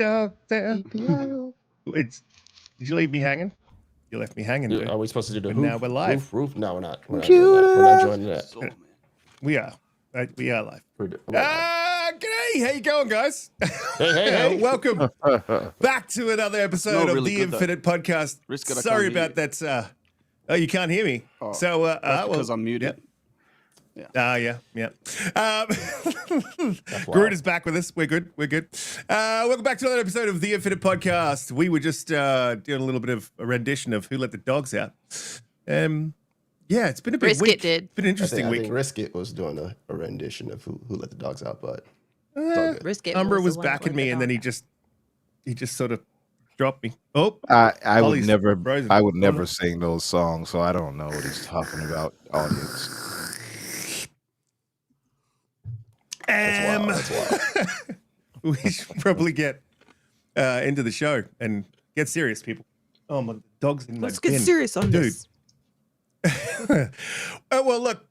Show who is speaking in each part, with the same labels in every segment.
Speaker 1: dog there. Did you leave me hanging? You left me hanging, dude.
Speaker 2: Are we supposed to do the
Speaker 1: But
Speaker 2: roof?
Speaker 1: now we're live.
Speaker 2: Roof? No, we're not. We're not doing that. We're not joining that.
Speaker 1: We are. We are live. G'day. How you going, guys?
Speaker 2: Hey.
Speaker 1: Welcome back to another episode of the Infinite Podcast.
Speaker 3: Riskit,
Speaker 1: Sorry about that. Oh, you can't hear me.
Speaker 3: Oh,
Speaker 1: so,
Speaker 3: because I'm muted.
Speaker 1: Yeah. Garuda's back with us. We're good. Welcome back to another episode of the Infinite Podcast. We were just doing a little bit of a rendition of Who Let the Dogs Out. Yeah, it's been a big
Speaker 4: Riskit
Speaker 1: week.
Speaker 4: did.
Speaker 1: It's been an interesting week.
Speaker 2: I think Riskit was doing a rendition of Who Let the Dogs Out, but
Speaker 4: Riskit
Speaker 1: Umbra was backing me, and then he just sort of dropped me. Oh,
Speaker 5: I would
Speaker 1: Ollie's
Speaker 5: never
Speaker 1: frozen.
Speaker 5: I would never sing those songs, so I don't know what he's talking about, audience.
Speaker 2: That's wild.
Speaker 1: We should probably get into the show and get serious, people. Oh, my dog's in my
Speaker 4: Let's get
Speaker 1: bin.
Speaker 4: serious on this.
Speaker 1: Well, look,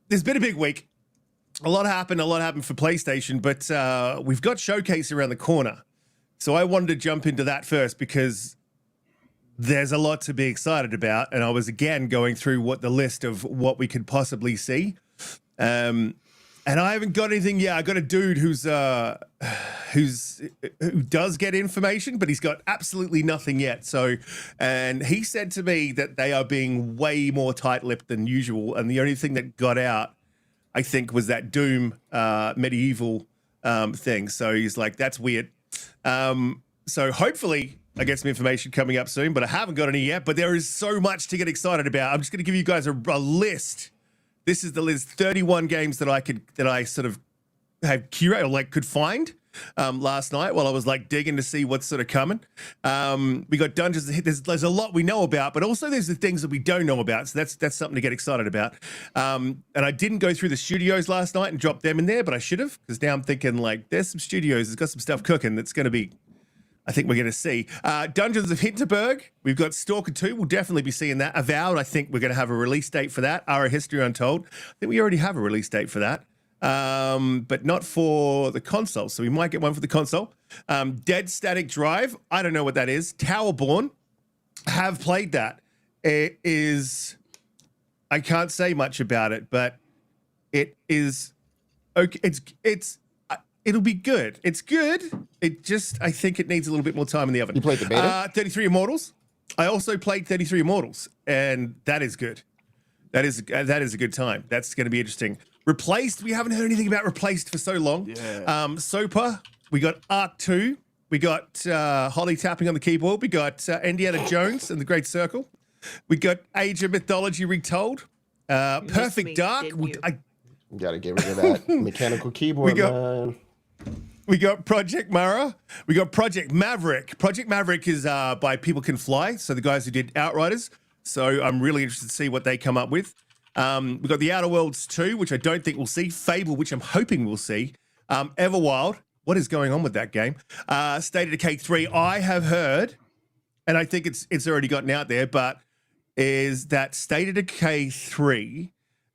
Speaker 1: there's been a big week. A lot happened for PlayStation, but we've got Showcase around the corner. So I wanted to jump into that first because there's a lot to be excited about. And I was again going through what the list of what we could possibly see. And I haven't got anything yet. I got a dude who does get information, but he's got absolutely nothing yet. So, and he said to me that they are being way more tight-lipped than usual. And the only thing that got out, I think, was that Doom medieval thing. So he's like, that's weird. So hopefully I get some information coming up soon, but I haven't got any yet. But there is so much to get excited about. I'm just going to give you guys a list. This is the list, 31 games that I sort of have curated, or like could find last night while I was like digging to see what's sort of coming. We got Dungeons. There's a lot we know about, but also there's the things that we don't know about. So that's something to get excited about. And I didn't go through the studios last night and drop them in there, but I should have, because now I'm thinking like there's some studios, there's got some stuff cooking that's going to be, I think we're going to see. Dungeons of Hinterberg. We've got Stalker 2. We'll definitely be seeing that. Avowed, I think we're going to have a release date for that. Our History Untold. I think we already have a release date for that. But not for the console. So we might get one for the console. Dead Static Drive. I don't know what that is. Towerborn. Have played that. It is... I can't say much about it, but it is... Okay, it'll be good. It's good. It just, I think it needs a little bit more time in the oven.
Speaker 2: You played the beta?
Speaker 1: 33 Immortals. I also played 33 Immortals, and that is good. That is a good time. That's going to be interesting. Replaced. We haven't heard anything about Replaced for so long.
Speaker 3: Yeah.
Speaker 1: Sopa. We got Arc 2. We got Holly tapping on the keyboard. We got Indiana Jones and the Great Circle. We got Age of Mythology Retold. Perfect Dark.
Speaker 2: You got to get rid of that mechanical keyboard, man.
Speaker 1: We got Project Mara. We got Project Maverick. Project Maverick is by People Can Fly, so the guys who did Outriders. So I'm really interested to see what they come up with. We got The Outer Worlds 2, which I don't think we'll see. Fable, which I'm hoping we'll see. Everwild. What is going on with that game? State of Decay 3. I have heard, and I think it's already gotten out there, but is that State of Decay 3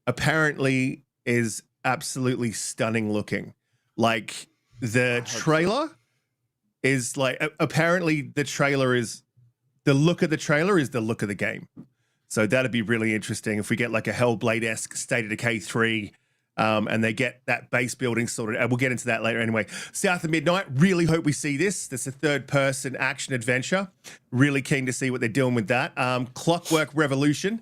Speaker 1: apparently is absolutely stunning looking. Like the trailer is like, apparently the look of the trailer is the look of the game. So that'd be really interesting if we get like a Hellblade-esque State of Decay 3 and they get that base building sorted. And we'll get into that later anyway. South of Midnight, really hope we see this. That's a third-person action adventure. Really keen to see what they're doing with that. Clockwork Revolution.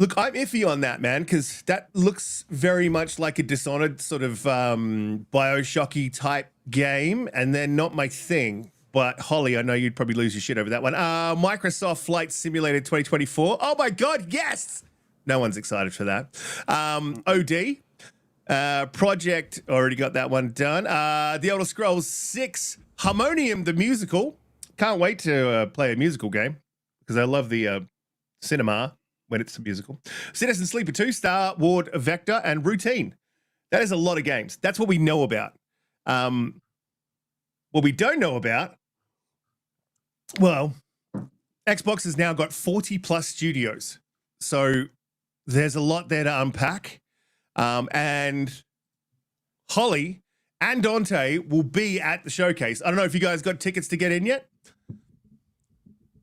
Speaker 1: Look, I'm iffy on that, man, because that looks very much like a Dishonored sort of Bioshocky type game, and they're not my thing. But Holly, I know you'd probably lose your shit over that one. Microsoft Flight Simulator 2024. Oh my God, yes! No one's excited for that. OD. Project, already got that one done. The Elder Scrolls 6 Harmonium, the musical. Can't wait to play a musical game, because I love the cinema when it's a musical. Citizen Sleeper 2, Star Wars Vector, and Routine. That is a lot of games. That's what we know about. What we don't know about, well, Xbox has now got 40 plus studios. So there's a lot there to unpack. And Holly and Donte will be at the showcase. I don't know if you guys got tickets to get in yet.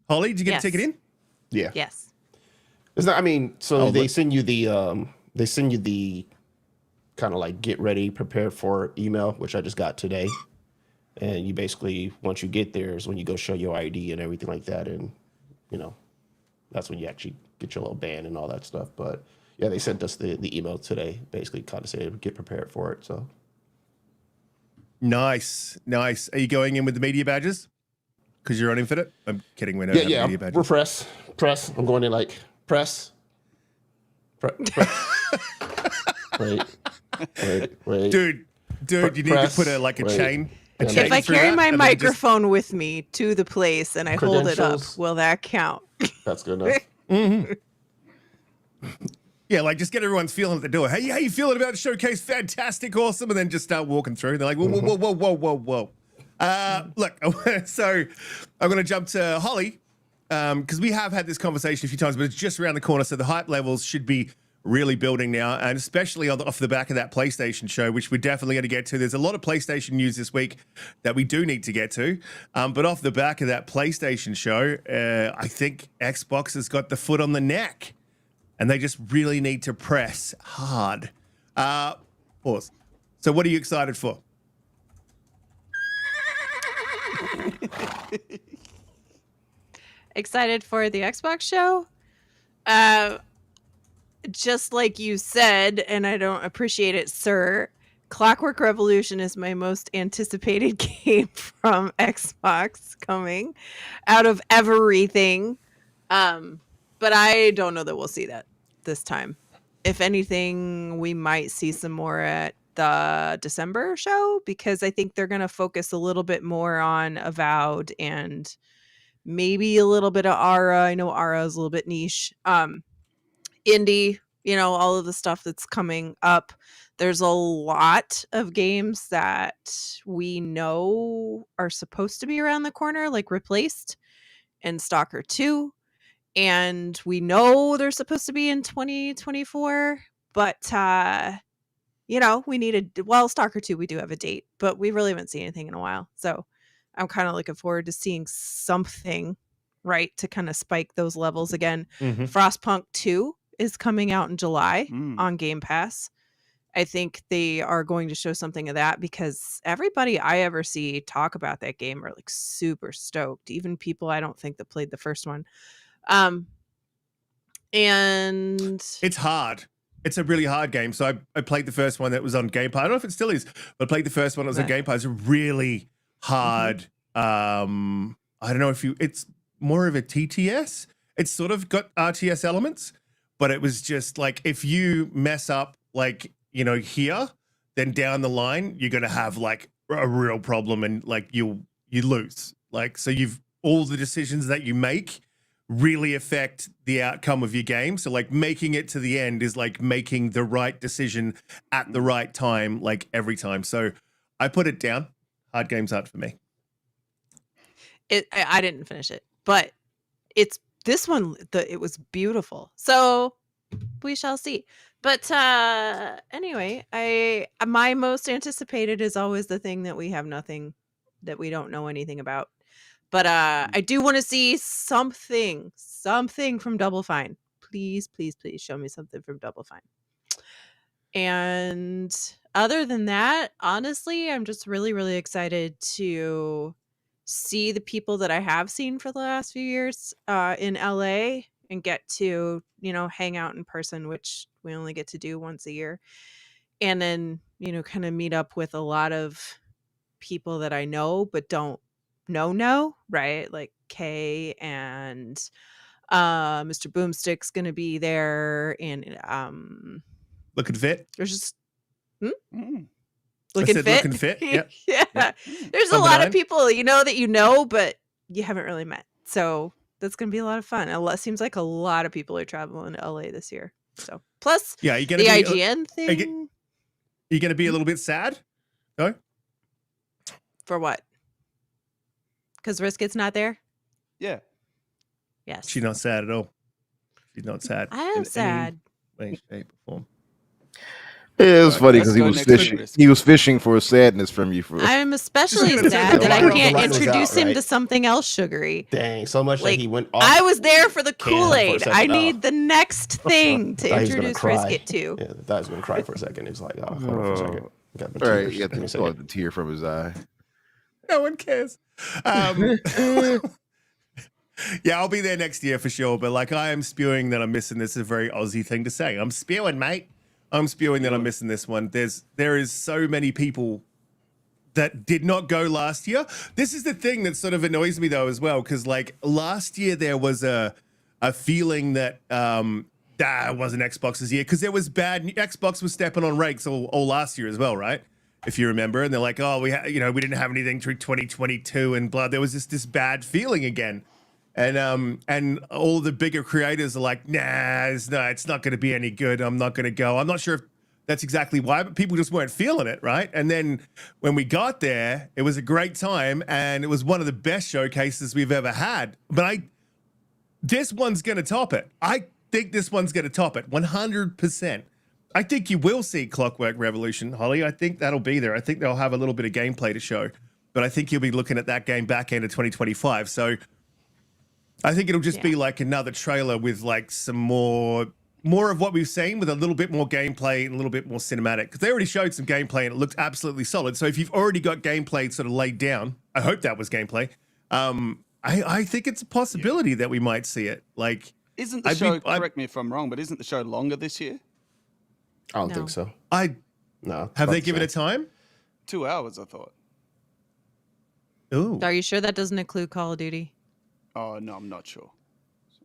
Speaker 1: Holly, did you get a ticket in?
Speaker 2: Yeah.
Speaker 4: Yes.
Speaker 2: It's not. I mean, so
Speaker 1: Oh,
Speaker 2: they
Speaker 1: look.
Speaker 2: send you the kind of like get ready, prepare for email, which I just got today. And you basically, once you get there, is when you go show your ID and everything like that, and that's when you actually get your little band and all that stuff. But yeah, they sent us the email today, basically kind of saying get prepared for it. So
Speaker 1: Nice. Are you going in with the media badges? Because you're on Infinite? I'm kidding. We don't have media badges.
Speaker 2: we're press. I'm going in like press. Wait.
Speaker 1: Dude, you need to put a chain. A chain
Speaker 4: If I
Speaker 1: through
Speaker 4: carry
Speaker 1: that,
Speaker 4: my
Speaker 1: and then just-
Speaker 4: microphone with me to the place and I hold it up,
Speaker 2: Credentials.
Speaker 4: will that count?
Speaker 2: That's good enough.
Speaker 1: Yeah, like just get everyone's feeling at the door. Hey, how you feeling about the showcase? Fantastic, awesome, and then just start walking through. They're like, whoa. Look, so I'm going to jump to Holly because we have had this conversation a few times, but it's just around the corner, so the hype levels should be really building now, and especially off the back of that PlayStation show, which we're definitely going to get to. There's a lot of PlayStation news this week that we do need to get to, but off the back of that PlayStation show, I think Xbox has got the foot on the neck, and they just really need to press hard. Pause. So what are you excited for?
Speaker 4: Excited for the Xbox show? Just like you said, and I don't appreciate it, sir, Clockwork Revolution is my most anticipated game from Xbox coming out of everything. But I don't know that we'll see that this time. If anything, we might see some more at the December show, because I think they're going to focus a little bit more on Avowed and maybe a little bit of Ara. I know Ara is a little bit niche. Indie, all of the stuff that's coming up. There's a lot of games that we know are supposed to be around the corner, like Replaced and Stalker 2. And we know they're supposed to be in 2024, but we needed, Stalker 2, we do have a date, but we really haven't seen anything in a while. So I'm kind of looking forward to seeing something, right, to kind of spike those levels again. Frostpunk 2 is coming out in July on Game Pass. I think they are going to show something of that, because everybody I ever see talk about that game are like super stoked, even people I don't think that played the first one. And
Speaker 1: it's hard. It's a really hard game. So I played the first one that was on Game Pass. I don't know if it still is, but I played the first one that was on Game Pass. It's really hard. I don't know if it's more of a TTS. It's sort of got RTS elements, but it was just like, if you mess up, like, here, then down the line, you're going to have like a real problem, and like you lose. Like, so all the decisions that you make really affect the outcome of your game. So like making it to the end is like making the right decision at the right time, like every time. So I put it down. Hard game's hard for me.
Speaker 4: I didn't finish it, but it's this one. It was beautiful. So we shall see. But anyway, my most anticipated is always the thing that we have nothing, that we don't know anything about. But I do want to see something from Double Fine. Please show me something from Double Fine. And other than that, honestly, I'm just really, really excited to see the people that I have seen for the last few years in LA, and get to, hang out in person, which we only get to do once a year. And then, kind of meet up with a lot of people that I know but don't know, right? Like Kay and Mr. Boomstick's gonna be there, and
Speaker 1: Looking fit.
Speaker 4: there's just
Speaker 1: I
Speaker 4: looking
Speaker 1: said
Speaker 4: fit.
Speaker 1: looking fit. Yep.
Speaker 4: Yeah. There's a lot of people that you know, but you haven't really met. So that's gonna be a lot of fun. It seems like a lot of people are traveling to LA this year. So plus
Speaker 1: Yeah, you're
Speaker 4: the
Speaker 1: gonna
Speaker 4: IGN thing.
Speaker 1: You're gonna be a little bit sad? No?
Speaker 4: For what? Because Riskit's not there?
Speaker 3: Yeah.
Speaker 4: Yes.
Speaker 1: She's not sad at all. She's not sad.
Speaker 4: I am sad.
Speaker 1: Way, shape, or form.
Speaker 5: It was funny
Speaker 3: let's
Speaker 5: because he
Speaker 3: go
Speaker 5: was
Speaker 3: next to
Speaker 5: fishing.
Speaker 3: Risk.
Speaker 5: He was fishing for sadness from you. For
Speaker 4: I'm especially
Speaker 1: gonna
Speaker 4: sad
Speaker 1: take
Speaker 4: that
Speaker 1: the
Speaker 4: I
Speaker 1: line-
Speaker 4: can't
Speaker 2: the line was
Speaker 4: introduce
Speaker 2: out,
Speaker 4: him
Speaker 2: right?
Speaker 4: to something else sugary.
Speaker 2: Dang, so much
Speaker 4: Like,
Speaker 2: that he went off.
Speaker 4: I was there for the
Speaker 2: can for a
Speaker 4: Kool-Aid.
Speaker 2: second.
Speaker 4: I
Speaker 2: Oh.
Speaker 4: need the next thing to
Speaker 2: thought he was gonna
Speaker 4: introduce
Speaker 2: cry.
Speaker 4: Riskit to.
Speaker 2: Yeah, I thought he was gonna cry for a second. He was like, "Oh, hold on for a second." Got the
Speaker 5: all right,
Speaker 2: tears.
Speaker 5: he got
Speaker 2: Give me a
Speaker 5: the,
Speaker 2: second.
Speaker 5: the tear from his eye.
Speaker 1: No one cares. Yeah, I'll be there next year for sure. But like, I am spewing that I'm missing this. Is a very Aussie thing to say. I'm spewing, mate. I'm spewing that I'm missing this one. There is so many people that did not go last year. This is the thing that sort of annoys me though as well, because like last year there was a feeling that it wasn't Xbox's year because there was bad. Xbox was stepping on rakes all last year as well, right? If you remember, and they're like, oh, we didn't have anything through 2022 and blah. There was just this bad feeling again. And all the bigger creators are like, nah, it's not going to be any good. I'm not going to go. I'm not sure if that's exactly why, but people just weren't feeling it, right? And then when we got there, it was a great time, and it was one of the best showcases we've ever had. But this one's going to top it. I think this one's going to top it 100%. I think you will see Clockwork Revolution, Holly. I think that'll be there. I think they'll have a little bit of gameplay to show, but I think you'll be looking at that game back end of 2025. So I think it'll just be like another trailer with like some more of what we've seen with a little bit more gameplay and a little bit more cinematic, because they already showed some gameplay and it looked absolutely solid. So if you've already got gameplay sort of laid down, I hope that was gameplay. I think it's a possibility that we might see it. Like,
Speaker 3: Isn't the show, correct me if I'm wrong, but isn't the show longer this year?
Speaker 2: I don't
Speaker 4: No.
Speaker 2: think so. No.
Speaker 1: Have they given it time?
Speaker 3: 2 hours, I thought.
Speaker 1: Ooh.
Speaker 4: Are you sure that doesn't include Call of Duty?
Speaker 3: Oh, no, I'm not sure.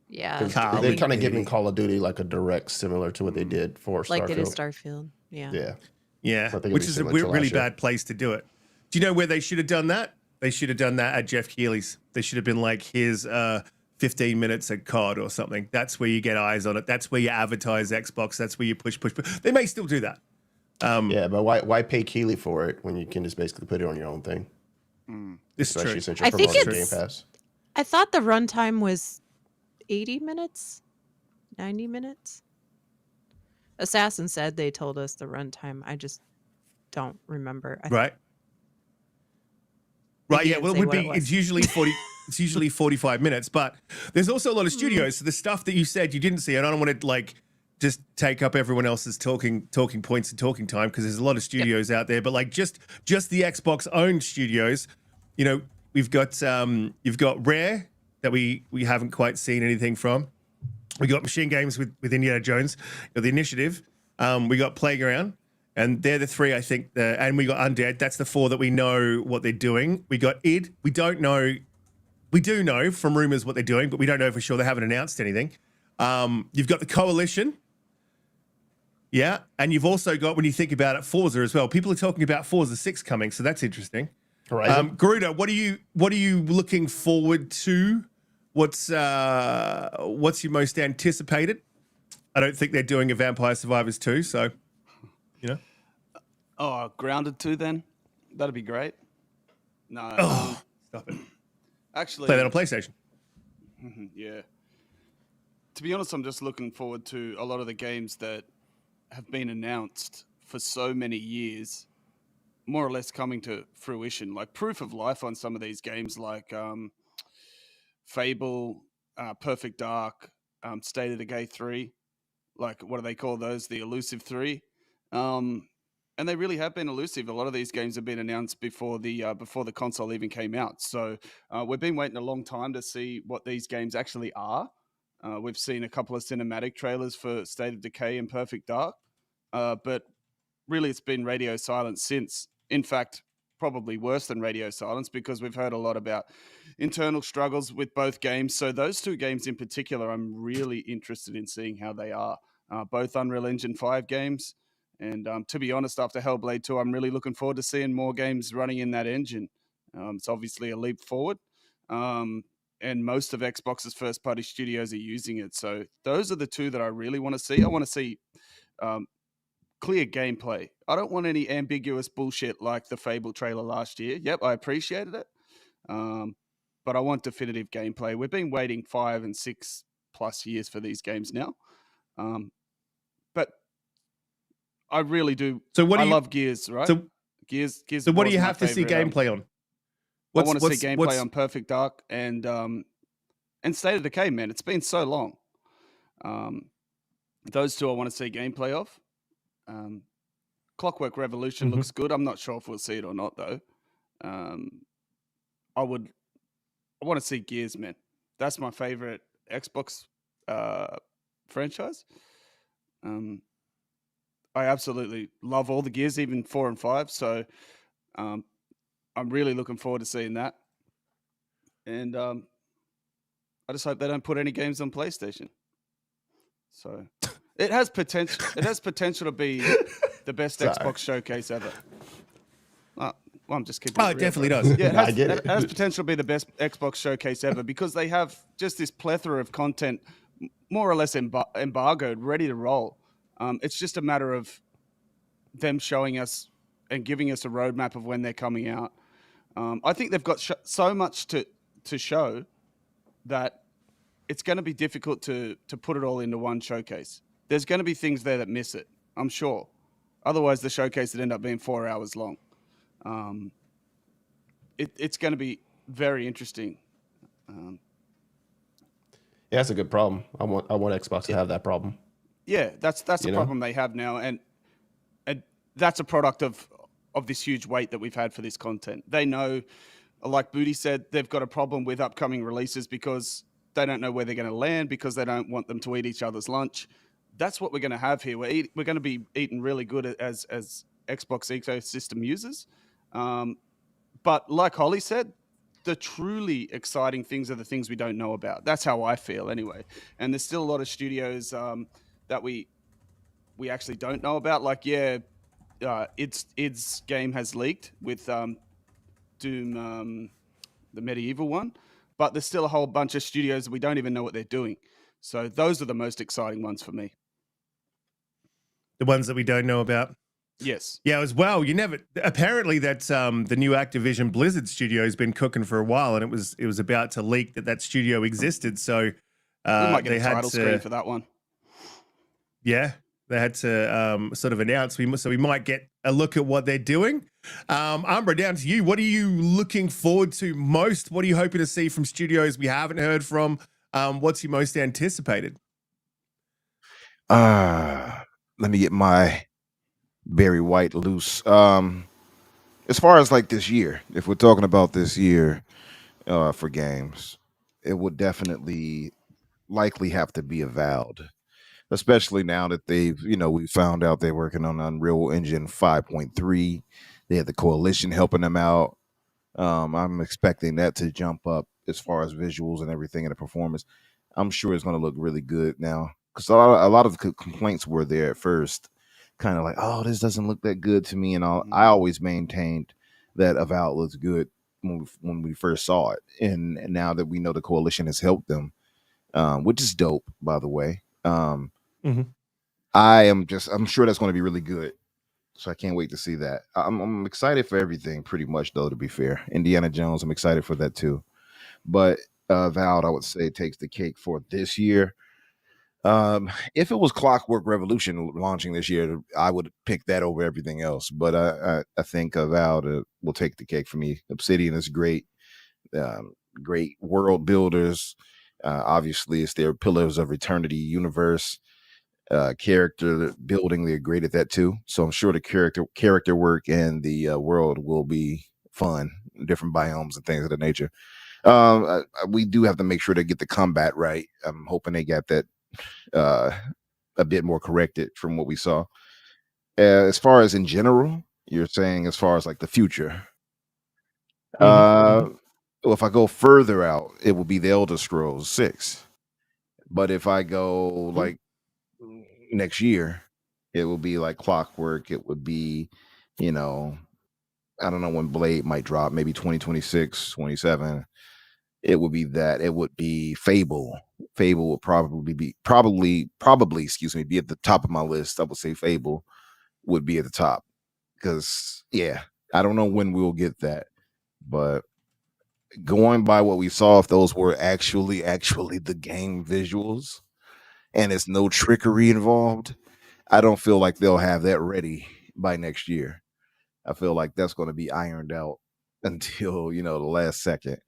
Speaker 4: Yeah.
Speaker 1: Call
Speaker 2: They're
Speaker 1: of
Speaker 2: kind of
Speaker 1: Duty.
Speaker 2: giving Call of Duty like a direct similar to what they did for Starfield.
Speaker 4: Like they did Starfield. Yeah.
Speaker 2: Yeah.
Speaker 1: Yeah,
Speaker 2: I think it'll
Speaker 1: which
Speaker 2: be
Speaker 1: is a
Speaker 2: similar to
Speaker 1: really
Speaker 2: last year.
Speaker 1: bad place to do it. Do you know where they should have done that? They should have done that at Jeff Keighley's. They should have been like, here's 15 minutes at COD or something. That's where you get eyes on it. That's where you advertise Xbox. That's where you push. They may still do that.
Speaker 2: Yeah, but why pay Keeley for it when you can just basically put it on your own thing?
Speaker 1: This is
Speaker 2: Especially
Speaker 1: true.
Speaker 2: since you're
Speaker 4: I think
Speaker 2: promoting Game
Speaker 4: it's-
Speaker 2: Pass.
Speaker 4: I thought the runtime was 80 minutes, 90 minutes. Assassin said they told us the runtime. I just don't remember.
Speaker 1: Right.
Speaker 4: They
Speaker 1: Right. Yeah.
Speaker 4: didn't
Speaker 1: Well, it
Speaker 4: say
Speaker 1: would
Speaker 4: what
Speaker 1: be.
Speaker 4: it was.
Speaker 1: It's usually 40. It's usually 45 minutes. But there's also a lot of studios. So the stuff that you said you didn't see, and I don't want to like just take up everyone else's talking points and talking time, because there's a lot of studios out there. But like just the Xbox owned studios, you know, we've got you've got Rare that we haven't quite seen anything from. We got Machine Games with Indiana Jones, the Initiative. We got Playground, and they're the three, I think. And we got Undead. That's the four that we know what they're doing. We got id. We don't know. We do know from rumors what they're doing, but we don't know for sure. They haven't announced anything. You've got the Coalition. Yeah, and you've also got, when you think about it, Forza as well. People are talking about Forza 6 coming, so that's interesting.
Speaker 2: Horizon.
Speaker 1: Garuda, what are you looking forward to? What's your most anticipated? I don't think they're doing a Vampire Survivors 2, so you know.
Speaker 3: Oh, Grounded 2 then? That'd be great. No.
Speaker 1: Stop it.
Speaker 3: Actually,
Speaker 1: Play that on PlayStation.
Speaker 3: yeah. To be honest, I'm just looking forward to a lot of the games that have been announced for so many years, more or less coming to fruition. Like proof of life on some of these games, like Fable, Perfect Dark, State of Decay 3. Like, what do they call those? The elusive 3. And they really have been elusive. A lot of these games have been announced before the console even came out. So we've been waiting a long time to see what these games actually are. We've seen a couple of cinematic trailers for State of Decay and Perfect Dark, but really it's been radio silence since. In fact, probably worse than radio silence, because we've heard a lot about internal struggles with both games. So those two games in particular, I'm really interested in seeing how they are. Both Unreal Engine 5 games. And to be honest, after Hellblade 2, I'm really looking forward to seeing more games running in that engine. It's obviously a leap forward. And most of Xbox's first-party studios are using it. So those are the two that I really want to see. I want to see clear gameplay. I don't want any ambiguous bullshit like the Fable trailer last year. Yep, I appreciated it. But I want definitive gameplay. We've been waiting 5 and 6 plus years for these games now. But I really do.
Speaker 1: So what do
Speaker 3: I
Speaker 1: you?
Speaker 3: love Gears, right?
Speaker 1: So
Speaker 3: Gears.
Speaker 1: so what do
Speaker 3: was
Speaker 1: you
Speaker 3: my
Speaker 1: have to see
Speaker 3: favorite,
Speaker 1: gameplay on?
Speaker 3: I want to see gameplay on Perfect Dark and State of Decay, man. It's been so long. Those two I want to see gameplay of. Clockwork Revolution looks good. I'm not sure if we'll see it or not, though. I want to see Gears, man. That's my favorite Xbox franchise. I absolutely love all the Gears, even 4 and 5. So I'm really looking forward to seeing that. And I just hope they don't put any games on PlayStation. So it has potential. It has potential to be the best Xbox showcase ever. Well, I'm just kidding.
Speaker 1: Oh, it definitely does.
Speaker 3: Yeah,
Speaker 2: I get it.
Speaker 3: It has potential to be the best Xbox showcase ever because they have just this plethora of content, more or less embargoed, ready to roll. It's just a matter of them showing us and giving us a roadmap of when they're coming out. I think they've got so much to show that it's going to be difficult to put it all into one showcase. There's going to be things there that miss it, I'm sure. Otherwise, the showcase would end up being 4 hours long. It's going to be very interesting.
Speaker 2: Yeah, that's a good problem. I want Xbox to have that problem.
Speaker 3: Yeah, that's the problem they have now, and that's a product of this huge wait that we've had for this content. They know, like Booty said, they've got a problem with upcoming releases because they don't know where they're going to land because they don't want them to eat each other's lunch. That's what we're going to have here. We're going to be eating really good as Xbox ecosystem users. But like Holly said, the truly exciting things are the things we don't know about. That's how I feel anyway. And there's still a lot of studios that we actually don't know about. Like, its game has leaked with Doom, the medieval one. But there's still a whole bunch of studios that we don't even know what they're doing. So those are the most exciting ones for me.
Speaker 1: The ones that we don't know about.
Speaker 3: Yes.
Speaker 1: Yeah, as well. Apparently that's the new Activision Blizzard studio has been cooking for a while, and it was about to leak that studio existed. So
Speaker 3: We might get
Speaker 1: they
Speaker 3: a
Speaker 1: had
Speaker 3: title screen for that one.
Speaker 1: Yeah, they had to sort of announce. So we might get a look at what they're doing. Umbra, down to you. What are you looking forward to most? What are you hoping to see from studios we haven't heard from? What's your most anticipated?
Speaker 5: Let me get my Barry White loose. As far as like this year, if we're talking about this year for games, it would definitely likely have to be Avowed, especially now that we found out they're working on Unreal Engine 5.3. They had the Coalition helping them out. I'm expecting that to jump up as far as visuals and everything and the performance. I'm sure it's going to look really good now because a lot of the complaints were there at first, kind of like, oh, this doesn't look that good to me, and all. I always maintained that Avowed looks good when we first saw it, and now that we know the Coalition has helped them, which is dope, by the way. I'm sure that's going to be really good. So I can't wait to see that. I'm excited for everything, pretty much, though, to be fair. Indiana Jones, I'm excited for that too. But Avowed, I would say, takes the cake for this year. If it was Clockwork Revolution launching this year, I would pick that over everything else. But I think Avowed will take the cake for me. Obsidian is great. Great world builders. Obviously, it's their Pillars of Eternity universe. Character building, they're great at that too. So I'm sure the character work and the world will be fun, different biomes and things of that nature. We do have to make sure to get the combat right. I'm hoping they got that a bit more corrected from what we saw. As far as in general, you're saying as far as like the future. Well, if I go further out, it will be the Elder Scrolls 6. But if I go like next year, it will be like Clockwork. It would be, I don't know when Blade might drop, maybe 2026, 27. It would be that. It would be Fable. Fable would probably be at the top of my list. I would say Fable would be at the top because, I don't know when we'll get that, but going by what we saw, if those were actually the game visuals and it's no trickery involved, I don't feel like they'll have that ready by next year. I feel like that's going to be ironed out until, the last second.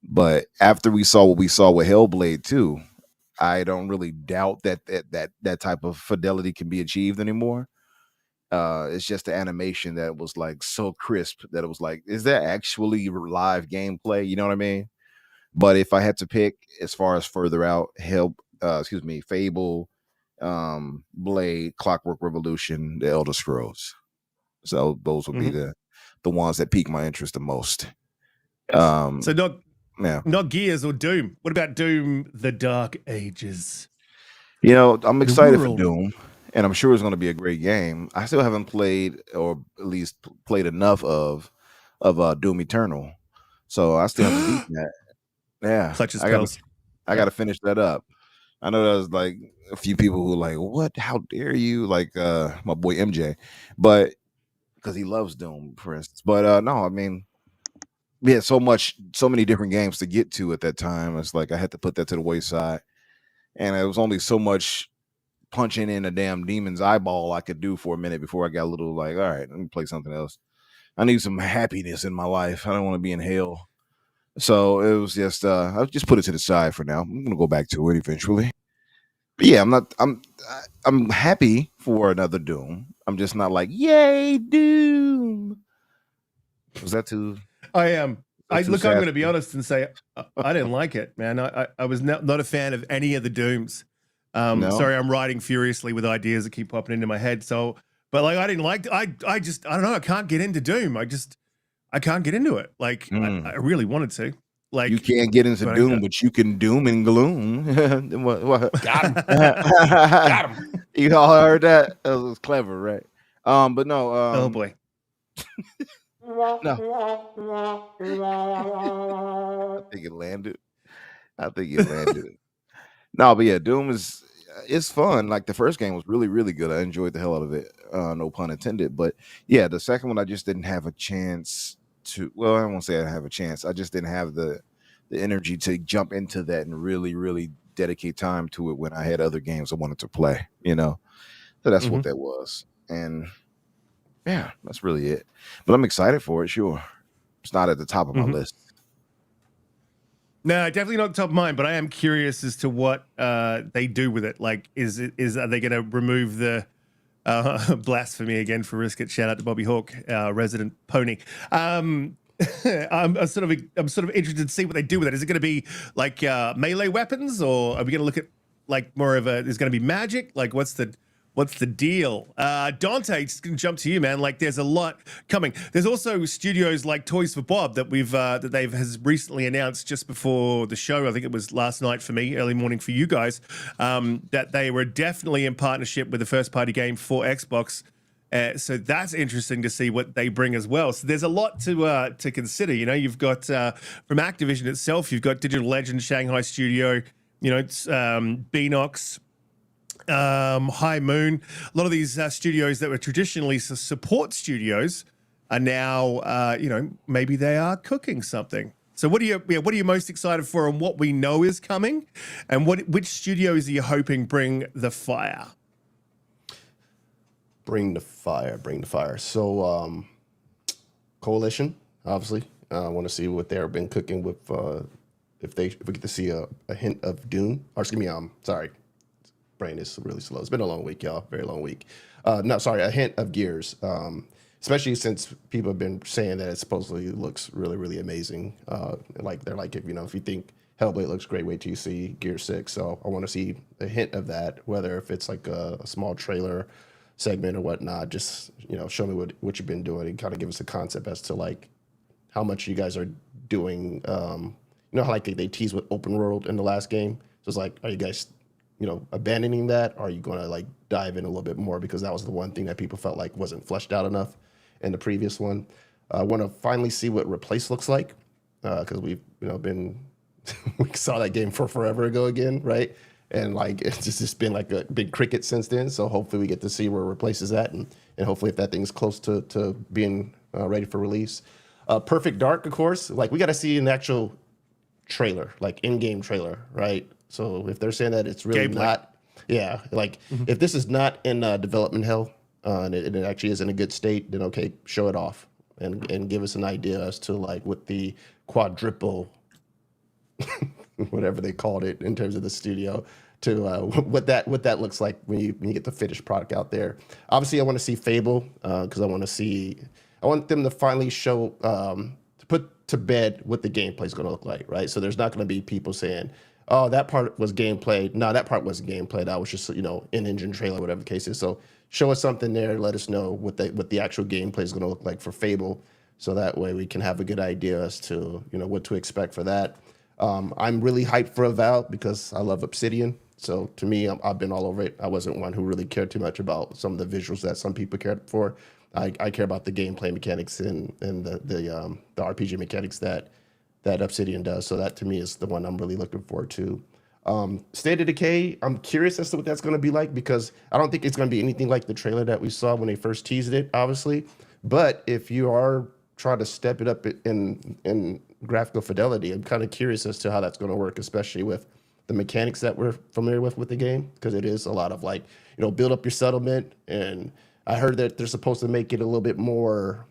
Speaker 5: But after we saw what we saw with Hellblade 2, I don't really doubt that type of fidelity can be achieved anymore. It's just the animation that was like so crisp that it was like, is that actually live gameplay? You know what I mean? But if I had to pick as far as further out, Fable, Blade, Clockwork Revolution, The Elder Scrolls. So those would be the ones that pique my interest the most.
Speaker 1: So not Gears or Doom. What about Doom: The Dark Ages?
Speaker 5: I'm excited for Doom, and I'm sure it's going to be a great game. I still haven't played, or at least played enough of Doom Eternal, so I still haven't beaten that. Yeah,
Speaker 1: Clutch his pearls.
Speaker 5: I got to finish that up. I know there's like a few people who are like, "What? How dare you?" Like my boy MJ, but because he loves Doom, for instance. But no, I mean, we had so many different games to get to at that time. It's like I had to put that to the wayside, and it was only so much punching in a damn demon's eyeball I could do for a minute before I got a little like, all right, let me play something else. I need some happiness in my life. I don't want to be in hell. So it was just I'll just put it to the side for now. I'm gonna go back to it eventually. But yeah, I'm happy for another Doom. I'm just not like, yay, Doom. Was that too?
Speaker 1: I am. I'm going to be honest and say I didn't like it, man. I was not a fan of any of the Dooms.
Speaker 5: No?
Speaker 1: Sorry, I'm writing furiously with ideas that keep popping into my head. So, but like, I didn't like. I don't know. I can't get into Doom. I can't get into it. Like, I really wanted to. Like,
Speaker 5: you can't get into Doom, but you can doom and gloom. What?
Speaker 2: Got him. Got him.
Speaker 5: You all heard that? That was clever, right? But no.
Speaker 1: Oh boy.
Speaker 5: No. I think it landed. No, but yeah, Doom it's fun. Like the first game was really, really good. I enjoyed the hell out of it. No pun intended. But yeah, the second one I just didn't have a chance to. Well, I won't say I have a chance. I just didn't have the energy to jump into that and really, really dedicate time to it when I had other games I wanted to play. So that's what that was. And yeah, that's really it. But I'm excited for it. Sure, it's not at the top of my list.
Speaker 1: No, definitely not top of mind, but I am curious as to what they do with it. Like, are they going to remove the blasphemy again for Riskit? Shout out to Bobby Hawk, resident pony. I'm sort of interested to see what they do with it. Is it going to be like melee weapons, or are we going to look at like more of a? Is going to be magic? Like, what's the deal? Donte, just gonna jump to you, man. Like, there's a lot coming. There's also studios like Toys for Bob that has recently announced just before the show. I think it was last night for me, early morning for you guys. That they were definitely in partnership with the first party game for Xbox. So that's interesting to see what they bring as well. So there's a lot to consider. You've got from Activision itself, you've got Digital Legends, Shanghai Studio. It's Beenox. High Moon. A lot of these studios that were traditionally support studios are now, maybe they are cooking something. So what are you most excited for, and what we know is coming, and which studios are you hoping bring the fire?
Speaker 2: Bring the fire. So, Coalition, obviously. I want to see what they've been cooking with. If we get to see a hint of Doom, or excuse me, sorry. Brain is really slow. It's been a long week, y'all. Very long week. A hint of Gears, especially since people have been saying that it supposedly looks really, really amazing. They're like, if you think Hellblade looks great, wait till you see Gear 6. So I want to see a hint of that, whether if it's like a small trailer segment or whatnot. Just show me what you've been doing and kind of give us a concept as to like how much you guys are doing. How like they teased with open world in the last game. So it's like, are you guys abandoning that? Or are you going to like dive in a little bit more, because that was the one thing that people felt like wasn't fleshed out enough in the previous one. I want to finally see what Replace looks like, because we've been we saw that game for forever ago again, right? And like it's just been like a big cricket since then. So hopefully we get to see where Replace is at, and hopefully if that thing's close to being ready for release. Perfect Dark, of course. Like we got to see an actual trailer, like in-game trailer, right? So if they're saying that it's really
Speaker 1: Gameplay.
Speaker 2: not, Yeah, like if this is not in development hell and it actually is in a good state, then okay, show it off and give us an idea as to like what the quadruple, whatever they called it in terms of the studio, to what that looks like when you get the finished product out there. Obviously, I want to see Fable because I want them to finally show to put to bed what the gameplay is going to look like, right? So there's not going to be people saying, "Oh, that part was gameplay." No, that part wasn't gameplay. That was just in-engine trailer, whatever the case is. So show us something there. Let us know what the actual gameplay is going to look like for Fable, so that way we can have a good idea as to what to expect for that. I'm really hyped for Avowed because I love Obsidian. So to me, I've been all over it. I wasn't one who really cared too much about some of the visuals that some people cared for. I care about the gameplay mechanics and the RPG mechanics that Obsidian does. So that to me is the one I'm really looking forward to. State of Decay, I'm curious as to what that's going to be like because I don't think it's going to be anything like the trailer that we saw when they first teased it, obviously. But if you are trying to step it up in graphical fidelity, I'm kind of curious as to how that's going to work, especially with the mechanics that we're familiar with the game, because it is a lot of like, build up your settlement. And I heard that they're supposed to make it a little bit more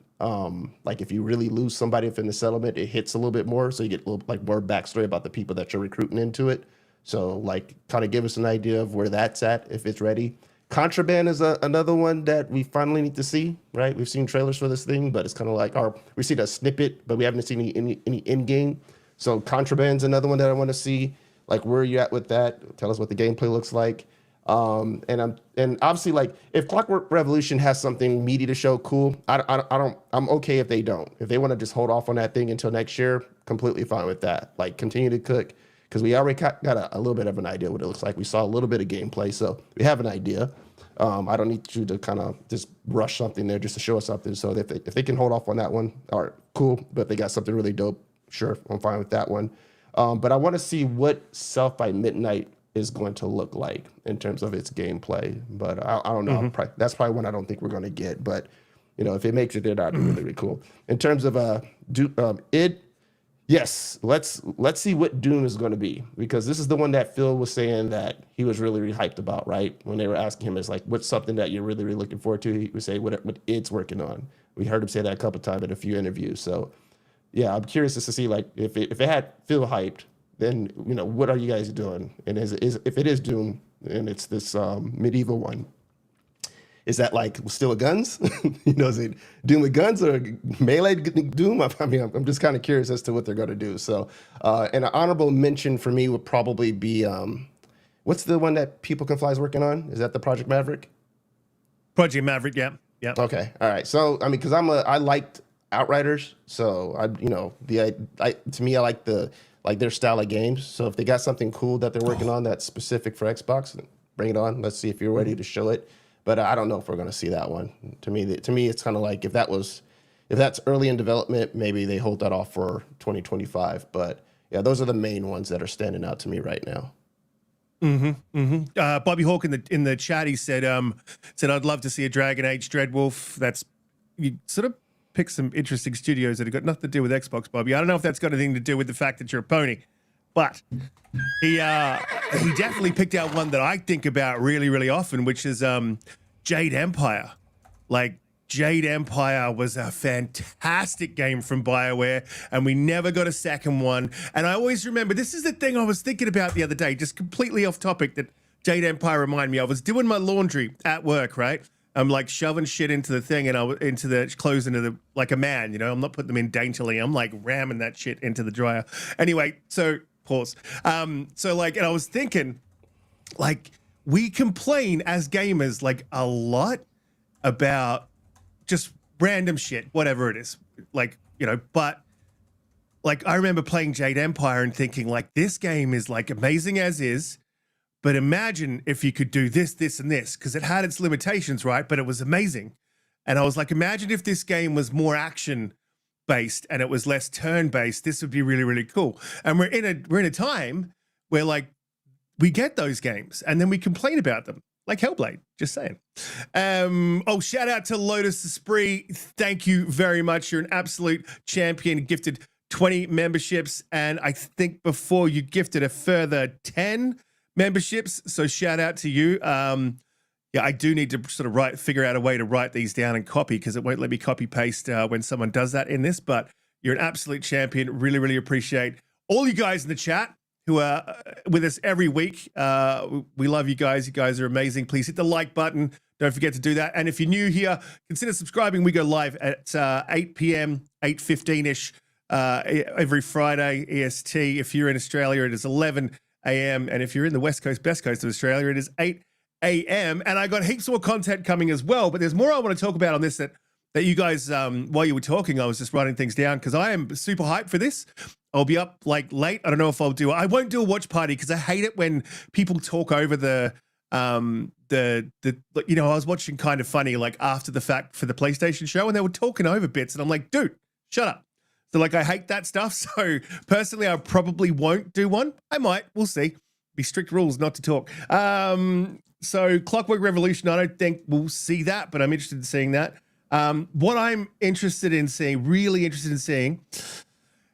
Speaker 2: like if you really lose somebody within the settlement, it hits a little bit more. So you get a little like more backstory about the people that you're recruiting into it. So like kind of give us an idea of where that's at, if it's ready. Contraband is another one that we finally need to see, right? We've seen trailers for this thing, but it's kind of like, we've seen a snippet, but we haven't seen any in-game. So Contraband's another one that I want to see. Like, where are you at with that? Tell us what the gameplay looks like. And obviously, like, if Clockwork Revolution has something meaty to show, cool. I'm okay if they don't. If they want to just hold off on that thing until next year, completely fine with that. Like, continue to cook, because we already got a little bit of an idea what it looks like. We saw a little bit of gameplay, so we have an idea. I don't need you to kind of just rush something there just to show us something. So if they can hold off on that one, all right, cool. But if they got something really dope, sure, I'm fine with that one. But I want to see what South by Midnight is going to look like in terms of its gameplay. But I don't know. That's probably one I don't think we're going to get. But if it makes it there, that'd be really, really cool. In terms of yes, let's see what Doom is going to be, because this is the one that Phil was saying that he was really, really hyped about, right? When they were asking him, it's like, what's something that you're really, really looking forward to? He would say what it's working on. We heard him say that a couple of times in a few interviews. So yeah, I'm curious just to see, like, if it had Phil hyped, then what are you guys doing? And if it is Doom and it's this medieval one, is that like still with guns? Is it Doom with guns or melee Doom? I mean, I'm just kind of curious as to what they're going to do. So, and an honorable mention for me would probably be, what's the one that People Can Fly is working on? Is that the Project Maverick?
Speaker 1: Project Maverick, yeah.
Speaker 2: Okay, all right. So, I mean, because I liked Outriders, so to me, I like their style of games. So if they got something cool that they're working on that's specific for Xbox, bring it on. Let's see if you're ready to show it. But I don't know if we're going to see that one. To me, it's kind of like if that's early in development, maybe they hold that off for 2025. But yeah, those are the main ones that are standing out to me right now.
Speaker 1: Bobby Hawk in the chat, he said I'd love to see a Dragon Age Dreadwolf. You sort of picked some interesting studios that have got nothing to do with Xbox, Bobby. I don't know if that's got anything to do with the fact that you're a pony, but he definitely picked out one that I think about really, really often, which is Jade Empire. Like, Jade Empire was a fantastic game from BioWare, and we never got a second one. And I always remember, this is the thing I was thinking about the other day, just completely off topic, that Jade Empire reminded me of. I was doing my laundry at work, right? I'm like shoving shit into the thing into the clothes like a man, I'm not putting them in daintily. I'm like ramming that shit into the dryer. Anyway, so pause. And I was thinking, like, we complain as gamers like a lot about just random shit, whatever it is, but like I remember playing Jade Empire and thinking, like, this game is like amazing as is. But imagine if you could do this, this, and this, because it had its limitations, right? But it was amazing. And I was like, imagine if this game was more action-based and it was less turn-based. This would be really, really cool. And we're in a time where, like, we get those games and then we complain about them, like Hellblade. Just saying. Shout out to Lotus Esprit. Thank you very much. You're an absolute champion. Gifted 20 memberships, and I think before you gifted a further 10. memberships. So shout out to you. Yeah, I do need to sort of figure out a way to write these down and copy, because it won't let me copy paste when someone does that in this. But you're an absolute champion. Really, really appreciate all you guys in the chat who are with us every week. We love you guys. You guys are amazing. Please hit the like button. Don't forget to do that. And if you're new here, consider subscribing. We go live at 8 p.m., 8:15-ish every Friday EST. If you're in Australia, it is 11 a.m. And if you're in the best coast of Australia, it is 8 a.m. And I got heaps more content coming as well. But there's more I want to talk about on this that you guys, while you were talking, I was just writing things down because I am super hyped for this. I'll be up like late. I don't know if I won't do a watch party because I hate it when people talk over I was watching Kind of Funny like after the fact for the PlayStation show, and they were talking over bits, and I'm like, dude, shut up. So like, I hate that stuff. So personally, I probably won't do one. I might, we'll see. Be strict rules not to talk. So Clockwork Revolution, I don't think we'll see that, but I'm interested in seeing that. What I'm really interested in seeing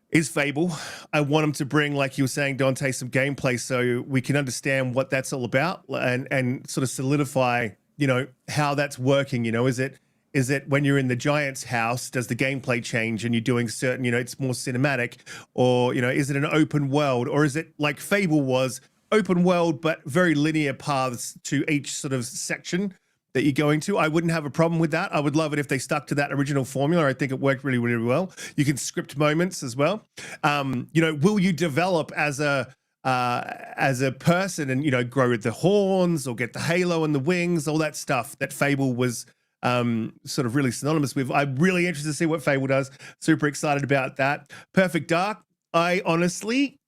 Speaker 1: is Fable. I want them to bring, like you were saying, Donte, some gameplay so we can understand what that's all about and sort of solidify, how that's working. Is it when you're in the giant's house, does the gameplay change and you're doing certain, it's more cinematic, or, is it an open world, or is it like Fable was open world, but very linear paths to each sort of section that you're going to? I wouldn't have a problem with that. I would love it if they stuck to that original formula. I think it worked really, really well. You can script moments as well. Will you develop as a person and, grow the horns or get the halo and the wings, all that stuff that Fable was sort of really synonymous with? I'm really interested to see what Fable does. Super excited about that. Perfect Dark, I honestly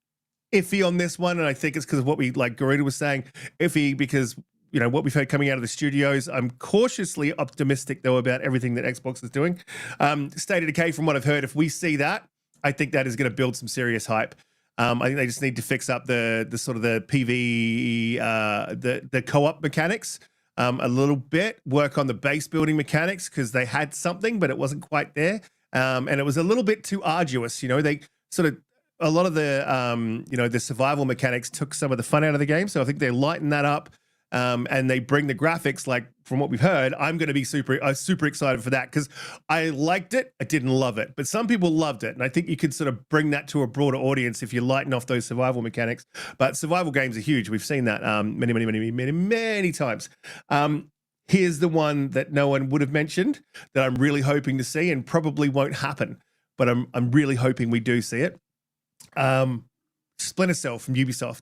Speaker 1: iffy on this one, and I think it's because of what Garuda was saying, iffy because what we've heard coming out of the studios. I'm cautiously optimistic though about everything that Xbox is doing. State of Decay, from what I've heard, if we see that, I think that is going to build some serious hype. I think they just need to fix up the sort of the PvE, the co-op mechanics a little bit, work on the base building mechanics, because they had something, but it wasn't quite there. And it was a little bit too arduous. They sort of, a lot of the, the survival mechanics took some of the fun out of the game. So I think they lighten that up. And they bring the graphics, like from what we've heard. I'm going to be super excited for that, because I liked it. I didn't love it, but some people loved it. And I think you could sort of bring that to a broader audience if you lighten off those survival mechanics. But survival games are huge. We've seen that many times. Here's the one that no one would have mentioned that I'm really hoping to see, and probably won't happen, but I'm really hoping we do see it. Splinter Cell from Ubisoft.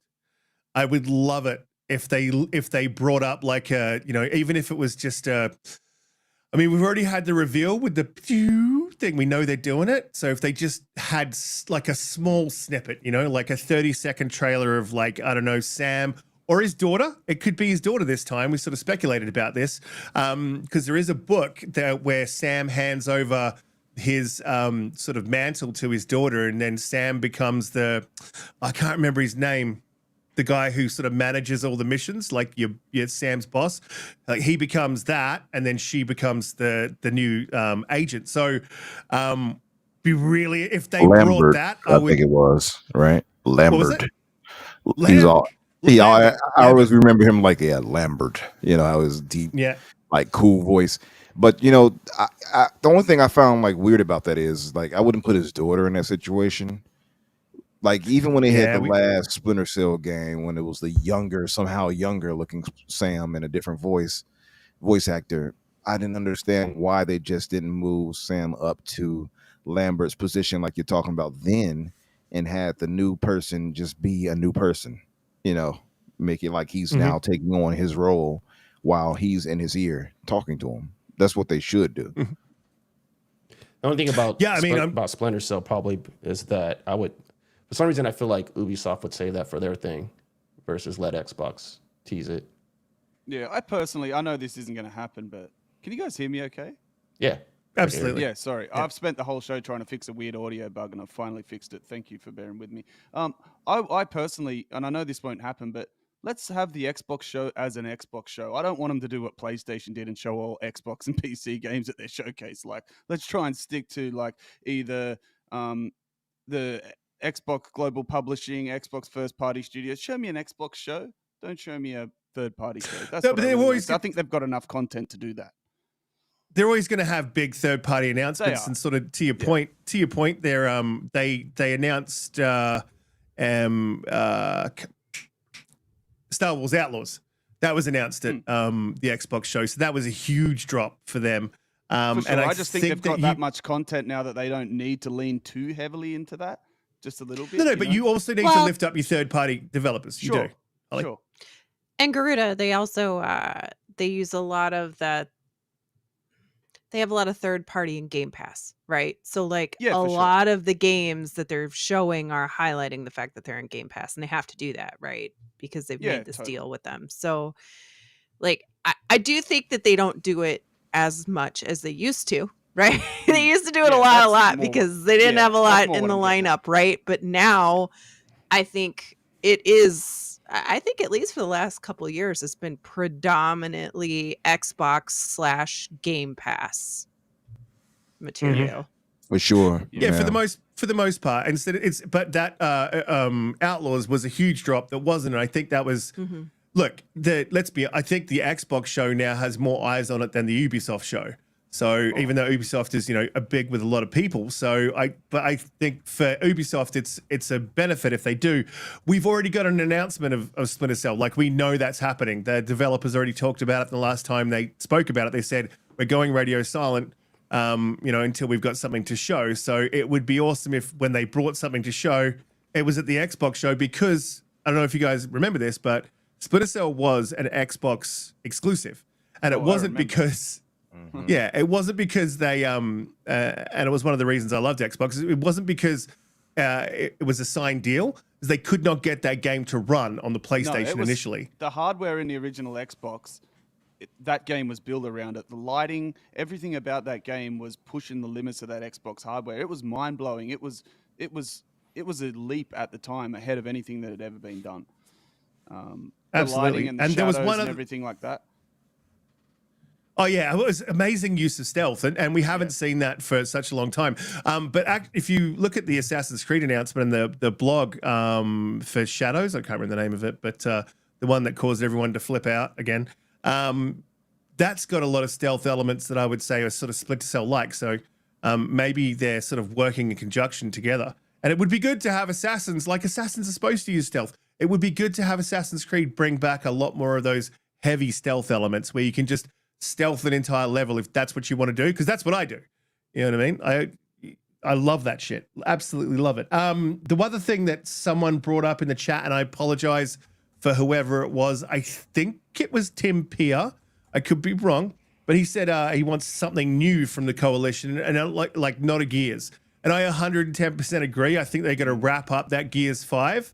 Speaker 1: I would love it if they brought up like even if it was just we've already had the reveal with the thing. We know they're doing it. So if they just had like a small snippet, like a 30-second trailer of Sam or his daughter. It could be his daughter this time. We sort of speculated about this because there is a book where Sam hands over his sort of mantle to his daughter, and then Sam becomes I can't remember his name, the guy who sort of manages all the missions, like your Sam's boss. Like he becomes that, and then she becomes the new agent. So be really, if they
Speaker 5: Lambert,
Speaker 1: brought that,
Speaker 5: I think it was, right? Lambert.
Speaker 1: He's
Speaker 5: all I always remember him like, Lambert. I was deep, like cool voice. But the only thing I found like weird about that is like I wouldn't put his daughter in that situation. Like even when they had the last Splinter Cell game, when it was the somehow younger looking Sam and a different voice actor, I didn't understand why they just didn't move Sam up to Lambert's position like you're talking about then, and had the new person just be a new person. Make it like he's now taking on his role while he's in his ear talking to him. That's what they should do.
Speaker 2: The only thing about about Splinter Cell probably is that for some reason I feel like Ubisoft would say that for their thing versus let Xbox tease it.
Speaker 3: Yeah, I know this isn't going to happen, but can you guys hear me okay?
Speaker 2: Yeah.
Speaker 1: Absolutely.
Speaker 3: Yeah, sorry. Yeah. I've spent the whole show trying to fix a weird audio bug, and I've finally fixed it. Thank you for bearing with me. I personally, and I know this won't happen, but let's have the Xbox show as an Xbox show. I don't want them to do what PlayStation did and show all Xbox and PC games at their showcase. Like, let's try and stick to like either the Xbox Global Publishing, Xbox First Party Studios. Show me an Xbox show, Don't show me a third-party code. That's
Speaker 1: No,
Speaker 3: what
Speaker 1: but
Speaker 3: I
Speaker 1: they're
Speaker 3: really
Speaker 1: always
Speaker 3: want. I think they've got enough content to do that.
Speaker 1: They're always going to have big third-party announcements,
Speaker 3: are.
Speaker 1: and sort of to your point, they're they announced Star Wars Outlaws. That was announced at the Xbox show, so that was a huge drop for them.
Speaker 3: For sure.
Speaker 1: And
Speaker 3: I just think they've got
Speaker 1: you,
Speaker 3: that much content now that they don't need to lean too heavily into that. Just a little bit.
Speaker 1: No, but you also need to lift up your third-party developers. You
Speaker 3: Sure.
Speaker 1: do. Ollie.
Speaker 3: Sure.
Speaker 4: And Garuda, they also they use a lot of that. They have a lot of third party in Game Pass, right? So like
Speaker 3: Yeah,
Speaker 4: a
Speaker 3: for sure.
Speaker 4: lot of the games that they're showing are highlighting the fact that they're in Game Pass, and they have to do that, right? Because they've
Speaker 3: Yeah,
Speaker 4: made this
Speaker 3: totally.
Speaker 4: deal with them. So like I do think that they don't do it as much as they used to, right? They used to do it
Speaker 3: Yeah,
Speaker 4: a
Speaker 3: that's
Speaker 4: lot
Speaker 3: more-
Speaker 4: because they didn't
Speaker 3: yeah,
Speaker 4: have a
Speaker 3: that's
Speaker 4: lot
Speaker 3: more
Speaker 4: in
Speaker 3: what
Speaker 4: the
Speaker 3: I'm getting at.
Speaker 4: lineup, right? But now I think it is. I think at least for the last couple of years, it's been predominantly Xbox / Game Pass material.
Speaker 5: For sure.
Speaker 1: Yeah, for the most part. Instead, but that Outlaws was a huge drop. That wasn't, and I think that was.
Speaker 4: Mm-hmm.
Speaker 1: Look, I think the Xbox show now has more eyes on it than the Ubisoft show. So even though Ubisoft is, a big with a lot of people, but I think for Ubisoft, it's a benefit if they do. We've already got an announcement of Splinter Cell. Like, we know that's happening. The developers already talked about it the last time they spoke about it. They said, we're going radio silent, until we've got something to show. So it would be awesome if when they brought something to show, it was at the Xbox show, because I don't know if you guys remember this, but Splinter Cell was an Xbox exclusive. And it wasn't because... Yeah, it wasn't because they and it was one of the reasons I loved Xbox. It wasn't because it was a signed deal. They could not get that game to run on the PlayStation
Speaker 3: it was
Speaker 1: initially.
Speaker 3: The hardware in the original Xbox, that game was built around it. The lighting, everything about that game was pushing the limits of that Xbox hardware. It was mind blowing. It was a leap at the time, ahead of anything that had ever been done. The
Speaker 1: Absolutely.
Speaker 3: lighting and the
Speaker 1: And there was
Speaker 3: shadows
Speaker 1: one
Speaker 3: and
Speaker 1: other-
Speaker 3: everything like that.
Speaker 1: Oh yeah, it was amazing use of stealth, and we haven't seen that for such a long time. But if you look at the Assassin's Creed announcement and the blog for Shadows, I can't remember the name of it, but the one that caused everyone to flip out again, that's got a lot of stealth elements that I would say are sort of Splinter Cell-like. So maybe they're sort of working in conjunction together. And it would be good to have Assassins, like Assassins are supposed to use stealth. It would be good to have Assassin's Creed bring back a lot more of those heavy stealth elements where you can just stealth an entire level if that's what you want to do, because that's what I do. You know what I mean? I love that shit. Absolutely love it. The other thing that someone brought up in the chat, and I apologize for whoever it was, I think it was Tim Peer. I could be wrong, but he said he wants something new from the coalition, and like not a Gears. And I 110% agree. I think they're going to wrap up that Gears 5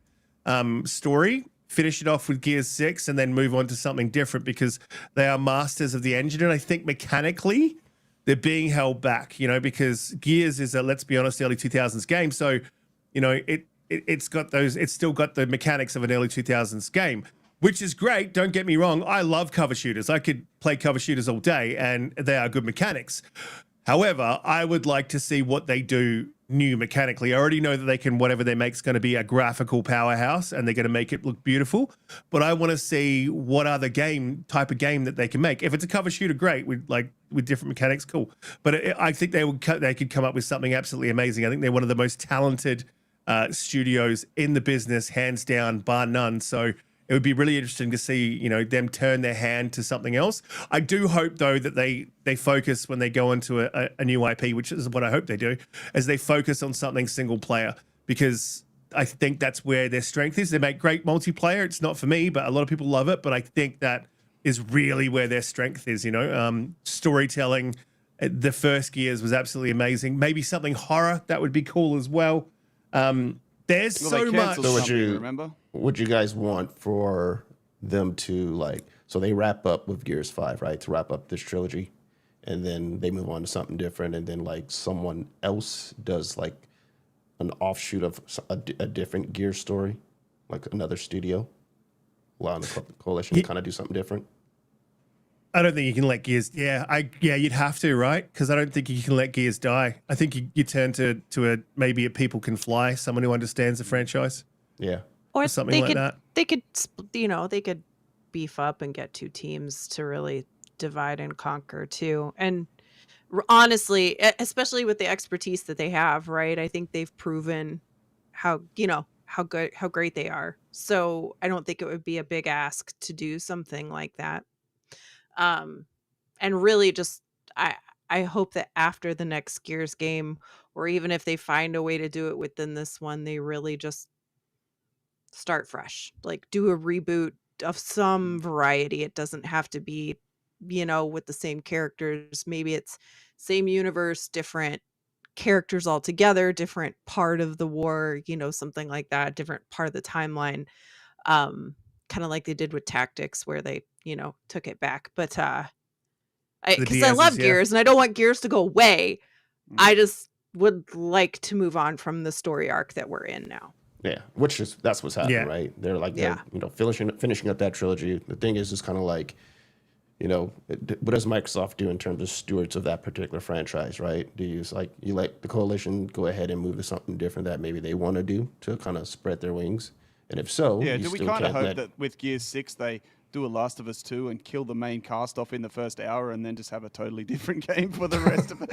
Speaker 1: story, finish it off with Gears 6, and then move on to something different, because they are masters of the engine. And I think mechanically they're being held back, because Gears is let's be honest, early 2000s game. So, it's still got the mechanics of an early 2000s game, which is great. Don't get me wrong. I love cover shooters. I could play cover shooters all day, and they are good mechanics. However, I would like to see what they do new mechanically. I already know that whatever they make is going to be a graphical powerhouse, and they're going to make it look beautiful. But I want to see what other type of game that they can make. If it's a cover shooter, great. With different mechanics, cool. But I think they could come up with something absolutely amazing. I think they're one of the most talented studios in the business, hands down, bar none. So it would be really interesting to see, them turn their hand to something else. I do hope, though, that they focus when they go into a new IP, which is what I hope they do, as they focus on something single player, because I think that's where their strength is. They make great multiplayer. It's not for me, but a lot of people love it. But I think that is really where their strength is, storytelling. The first Gears was absolutely amazing. Maybe something horror, that would be cool as well. There's
Speaker 3: Well,
Speaker 1: so
Speaker 3: they
Speaker 1: much.
Speaker 3: cancelled something, remember?
Speaker 2: Would you guys want for them to so they wrap up with Gears 5, right? To wrap up this trilogy, and then they move on to something different, and then someone else does an offshoot of a different Gears story, like another studio, allowing the coalition to kind of do something different?
Speaker 1: I don't think you can let Gears. Yeah, you'd have to, right? Because I don't think you can let Gears die. I think you turn to maybe a People Can Fly, someone who understands the franchise.
Speaker 2: Yeah.
Speaker 4: Or
Speaker 1: something
Speaker 4: they
Speaker 1: like
Speaker 4: could
Speaker 1: that.
Speaker 4: they could they could beef up and get two teams to really divide and conquer too. And honestly, especially with the expertise that they have, right? I think they've proven how how great they are. So I don't think it would be a big ask to do something like that. Um, and really, just I I hope that after the next Gears game, or even if they find a way to do it within this one, they really just start fresh. Like do a reboot of some variety. It doesn't have to be, with the same characters. Maybe it's same universe, different characters altogether, different part of the war, something like that, different part of the timeline. Kind of like they did with Tactics where they, took it back. But
Speaker 1: The
Speaker 4: because I love
Speaker 1: Diaz's, yeah.
Speaker 4: Gears and I don't want Gears to go away.
Speaker 3: Mm.
Speaker 4: I just would like to move on from the story arc that we're in now.
Speaker 2: Yeah, that's what's happening,
Speaker 1: Yeah.
Speaker 2: right? They're like,
Speaker 4: Yeah.
Speaker 2: finishing up that trilogy. The thing is, it's kind of like, what does Microsoft do in terms of stewards of that particular franchise, right? Do you let the coalition go ahead and move to something different that maybe they want to do to kind of spread their wings? And if so,
Speaker 3: Yeah,
Speaker 2: you
Speaker 3: do we
Speaker 2: still
Speaker 3: kind of
Speaker 2: can't
Speaker 3: hope that with Gears 6 they do a Last of Us 2 and kill the main cast off in the first hour and then just have a totally different game for the rest of it?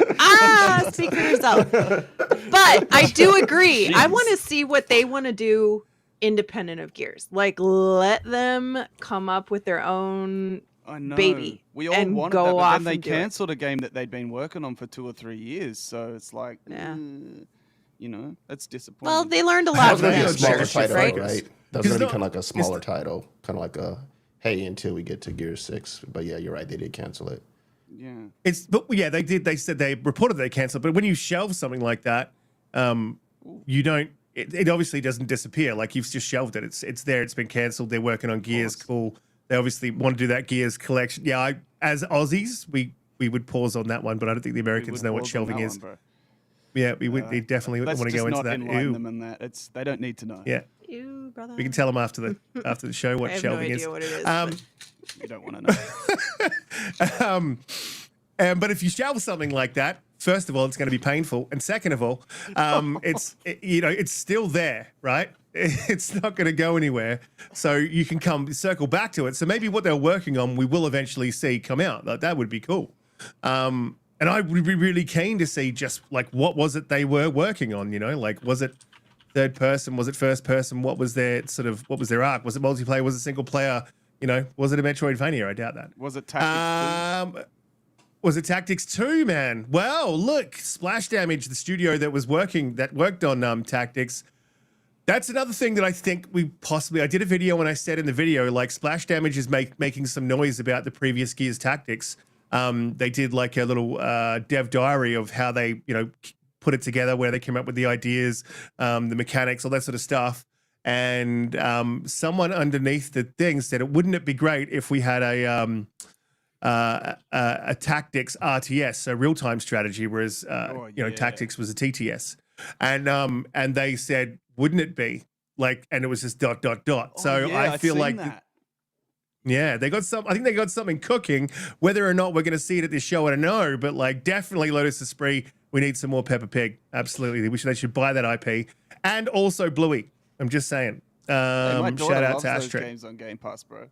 Speaker 4: Speak for yourself. But I do agree. I want to see what they want to do independent of Gears. Like, let them come up with their own
Speaker 3: I know.
Speaker 4: baby
Speaker 3: We all
Speaker 4: and
Speaker 3: wanted
Speaker 4: go
Speaker 3: that, but
Speaker 4: off
Speaker 3: then they
Speaker 4: and do it.
Speaker 3: cancelled a game that they'd been working on for 2 or 3 years. So it's like,
Speaker 4: Yeah.
Speaker 3: that's disappointing.
Speaker 4: Well, they learned a
Speaker 2: That
Speaker 4: lot
Speaker 2: was
Speaker 4: from
Speaker 2: going to be a
Speaker 4: it,
Speaker 2: smaller
Speaker 1: Focus,
Speaker 2: title,
Speaker 4: right?
Speaker 2: right? That was
Speaker 1: Because
Speaker 2: going to be
Speaker 1: no-
Speaker 2: kind of like a
Speaker 1: it's
Speaker 2: smaller
Speaker 1: the-
Speaker 2: title, kind of like a, hey, until we get to Gears 6. But yeah, you're right. They did cancel it.
Speaker 3: Yeah.
Speaker 1: They did. They said they reported they canceled. But when you shelve something like that, you don't. It obviously doesn't disappear. Like you've just shelved it. It's there. It's been cancelled. They're working on Gears. Cool. They obviously want to do that Gears collection. Yeah, as Aussies, we would pause on that one, but I don't think the Americans know what shelving is. Yeah, we definitely want to go into that.
Speaker 3: Enlighten them in that. They don't need to know.
Speaker 1: Yeah,
Speaker 4: Ew, brother.
Speaker 1: we can tell them after the show what
Speaker 4: I have no
Speaker 1: shelving
Speaker 4: idea
Speaker 1: is.
Speaker 4: what it is.
Speaker 3: You don't want to know.
Speaker 1: But if you shelve something like that, first of all, it's going to be painful, and second of all, it's still there, right? It's not going to go anywhere, so you can circle back to it. So maybe what they're working on, we will eventually see come out. Like, that would be cool. And I would be really keen to see just like what was it they were working on. Like was it third person? Was it first person? What was their arc? Was it multiplayer? Was it single player? Was it a Metroidvania? I doubt that.
Speaker 3: Was it Tactics 2?
Speaker 1: Was it Tactics 2, man? Well, look, Splash Damage, the studio that worked on Tactics. That's another thing that I think I did a video when I said in the video, like Splash Damage is making some noise about the previous Gears Tactics. They did like a little dev diary of how they, put it together, where they came up with the ideas, the mechanics, all that sort of stuff. And someone underneath the thing said, wouldn't it be great if we had a tactics RTS, so real-time strategy, whereas tactics was a TTS, and they said, wouldn't it be like, and it was just ... So I feel like
Speaker 3: that.
Speaker 1: Yeah, they got some. I think they got something cooking. Whether or not we're going to see it at this show, I don't know. But like, definitely Lotus Esprit. We need some more Peppa Pig. Absolutely, they should buy that IP, and also Bluey. I'm just saying.
Speaker 3: My daughter
Speaker 1: Shout out
Speaker 3: loves
Speaker 1: to
Speaker 3: those
Speaker 1: Astro.
Speaker 3: games on Game Pass, bro.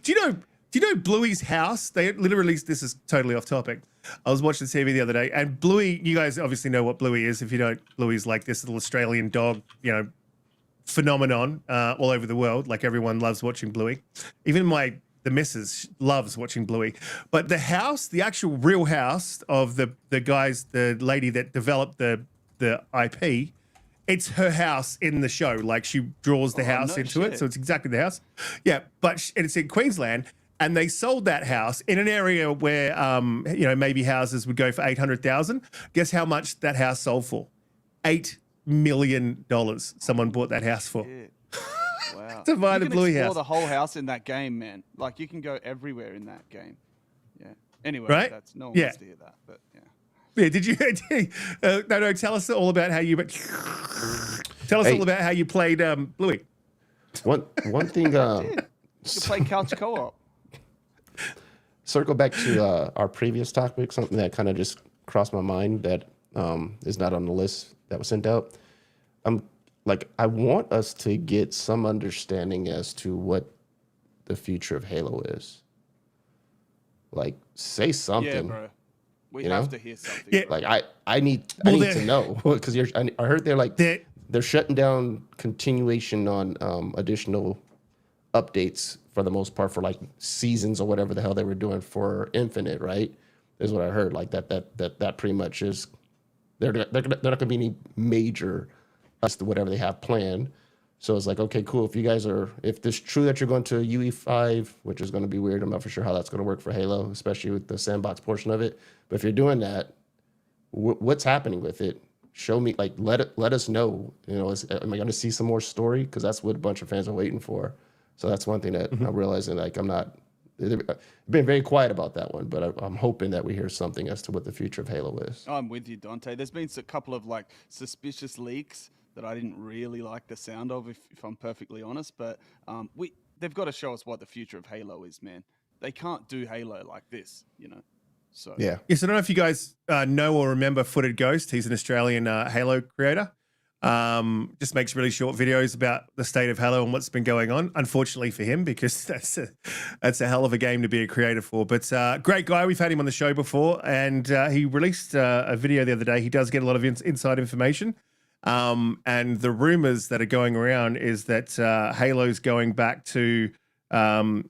Speaker 1: Do you know Bluey's house? They literally. This is totally off topic. I was watching TV the other day, and Bluey. You guys obviously know what Bluey is. If you don't, Bluey's like this little Australian dog. Phenomenon all over the world. Like everyone loves watching Bluey. Even the missus loves watching Bluey. But the house, the actual real house of the lady that developed the IP, it's her house in the show. Like she draws the house into it, so it's exactly the house. Yeah, but it's in Queensland, and they sold that house in an area where maybe houses would go for $800,000. Guess how much that house sold for? $8 million. Someone bought that house for.
Speaker 3: Wow.
Speaker 1: To buy
Speaker 3: you
Speaker 1: the
Speaker 3: can
Speaker 1: Bluey
Speaker 3: explore
Speaker 1: house.
Speaker 3: the whole house in that game, man. Like you can go everywhere in that game. Yeah. Anyway,
Speaker 1: Right?
Speaker 3: that's no one
Speaker 1: Yeah.
Speaker 3: wants to hear that, but yeah.
Speaker 1: Yeah, did you? No. Tell us all about how you. Tell us all about how you played Bluey.
Speaker 2: One thing.
Speaker 3: You can play couch co-op.
Speaker 2: Circle back to our previous topic. Something that kind of just crossed my mind that is not on the list that was sent out. I'm like I want us to get some understanding as to what the future of Halo is. Like, say something.
Speaker 3: Yeah, bro. We
Speaker 2: you
Speaker 3: have
Speaker 2: know?
Speaker 3: to hear something.
Speaker 1: Yeah.
Speaker 3: bro.
Speaker 2: Like I need to know because I heard they're shutting down continuation on additional updates for the most part for like seasons or whatever the hell they were doing for Infinite, right? Is what I heard. Like that pretty much is they're not going to be any major as to whatever they have planned. So it's like, okay, cool. If it's true that you're going to UE5, which is going to be weird, I'm not for sure how that's going to work for Halo, especially with the sandbox portion of it. But if you're doing that, what's happening with it? Show me, like, let us know. Am I going to see some more story? Because that's what a bunch of fans are waiting for. So that's one thing that I'm realizing. Like, I've been very quiet about that one, but I'm hoping that we hear something as to what the future of Halo is.
Speaker 3: I'm with you, Donte. There's been a couple of like suspicious leaks that I didn't really like the sound of, if I'm perfectly honest. But they've got to show us what the future of Halo is, man. They can't do Halo like this, So
Speaker 2: Yeah.
Speaker 1: Yes, I don't know if you guys know or remember Footed Ghost. He's an Australian Halo creator. Just makes really short videos about the state of Halo and what's been going on. Unfortunately for him, because that's a hell of a game to be a creator for. But great guy. We've had him on the show before, and he released a video the other day. He does get a lot of inside information. And the rumors that are going around is that Halo's going back to Halo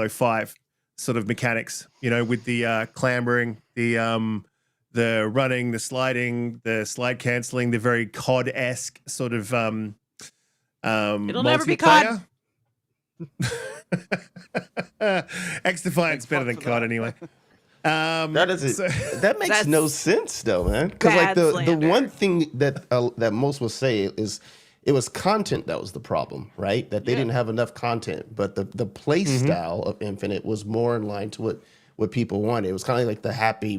Speaker 1: 5 sort of mechanics, with the clambering, the running, the sliding, the slide canceling, the very COD-esque sort of
Speaker 4: It'll never be COD.
Speaker 1: X-Defiant's better than COD anyway.
Speaker 2: That makes no sense though, man. Because like the one thing that most will say is it was content that was the problem, right? That they didn't have enough content, but the play style of Infinite was more in line to what people wanted. It was kind of like the happy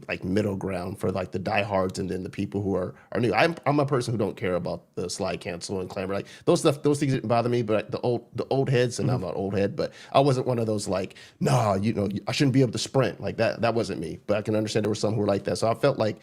Speaker 2: like middle ground for like the diehards and then the people who are new. I'm a person who don't care about the slide cancel and clamor. Like those things didn't bother me, but the old heads, and I'm not old head, but I wasn't one of those like, I shouldn't be able to sprint. Like that wasn't me. But I can understand there were some who were like that. So I felt like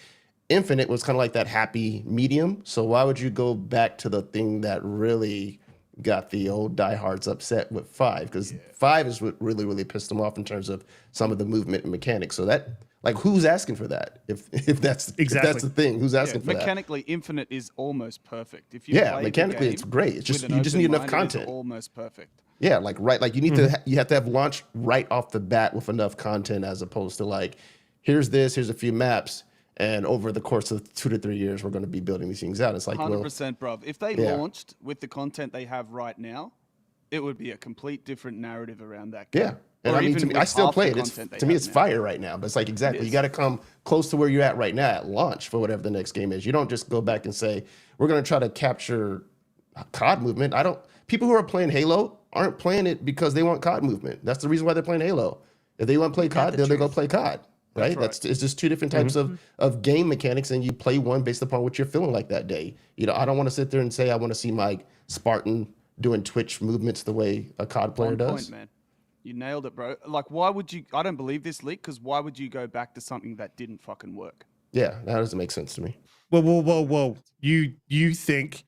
Speaker 2: Infinite was kind of like that happy medium. So why would you go back to the thing that really got the old diehards upset with 5? Because 5 is what really, really pissed them off in terms of some of the movement and mechanics. So that, like, who's asking for that? If that's the thing, who's asking for that?
Speaker 3: Mechanically, Infinite is almost perfect. If you
Speaker 2: mechanically it's great. It's just you just need enough content.
Speaker 3: Almost perfect.
Speaker 2: Yeah, like you need to you have to have launch right off the bat with enough content, as opposed to like, here's a few maps. And over the course of 2 to 3 years, we're going to be building these things out. It's like
Speaker 3: 100%, bruv. If they launched with the content they have right now, it would be a complete different narrative around that game.
Speaker 2: Yeah, and I mean, to me, I still play it. It's fire right now. But it's like exactly, you got to come close to where you're at right now at launch for whatever the next game is. You don't just go back and say we're going to try to capture COD movement. People who are playing Halo aren't playing it because they want COD movement. That's the reason why they're playing Halo. If they want to play COD, they'll go play COD. Right? It's just two different types of game mechanics, and you play one based upon what you're feeling like that day. I don't want to sit there and say I want to see my Spartan doing Twitch movements the way a COD player does.
Speaker 3: Point, man. You nailed it, bro. Like, why would you? I don't believe this leak, because why would you go back to something that didn't fucking work?
Speaker 2: Yeah, that doesn't make sense to me.
Speaker 1: Whoa. You think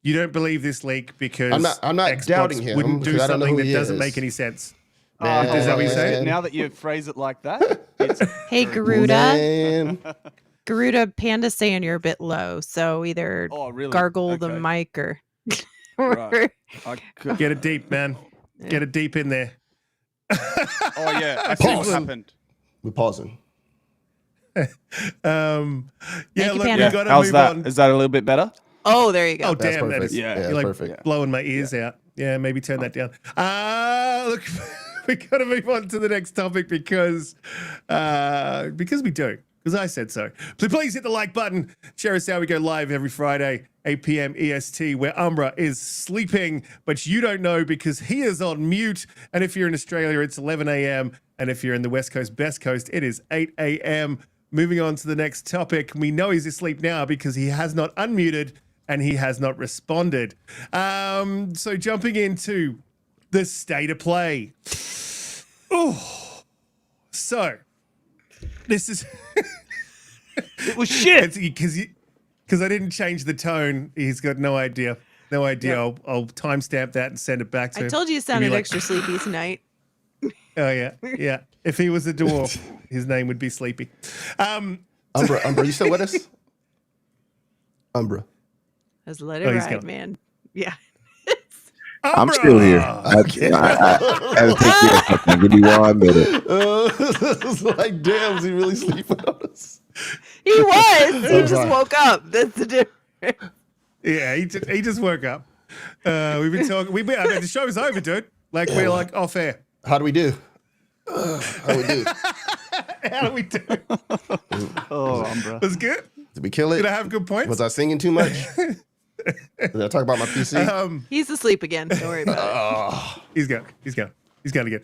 Speaker 1: you don't believe this leak because
Speaker 2: I'm not
Speaker 1: Xbox
Speaker 2: doubting him.
Speaker 1: wouldn't do something that doesn't make any sense? Is that what you say?
Speaker 3: Now that you phrase it like that,
Speaker 4: hey Garuda. Garuda, Panda's saying you're a bit low, so either gargle the mic or
Speaker 1: get it deep, man. Get it deep in there.
Speaker 3: Oh yeah, I see what happened.
Speaker 2: We're pausing.
Speaker 1: Look, we gotta
Speaker 3: How's
Speaker 1: move
Speaker 3: that?
Speaker 1: on.
Speaker 3: Is that a little bit better?
Speaker 4: Oh, there you go.
Speaker 1: Oh, damn, that is
Speaker 2: you're like perfect.
Speaker 1: Blowing my ears out. Yeah, maybe turn that down. Look, we got to move on to the next topic because we do. Because I said so. Please hit the like button. Share us out. We go live every Friday, 8 p.m. EST, where Umbra is sleeping, but you don't know because he is on mute. And if you're in Australia, it's 11 a.m. And if you're in the West Coast, Best Coast, it is 8 a.m. Moving on to the next topic. We know he's asleep now because he has not unmuted and he has not responded. So jumping into the state of play. Oh, so this is
Speaker 3: it was shit
Speaker 1: because because I didn't change the tone. He's got no idea. No idea.
Speaker 3: Yep.
Speaker 1: I'll timestamp that and send it back to him.
Speaker 4: I told you you
Speaker 1: He'll be
Speaker 4: sounded
Speaker 1: like,
Speaker 4: extra sleepy tonight.
Speaker 1: Oh yeah, yeah. If he was a dwarf, his name would be Sleepy.
Speaker 2: Umbra, you still with us? Umbra.
Speaker 4: Let's let
Speaker 1: Oh,
Speaker 4: it
Speaker 1: he's
Speaker 4: ride,
Speaker 1: gone.
Speaker 4: man. Yeah.
Speaker 5: I'm
Speaker 1: Umbra!
Speaker 5: still here. I had to take care of something. Give me 1 minute.
Speaker 2: It's like, damn, is he really sleeping on us?
Speaker 4: He was. He
Speaker 2: I'm
Speaker 4: just
Speaker 2: sorry.
Speaker 4: woke up. That's the difference.
Speaker 1: Yeah, he just woke up. We've been talking. I mean, the show's over, dude. Like we're like off air.
Speaker 2: How do we do? How do we do?
Speaker 1: How do we do?
Speaker 3: Oh, Umbra.
Speaker 1: Was good.
Speaker 2: Did we kill it?
Speaker 1: Did I have good points?
Speaker 2: Was I singing too much? Did I talk about my PC?
Speaker 4: He's asleep again. Don't worry about it.
Speaker 1: He's gone. He's gone again.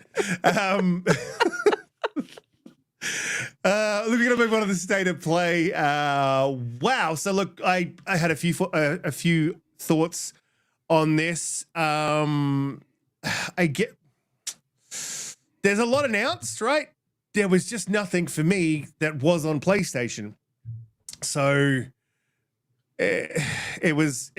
Speaker 1: Look, we're gonna move on to the state of play. Wow. So look, I had a few thoughts on this. I get there's a lot announced, right? There was just nothing for me that was on PlayStation. So there was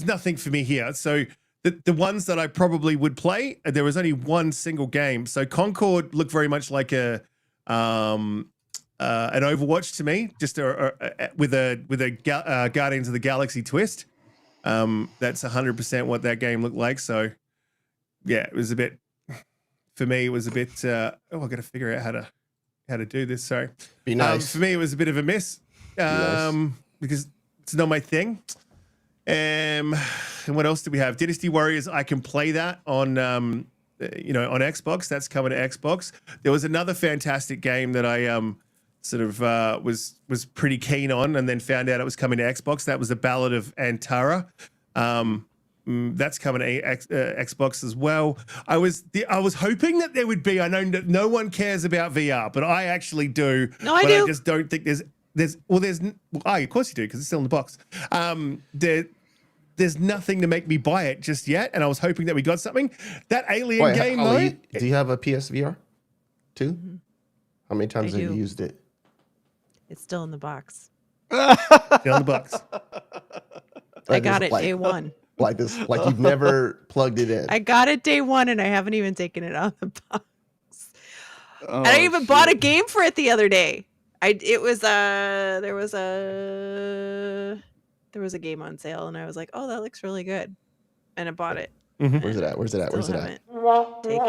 Speaker 1: nothing for me here. So the ones that I probably would play, there was only one single game. So Concord looked very much like an Overwatch to me, just with a Guardians of the Galaxy twist. That's 100% what that game looked like. So yeah, it was a bit. For me, it was a bit. I got to figure out how to do this. Sorry.
Speaker 2: Be nice.
Speaker 1: For me, it was a bit of a miss because it's not my thing. And what else do we have? Dynasty Warriors. I can play that on on Xbox. That's coming to Xbox. There was another fantastic game that I was pretty keen on, and then found out it was coming to Xbox. That was the Ballad of Antara. That's coming to Xbox as well. I was hoping that there would be. I know that no one cares about VR, but I actually do.
Speaker 4: No, I
Speaker 1: but
Speaker 4: do.
Speaker 1: I just don't think there's. Of course you do, because it's still in the box. There's nothing to make me buy it just yet, and I was hoping that we got something. That Alien game,
Speaker 2: Holly,
Speaker 1: though.
Speaker 2: do you have a PSVR too?
Speaker 4: Mm-hmm.
Speaker 2: How many times
Speaker 4: I
Speaker 2: have you
Speaker 4: do.
Speaker 2: used it?
Speaker 4: It's still in the box.
Speaker 1: Still in the box.
Speaker 4: I got it day one.
Speaker 2: Like you've never plugged it in.
Speaker 4: I got it day one, and I haven't even taken it out of the box.
Speaker 3: Oh,
Speaker 4: And I even bought a
Speaker 3: shit.
Speaker 4: game for it the other day. There was a game on sale, and I was like, oh, that looks really good, and I bought it.
Speaker 2: Where's it at? Where's it at? Where's
Speaker 4: Still
Speaker 2: it at?
Speaker 4: haven't taken it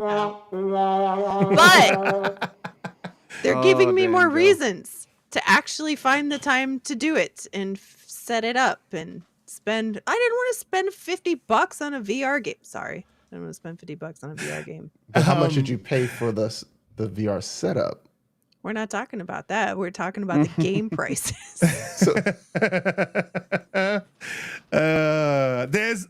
Speaker 4: out. But they're giving me
Speaker 3: there
Speaker 4: more
Speaker 3: you go.
Speaker 4: reasons to actually find the time to do it and set it up and spend. I didn't want to spend $50 on a VR game. Sorry, I didn't want to spend $50 on a VR game.
Speaker 2: But how much did you pay for the VR setup?
Speaker 4: We're not talking about that. We're talking about the game prices.
Speaker 2: So,
Speaker 1: There's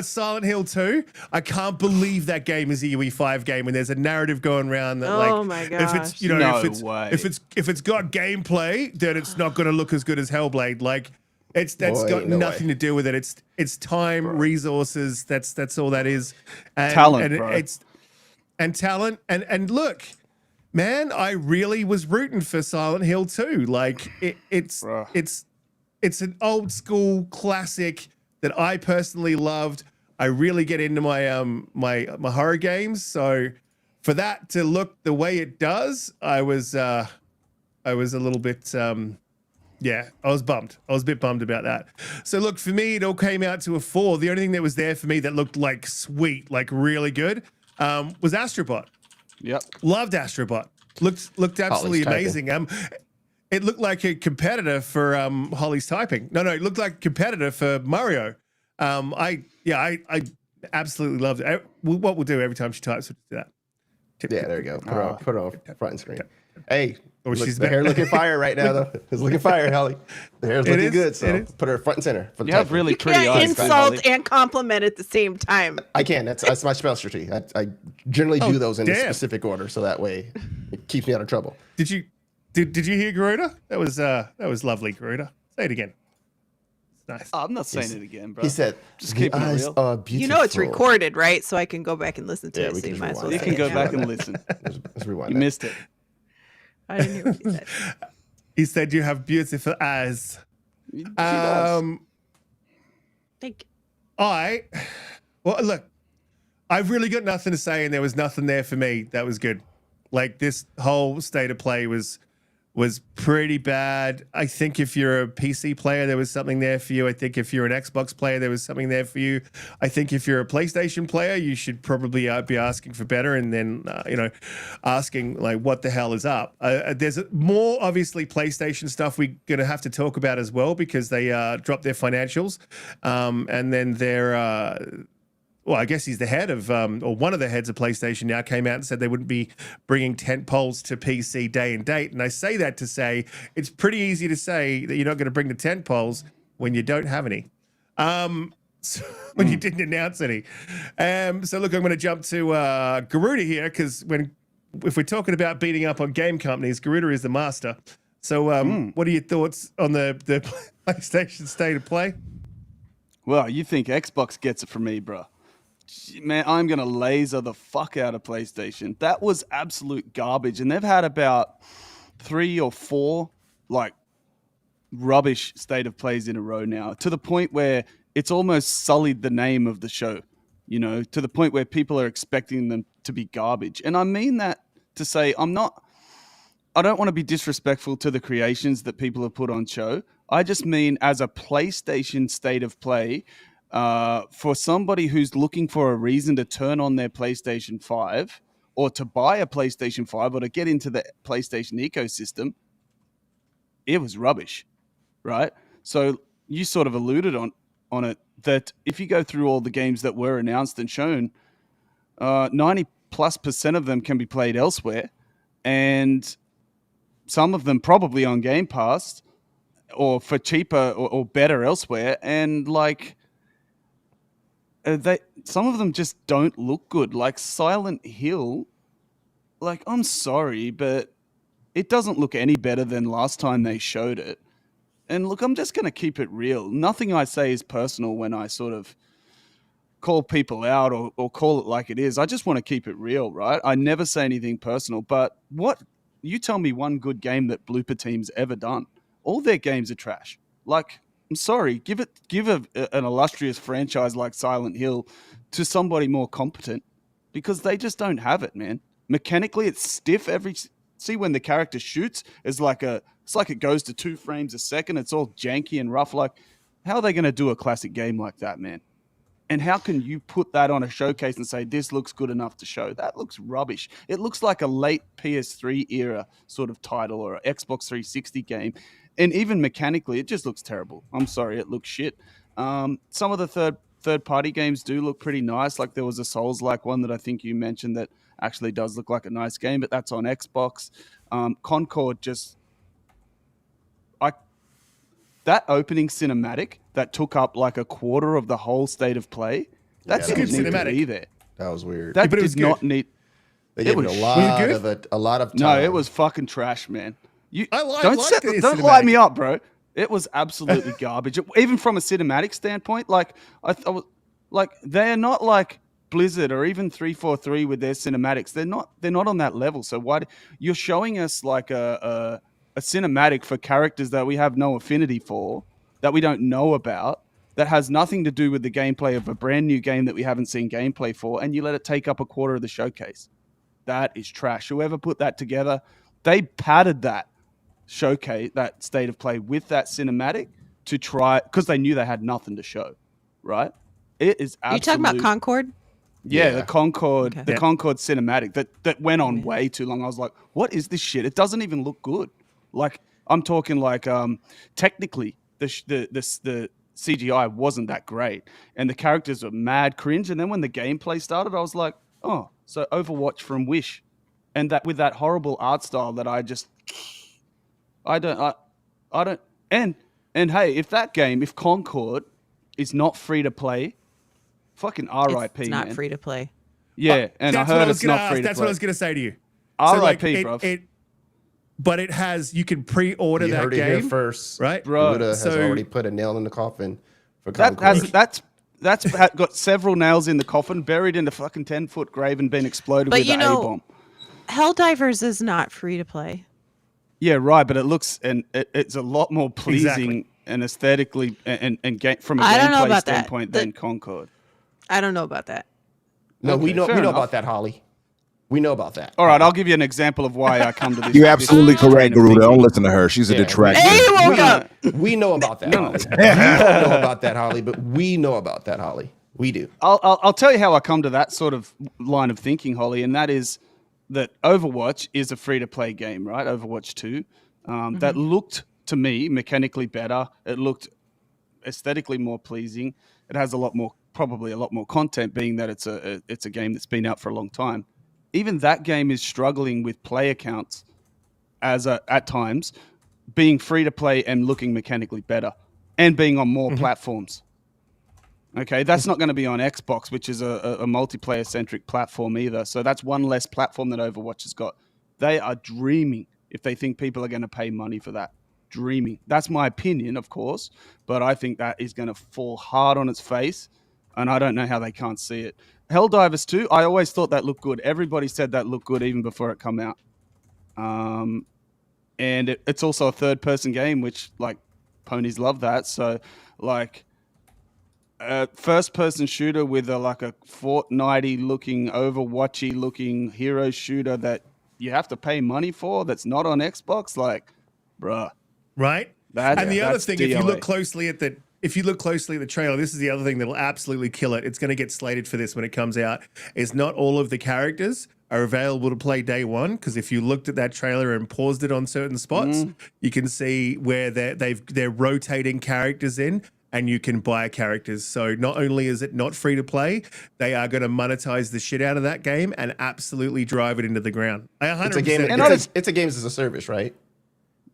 Speaker 1: Silent Hill 2. I can't believe that game is a UE5 game, and there's a narrative going around that
Speaker 4: Oh
Speaker 1: like
Speaker 4: my
Speaker 1: if
Speaker 4: gosh.
Speaker 1: it's if
Speaker 3: No
Speaker 1: it's
Speaker 3: way.
Speaker 1: if it's got gameplay, then it's not going to look as good as Hellblade. Like that's
Speaker 2: Boy,
Speaker 1: got
Speaker 2: no
Speaker 1: nothing
Speaker 2: way.
Speaker 1: to do with it. It's time, resources. That's all that is. And,
Speaker 3: Talent,
Speaker 1: and
Speaker 3: bro.
Speaker 1: It's talent and look. Man, I really was rooting for Silent Hill 2. Like it's
Speaker 3: Bruh.
Speaker 1: it's an old school classic that I personally loved. I really get into my my horror games, so for that to look the way it does, I was a little bit I was bummed. I was a bit bummed about that. So look, for me, it all came out to a 4. The only thing that was there for me that looked like sweet, like really good, was Astro Bot.
Speaker 3: Yep.
Speaker 1: Loved Astro Bot. Looked absolutely
Speaker 2: Holly's
Speaker 1: amazing. It looked like a competitor for Holly's typing. No, it looked like a competitor for Mario. I absolutely loved it. What we'll do every time she types, we'll do that. Tip,
Speaker 2: yeah,
Speaker 1: tip,
Speaker 2: there you go.
Speaker 1: tip,
Speaker 2: Put it on front screen. Hey,
Speaker 1: Or she's
Speaker 2: the hair looking fire right now, though. It's looking fire, Holly. The hair's
Speaker 1: It
Speaker 2: looking
Speaker 1: is,
Speaker 2: good,
Speaker 1: it
Speaker 2: so
Speaker 1: is.
Speaker 2: put her front and center. For the
Speaker 3: You have
Speaker 2: typing.
Speaker 3: really
Speaker 4: You
Speaker 3: pretty
Speaker 4: can't
Speaker 3: eyes.
Speaker 4: insult
Speaker 3: Holly.
Speaker 4: and compliment at the same time.
Speaker 2: I can. That's my specialty. I generally do those in a
Speaker 1: damn.
Speaker 2: specific order, so that way it keeps me out of trouble.
Speaker 1: Did you hear Garuda? That was lovely, Garuda. Say it again. It's nice.
Speaker 3: I'm not saying it again, bro.
Speaker 2: He said,
Speaker 3: Just
Speaker 2: "The
Speaker 3: keep it
Speaker 2: eyes
Speaker 3: real.
Speaker 2: are beautiful."
Speaker 4: You know it's recorded, right? So I can go back and listen to
Speaker 2: Yeah,
Speaker 4: it.
Speaker 2: we
Speaker 4: So
Speaker 2: can
Speaker 4: you
Speaker 2: just
Speaker 4: might as well
Speaker 2: rewind
Speaker 3: You
Speaker 4: say
Speaker 3: can
Speaker 4: it
Speaker 3: go
Speaker 4: now.
Speaker 3: back and listen.
Speaker 2: Let's rewind
Speaker 3: You
Speaker 2: that.
Speaker 3: missed it.
Speaker 4: I didn't hear what you said.
Speaker 1: He said you have beautiful eyes.
Speaker 3: She does.
Speaker 4: Like,
Speaker 1: Well, look, I've really got nothing to say, and there was nothing there for me that was good. Like, this whole state of play was pretty bad. I think if you're a PC player, there was something there for you. I think if you're an Xbox player, there was something there for you. I think if you're a PlayStation player, you should probably be asking for better, and then asking like, what the hell is up? There's more obviously PlayStation stuff we're gonna have to talk about as well, because they dropped their financials, and then they're. Well, I guess he's the head of, or one of the heads of PlayStation now came out and said they wouldn't be bringing tent poles to PC day and date. And I say that to say it's pretty easy to say that you're not going to bring the tent poles when you don't have any, when you didn't announce any. So look, I'm going to jump to Garuda here, because if we're talking about beating up on game companies, Garuda is the master. So what are your thoughts on the PlayStation State of Play?
Speaker 3: Well, you think Xbox gets it from me, bro. Man, I'm going to laser the fuck out of PlayStation. That was absolute garbage. And they've had about 3 or 4 like rubbish state of plays in a row now, to the point where it's almost sullied the name of the show, to the point where people are expecting them to be garbage. And I mean that to say I don't want to be disrespectful to the creations that people have put on show. I just mean as a PlayStation state of play, for somebody who's looking for a reason to turn on their PlayStation 5 or to buy a PlayStation 5 or to get into the PlayStation ecosystem, it was rubbish, right? So you sort of alluded on it, that if you go through all the games that were announced and shown, 90+% of them can be played elsewhere, and some of them probably on Game Pass or for cheaper or better elsewhere, and like some of them just don't look good. Like Silent Hill, like, I'm sorry, but it doesn't look any better than last time they showed it. And look, I'm just going to keep it real. Nothing I say is personal when I sort of call people out or call it like it is. I just want to keep it real, right? I never say anything personal. But you tell me one good game that Blooper Team's ever done. All their games are trash. Like, I'm sorry, give an illustrious franchise like Silent Hill to somebody more competent, because they just don't have it, man. Mechanically, it's stiff. See when the character shoots, it's like it goes to 2 frames a second. It's all janky and rough. Like, how are they going to do a classic game like that, man? And how can you put that on a showcase and say this looks good enough to show? That looks rubbish. It looks like a late PS3 era sort of title or an Xbox 360 game. And even mechanically, it just looks terrible. I'm sorry, it looks shit. Some of the third-party games do look pretty nice. Like there was a Souls-like one that I think you mentioned that actually does look like a nice game, but that's on Xbox. Concord that opening cinematic that took up like a quarter of the whole state of play, that didn't need to be there.
Speaker 2: That was weird.
Speaker 3: That did not need...
Speaker 2: They gave it a lot of time.
Speaker 3: No, it was fucking trash, man. Don't light me up, bro. It was absolutely garbage. Even from a cinematic standpoint, like I was like, they're not like Blizzard or even 343 with their cinematics. They're not on that level. So why you're showing us like a cinematic for characters that we have no affinity for, that we don't know about, that has nothing to do with the gameplay of a brand new game that we haven't seen gameplay for, and you let it take up a quarter of the showcase. That is trash. Whoever put that together, they padded that showcase, that state of play with that cinematic to try, because they knew they had nothing to show, right? It is absolutely... You
Speaker 4: talking about Concord?
Speaker 3: Yeah, the Concord, the Concord cinematic that went on way too long. I was like, what is this shit? It doesn't even look good. Like, I'm talking like technically the CGI wasn't that great, and the characters were mad cringe. And then when the gameplay started, I was like, oh, so Overwatch from Wish, and that with that horrible art style that I don't. And hey, if Concord is not free to play, fucking RIP,
Speaker 4: it's not
Speaker 3: man.
Speaker 4: free to play.
Speaker 3: Yeah, and I heard it's not free to play.
Speaker 1: That's what I was going to say to you.
Speaker 3: RIP, bro.
Speaker 1: But it has, you can pre-order that game. You heard it here
Speaker 2: first,
Speaker 1: right?
Speaker 2: Garuda has already put a nail in the coffin for Concord.
Speaker 3: That's got several nails in the coffin, buried in the fucking 10-foot grave and been exploded with the A-bomb.
Speaker 4: Helldivers is not free to play.
Speaker 3: Yeah, right. But it looks it's a lot more pleasing
Speaker 1: Exactly.
Speaker 3: and aesthetically and from a
Speaker 4: I don't know
Speaker 3: gameplay
Speaker 4: about that.
Speaker 3: standpoint than Concord.
Speaker 4: I don't know about that.
Speaker 2: No, we
Speaker 3: Okay,
Speaker 2: know
Speaker 3: fair enough.
Speaker 2: about that, Holly. We know about that.
Speaker 3: All right, I'll give you an example of why I come to this.
Speaker 5: You're absolutely
Speaker 3: this train
Speaker 5: correct,
Speaker 3: of
Speaker 5: Garuda.
Speaker 3: thinking.
Speaker 5: Don't listen to her. She's a
Speaker 2: Yeah.
Speaker 5: detractor.
Speaker 4: Hey, you woke up.
Speaker 2: We know about that, Holly. You don't know about that, Holly, but we know about that, Holly. We do.
Speaker 3: I'll tell you how I come to that sort of line of thinking, Holly, and that is that Overwatch is a free-to-play game, right? Overwatch 2. That looked, to me, mechanically better. It looked aesthetically more pleasing. It has probably a lot more content, being that it's a game that's been out for a long time. Even that game is struggling with player counts at times, being free-to-play and looking mechanically better, and being on more platforms. Okay, that's not going to be on Xbox, which is a multiplayer-centric platform either. So that's one less platform that Overwatch has got. They are dreaming if they think people are going to pay money for that. Dreaming. That's my opinion, of course, but I think that is going to fall hard on its face, and I don't know how they can't see it. Helldivers 2, I always thought that looked good. Everybody said that looked good even before it come out. And it's also a third-person game, which, like, ponies love that. So, like, a first-person shooter with a Fortnite-looking, Overwatchy-looking hero shooter that you have to pay money for that's not on Xbox, like, bruh.
Speaker 1: Right?
Speaker 3: That,
Speaker 1: And the other
Speaker 3: that's
Speaker 1: thing, if you
Speaker 3: DOA.
Speaker 1: look closely at the trailer, this is the other thing that'll absolutely kill it. It's going to get slated for this when it comes out. Is not all of the characters are available to play day one, because if you looked at that trailer and paused it on certain spots, you can see where they're rotating characters in, and you can buy characters. So not only is it not free to play, they are going to monetize the shit out of that game and absolutely drive it into the ground. I 100%
Speaker 2: It's a game. It's a games as a service, right?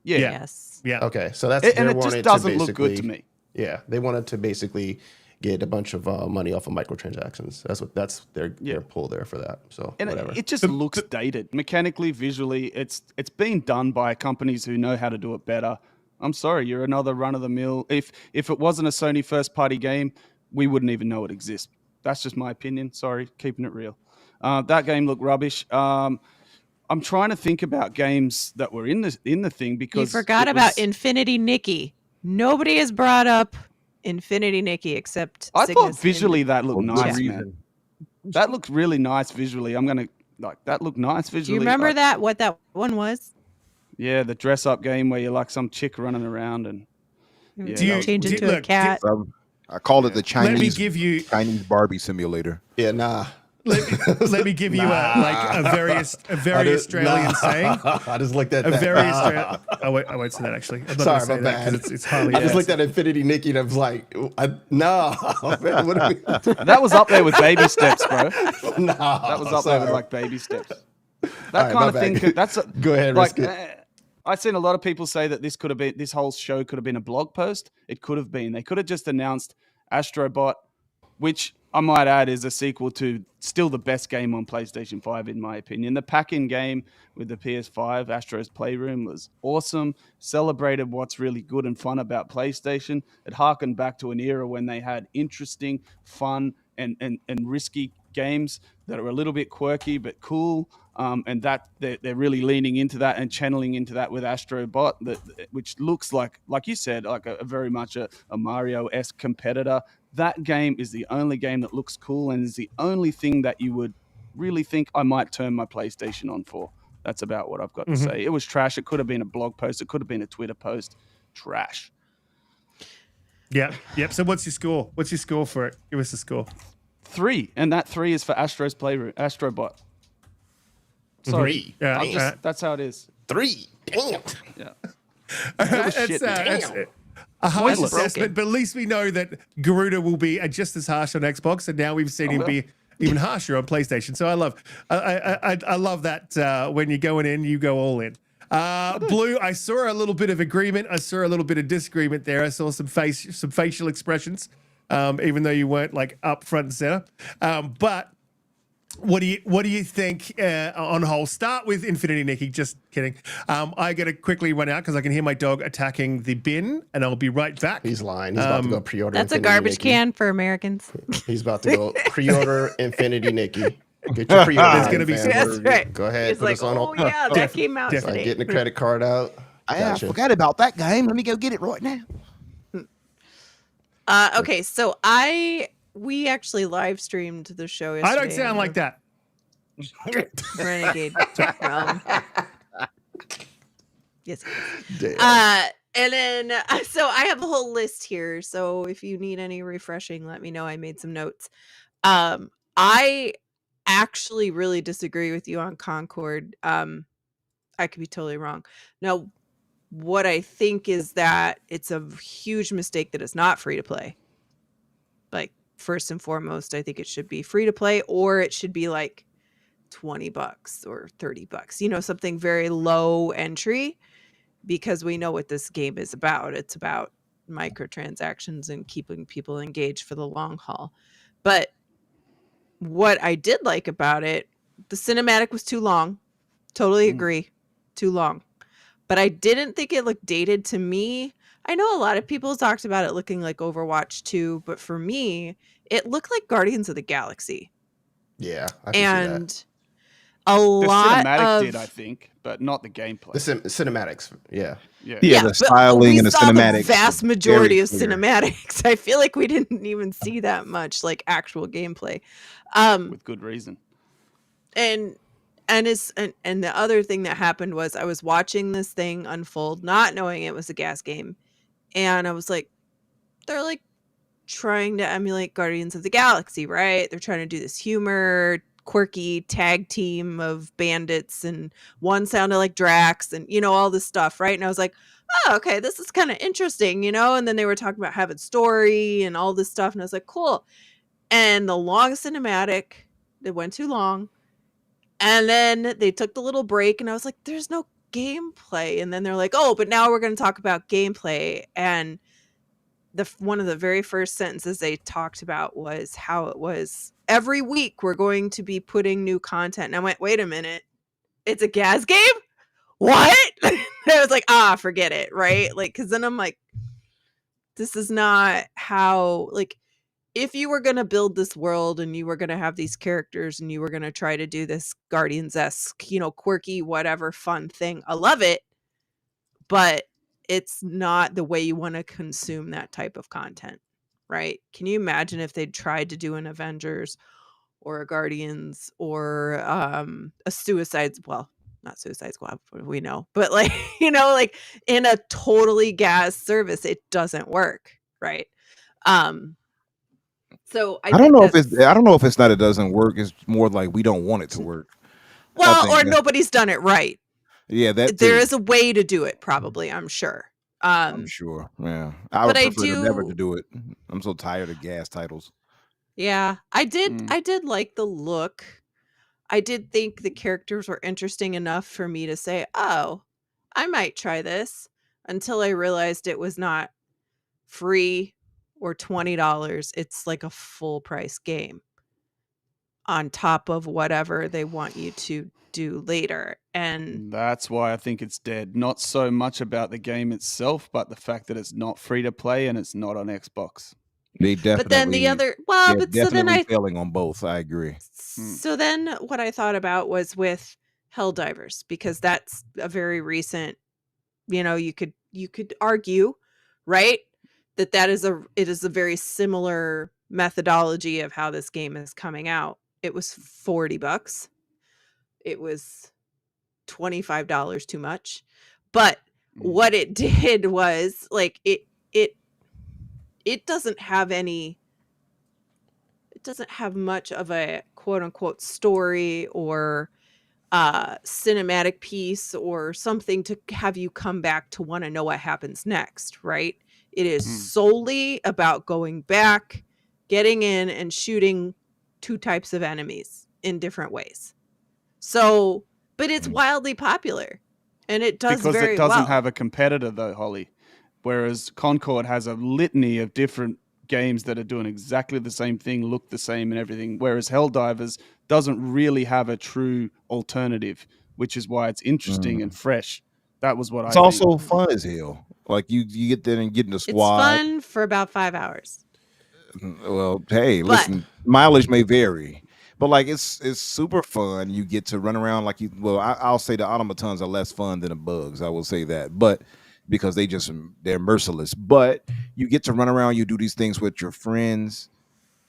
Speaker 3: Yeah.
Speaker 4: Yes.
Speaker 1: Yeah.
Speaker 2: Okay, so that's
Speaker 3: And it just doesn't look good to me.
Speaker 2: Yeah, they wanted to basically get a bunch of money off of microtransactions. That's their pull there for that. So
Speaker 3: And
Speaker 2: whatever.
Speaker 3: it just looks dated. Mechanically, visually, it's been done by companies who know how to do it better. I'm sorry, you're another run-of-the-mill. If it wasn't a Sony first-party game, we wouldn't even know it exists. That's just my opinion. Sorry, keeping it real. That game looked rubbish. I'm trying to think about games that were in the thing, because
Speaker 4: You forgot about Infinity Nikki. Nobody has brought up Infinity Nikki except
Speaker 3: I thought
Speaker 4: Cygnus
Speaker 3: visually
Speaker 4: and-
Speaker 3: that looked nice,
Speaker 4: Yeah.
Speaker 3: man. That looked really nice visually. That looked nice
Speaker 4: Do
Speaker 3: visually.
Speaker 4: you remember that? What that one was?
Speaker 3: Yeah, the dress-up game where you're like some chick running around and yeah,
Speaker 4: Do you
Speaker 3: that was
Speaker 4: change
Speaker 3: cool.
Speaker 4: into a cat?
Speaker 5: I call it the
Speaker 1: Let me
Speaker 5: Chinese
Speaker 1: give you
Speaker 5: Chinese Barbie simulator.
Speaker 2: Yeah, nah.
Speaker 1: let me give you a very Australian saying.
Speaker 2: I just looked at
Speaker 1: A
Speaker 2: that.
Speaker 1: very Australian. I won't say that actually. I'm not
Speaker 2: Sorry,
Speaker 1: gonna say
Speaker 2: my
Speaker 1: that 'cause
Speaker 2: bad.
Speaker 1: it's highly.
Speaker 2: I just looked at Infinity Nikki and I was like, no. Man, what are we?
Speaker 3: That was up there with baby steps, bro.
Speaker 2: No,
Speaker 3: That was up there with like baby steps. That
Speaker 2: right,
Speaker 3: kind
Speaker 2: my
Speaker 3: of thing.
Speaker 2: bad.
Speaker 3: That's
Speaker 2: Go ahead,
Speaker 3: like.
Speaker 2: Riskit.
Speaker 3: I've seen a lot of people say that this whole show could have been a blog post. It could have been. They could have just announced Astro Bot, which I might add is a sequel to still the best game on PlayStation 5, in my opinion. The pack-in game with the PS5, Astro's Playroom, was awesome. Celebrated what's really good and fun about PlayStation. It harkened back to an era when they had interesting, fun, and risky games that are a little bit quirky but cool. And that they're really leaning into that and channeling into that with Astro Bot, which looks like you said, like a very much a Mario-esque competitor. That game is the only game that looks cool and is the only thing that you would really think I might turn my PlayStation on for. That's about what I've got to say. It was trash. It could have been a blog post. It could have been a Twitter post. Trash.
Speaker 1: Yeah. Yep. So what's your score? What's your score for it? Give us a score.
Speaker 3: 3, and that 3 is for Astro's Playroom, Astro Bot. Sorry.
Speaker 2: 3.
Speaker 1: Yeah.
Speaker 3: That's how it is.
Speaker 2: 3. Damn.
Speaker 3: Yeah.
Speaker 1: It's
Speaker 3: shit,
Speaker 1: a harsh
Speaker 3: Pointless.
Speaker 1: assessment, but at least we know that Garuda will be just as harsh on Xbox, and now we've seen him be even harsher on PlayStation. So I love that when you're going in, you go all in. Blue, I saw a little bit of agreement. I saw a little bit of disagreement there. I saw some facial expressions, even though you weren't like up front and center. But what do you think on whole? Start with Infinity Nikki. Just kidding. I got to quickly run out because I can hear my dog attacking the bin, and I'll be right back.
Speaker 2: He's lying. He's about to go pre-order.
Speaker 4: That's a
Speaker 2: Infinity
Speaker 4: garbage
Speaker 2: Nikki.
Speaker 4: can for Americans.
Speaker 2: He's about to go pre-order Infinity Nikki. Get your pre-order.
Speaker 1: There's gonna be
Speaker 2: man.
Speaker 1: some-
Speaker 4: That's right.
Speaker 2: Go ahead.
Speaker 4: He's
Speaker 2: Put
Speaker 4: like,
Speaker 2: us on.
Speaker 4: oh yeah, that came out
Speaker 2: It's like
Speaker 4: today.
Speaker 2: getting the credit card out.
Speaker 5: I forgot about that game. Let me go get it right now.
Speaker 4: Okay, so we actually live streamed the show yesterday.
Speaker 1: I don't sound like that.
Speaker 4: Renegade realm. Yes.
Speaker 2: Damn.
Speaker 4: And then so I have a whole list here. So if you need any refreshing, let me know. I made some notes. I actually really disagree with you on Concord. I could be totally wrong. Now, what I think is that it's a huge mistake that it's not free to play. Like, first and foremost, I think it should be free to play, or it should be like $20 or $30, something very low entry, because we know what this game is about. It's about microtransactions and keeping people engaged for the long haul. But what I did like about it, the cinematic was too long. Totally agree. Too long. But I didn't think it looked dated to me. I know a lot of people talked about it looking like Overwatch 2, but for me, it looked like Guardians of the Galaxy.
Speaker 2: Yeah, I can see that.
Speaker 4: And a
Speaker 3: The
Speaker 4: lot
Speaker 3: cinematic
Speaker 4: of
Speaker 3: did, I think, but not the gameplay.
Speaker 2: The cinematics. Yeah.
Speaker 5: Yeah, the
Speaker 4: but
Speaker 5: styling
Speaker 4: we
Speaker 5: and the
Speaker 4: saw
Speaker 5: cinematics.
Speaker 4: the vast majority of
Speaker 5: clear.
Speaker 4: cinematics. I feel like we didn't even see that much like actual gameplay.
Speaker 3: With good reason.
Speaker 4: And the other thing that happened was I was watching this thing unfold, not knowing it was a gas game, and I was like, they're like trying to emulate Guardians of the Galaxy, right? They're trying to do this humor, quirky tag team of bandits, and one sounded like Drax, and all this stuff, right? And I was like, oh, okay, this is kind of interesting, and then they were talking about having story and all this stuff, and I was like, cool. And the long cinematic, it went too long. And then they took the little break, and I was like, there's no gameplay. And then they're like, oh, but now we're going to talk about gameplay. And one of the very first sentences they talked about was how it was every week we're going to be putting new content. And I went, wait a minute, it's a gas game? What? I was like, forget it, right? Like, because then I'm like, this is not how, like, if you were going to build this world and you were going to have these characters and you were going to try to do this Guardians-esque, quirky, whatever fun thing, I love it, but it's not the way you want to consume that type of content, right? Can you imagine if they'd tried to do an Avengers or a Guardians or a Suicide, well, not Suicide Squad, we know, but like, like in a totally gas service, it doesn't work, right? So I
Speaker 5: don't know if it's not it doesn't work. It's more like we don't want it to work.
Speaker 4: Well, or nobody's done it right.
Speaker 5: Yeah, that
Speaker 4: there
Speaker 5: too.
Speaker 4: is a way to do it, probably. I'm sure.
Speaker 5: I'm sure. Yeah, I would prefer to never to do it. I'm so tired of gas titles.
Speaker 4: Yeah, I did like the look. I did think the characters were interesting enough for me to say, oh, I might try this, until I realized it was not free or $20. It's like a full price game on top of whatever they want you to do later. And
Speaker 3: that's why I think it's dead. Not so much about the game itself, but the fact that it's not free to play and it's not on Xbox.
Speaker 5: They definitely.
Speaker 4: But then the other, well, but so then I
Speaker 5: failing on both. I agree.
Speaker 4: So then what I thought about was with Helldivers, because that's a very recent, you could argue, right, that it is a very similar methodology of how this game is coming out. It was $40. It was $25 too much. But what it did was, like, it doesn't have much of a quote unquote story or cinematic piece or something to have you come back to want to know what happens next, right? It is solely about going back, getting in, and shooting two types of enemies in different ways. So, but it's wildly popular, and it does
Speaker 3: because
Speaker 4: very
Speaker 3: it doesn't
Speaker 4: well.
Speaker 3: have a competitor, though, Holly. Whereas Concord has a litany of different games that are doing exactly the same thing, look the same, and everything. Whereas Helldivers doesn't really have a true alternative, which is why it's interesting and fresh. That was what
Speaker 5: It's
Speaker 3: I
Speaker 5: also
Speaker 3: think.
Speaker 5: fun as hell. Like you get there and get in the
Speaker 4: It's
Speaker 5: squad.
Speaker 4: fun for about 5 hours.
Speaker 5: Well, hey, listen, mileage may vary, But like it's super fun. You get to run around like you. Well, I'll say the automatons are less fun than the bugs. I will say that, but because they're merciless. But you get to run around. You do these things with your friends,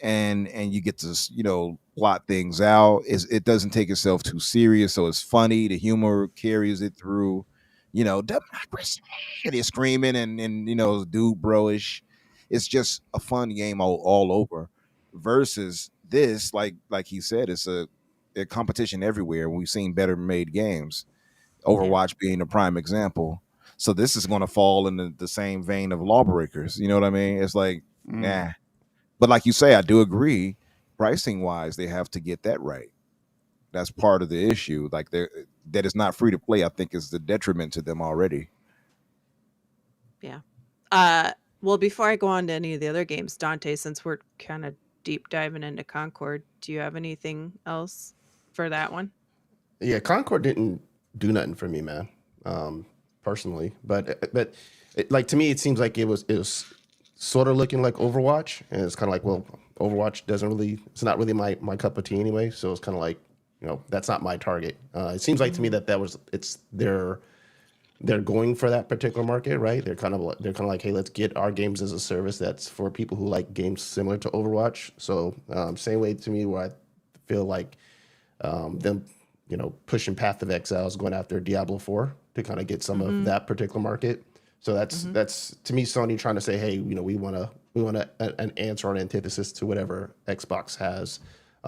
Speaker 5: and you get to plot things out. It doesn't take itself too serious, so it's funny. The humor carries it through. Democracy. They're screaming and dude bro-ish. It's just a fun game all over. Versus this, like he said, it's a competition everywhere. We've seen better made games. Overwatch being a prime example. So this is going to fall in the same vein of Lawbreakers. You know what I mean? It's like, nah. But like you say, I do agree. Pricing wise, they have to get that right. That's part of the issue. Like that is not free to play. I think is the detriment to them already.
Speaker 4: Yeah. Well, before I go on to any of the other games, Donte, since we're kind of deep diving into Concord, do you have anything else for that one?
Speaker 2: Yeah, Concord didn't do nothing for me, man. Personally, but like to me, it seems like it was sort of looking like Overwatch, and it's kind of like, well, Overwatch it's not really my cup of tea anyway. So it's kind of like, that's not my target. It seems like to me they're going for that particular market, right? They're kind of like, hey, let's get our games as a service that's for people who like games similar to Overwatch. So same way to me where I feel like them, pushing Path of Exile is going after Diablo 4 to kind of get some of that particular market. So that's to me Sony trying to say, hey, we want an answer or an antithesis to whatever Xbox has.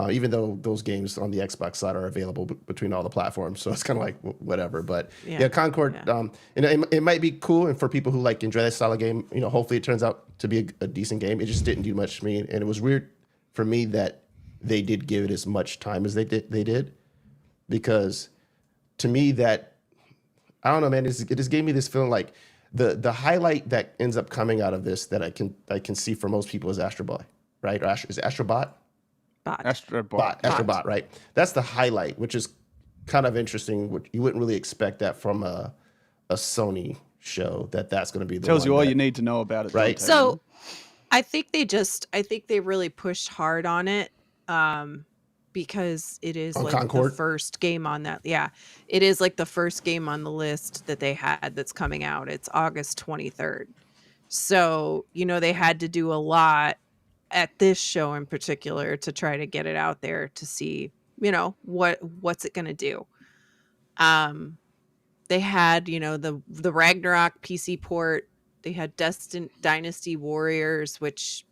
Speaker 2: Even though those games on the Xbox side are available between all the platforms, so it's kind of like whatever. But yeah, Concord, it might be cool, and for people who like enjoy that style of game, hopefully it turns out to be a decent game. It just didn't do much for me, and it was weird for me that they did give it as much time as they did, because to me that I don't know, man, it just gave me this feeling like the highlight that ends up coming out of this that I can see for most people is Astro Bot, right? Or is it Astro Bot?
Speaker 3: Astro Bot,
Speaker 2: right? That's the highlight, which is kind of interesting. Which you wouldn't really expect that from a Sony show. That's going to be the
Speaker 3: tells
Speaker 2: one
Speaker 3: you all you need to know about it,
Speaker 2: right?
Speaker 3: Donte.
Speaker 4: So, I think they really pushed hard on it, because it is
Speaker 2: On
Speaker 4: like
Speaker 2: Concord?
Speaker 4: the first game on that. Yeah, it is like the first game on the list that they had that's coming out. It's August 23rd. So they had to do a lot at this show in particular to try to get it out there to see, what's it going to do. They had, the Ragnarok PC port. They had Dynasty Warriors, which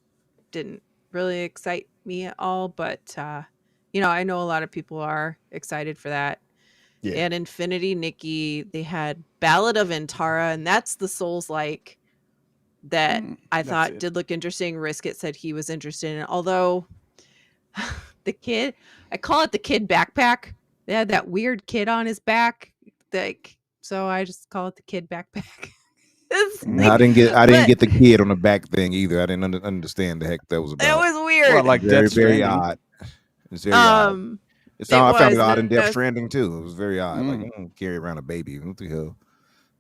Speaker 4: didn't really excite me at all, but I know a lot of people are excited for that.
Speaker 2: Yeah.
Speaker 4: They had Infinity Nikki. They had Ballad of Antara, and that's the Souls-like that I thought did look interesting. Riskit said he was interested in it. Although the kid, I call it the kid backpack. They had that weird kid on his back. So I just call it the kid backpack.
Speaker 5: I didn't get the kid on the back thing either. I didn't understand the heck that was about.
Speaker 4: It was weird.
Speaker 3: Well, like
Speaker 5: very,
Speaker 3: Death
Speaker 5: very
Speaker 3: Stranding.
Speaker 5: odd. It's very odd. I found it odd in Death
Speaker 4: That's-
Speaker 5: Stranding too. It was very odd. Like, you don't carry around a baby. What the hell?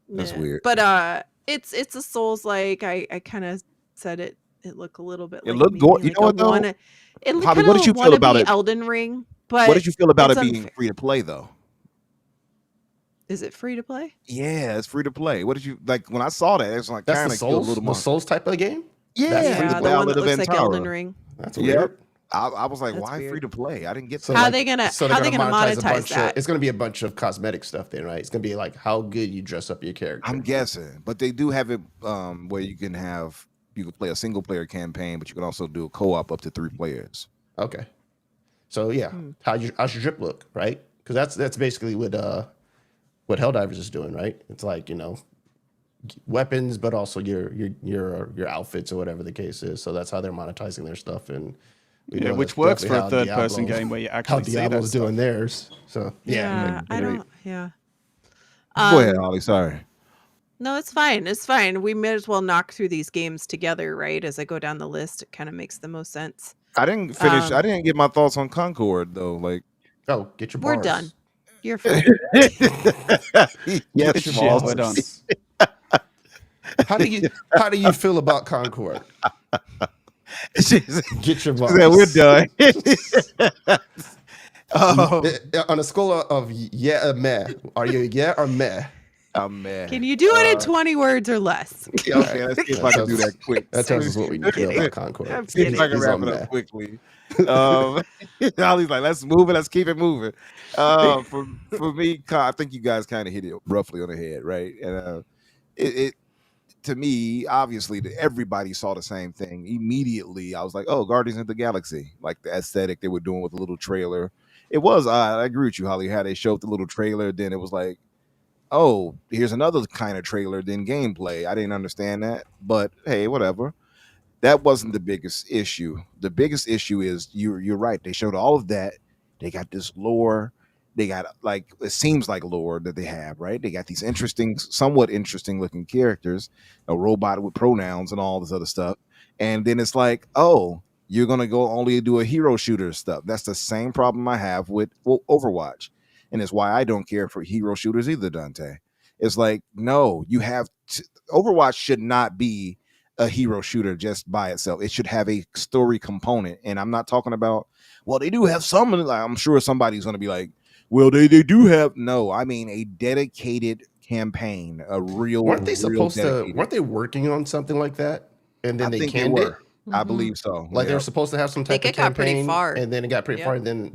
Speaker 5: That's weird.
Speaker 4: But it's a Souls like. I kind of said it looked a little bit.
Speaker 5: It
Speaker 4: like
Speaker 5: looked
Speaker 4: maybe
Speaker 5: good. You
Speaker 4: like
Speaker 5: know what though?
Speaker 4: It looked
Speaker 5: Hobby,
Speaker 4: kind
Speaker 5: what
Speaker 4: of
Speaker 5: did you feel about it?
Speaker 4: Elden Ring. But
Speaker 5: What did you feel about it
Speaker 4: it's
Speaker 5: being free to play though?
Speaker 4: Is it free to play?
Speaker 5: Yeah, it's free to play. What did you like when I saw that? It's like
Speaker 2: That's
Speaker 5: kind
Speaker 2: the
Speaker 5: of a little
Speaker 2: Souls,
Speaker 5: more.
Speaker 2: the Souls type of game.
Speaker 5: Yeah,
Speaker 2: That's free to
Speaker 4: The
Speaker 2: play.
Speaker 4: one that
Speaker 5: Ballad of
Speaker 4: looks like Elden
Speaker 5: Antara.
Speaker 4: Ring.
Speaker 2: That's
Speaker 5: Yep.
Speaker 2: weird.
Speaker 5: I was like,
Speaker 4: That's
Speaker 5: why
Speaker 4: weird.
Speaker 5: free to play? I didn't get
Speaker 2: So
Speaker 5: that.
Speaker 4: How
Speaker 2: like-
Speaker 4: they gonna
Speaker 2: so they're
Speaker 4: monetize
Speaker 2: a bunch
Speaker 4: that?
Speaker 2: it's going to be a bunch of cosmetic stuff then, right? It's going to be like how good you dress up your character.
Speaker 5: I'm guessing, but they do have it where you can play a single player campaign, but you can also do a co-op up to 3 players.
Speaker 2: Okay. So yeah, how's your drip look, right? Because that's basically what Helldivers is doing, right? It's like weapons, but also your outfits or whatever the case is. So that's how they're monetizing their stuff, and
Speaker 3: which works for a third-person game where you
Speaker 2: how
Speaker 3: actually see that
Speaker 2: Diablo's
Speaker 3: stuff.
Speaker 2: doing theirs. So
Speaker 4: Yeah, I
Speaker 2: great.
Speaker 4: don't. Yeah.
Speaker 5: Go ahead, Ollie. Sorry.
Speaker 4: No, it's fine. It's fine. We may as well knock through these games together, right? As I go down the list, it kind of makes the most sense.
Speaker 5: I didn't finish. I didn't get my thoughts on Concord though. Like,
Speaker 2: Oh, get your
Speaker 4: We're
Speaker 2: bars.
Speaker 4: done. You're fine.
Speaker 5: yes,
Speaker 3: Shit,
Speaker 5: boss.
Speaker 3: we're done.
Speaker 2: How do you feel about Concord?
Speaker 5: She
Speaker 2: Get your
Speaker 5: said,
Speaker 2: bars.
Speaker 5: we're done.
Speaker 2: On a scale of yeah or meh, are you yeah or meh?
Speaker 5: I'm mad.
Speaker 4: Can you do it in 20 words or less?
Speaker 5: Okay, let's see if I can do that quick.
Speaker 2: That tells us what we need to know
Speaker 4: kidding.
Speaker 2: about Concord.
Speaker 4: I'm
Speaker 5: See if I can
Speaker 2: He's
Speaker 5: wrap
Speaker 2: on
Speaker 5: it
Speaker 2: meh.
Speaker 5: up quickly. Ollie's like, let's move it. Let's keep it moving. For me, I think you guys kind of hit it roughly on the head, right? And it to me, obviously, everybody saw the same thing immediately. I was like, oh, Guardians of the Galaxy, like the aesthetic they were doing with the little trailer. It was odd. I agree with you, Holly. How they showed the little trailer, then it was like, oh, here's another kind of trailer than gameplay. I didn't understand that, but hey, whatever. That wasn't the biggest issue. The biggest issue is you're right. They showed all of that. They got this lore. They got, like, it seems like lore that they have, right? They got these interesting, somewhat interesting looking characters, a robot with pronouns and all this other stuff. And then it's like, oh, you're gonna go only do a hero shooter stuff. That's the same problem I have with Overwatch. And it's why I don't care for hero shooters either, Donte. It's like, no, you have Overwatch should not be a hero shooter just by itself. It should have a story component. And I'm not talking about, well, they do have some, like, I'm sure somebody's going to be like, well, they do have, no, I mean a dedicated campaign, a real,
Speaker 2: Weren't they supposed
Speaker 5: dedicated.
Speaker 2: to, weren't they working on something like that? And then
Speaker 5: I
Speaker 2: they
Speaker 5: think
Speaker 2: canned
Speaker 5: they
Speaker 2: it?
Speaker 5: were. I believe so.
Speaker 2: Like they
Speaker 5: Yeah.
Speaker 2: were supposed to have some type
Speaker 4: think
Speaker 2: of
Speaker 4: it got pretty
Speaker 2: campaign,
Speaker 4: far.
Speaker 2: and then it got pretty far, and then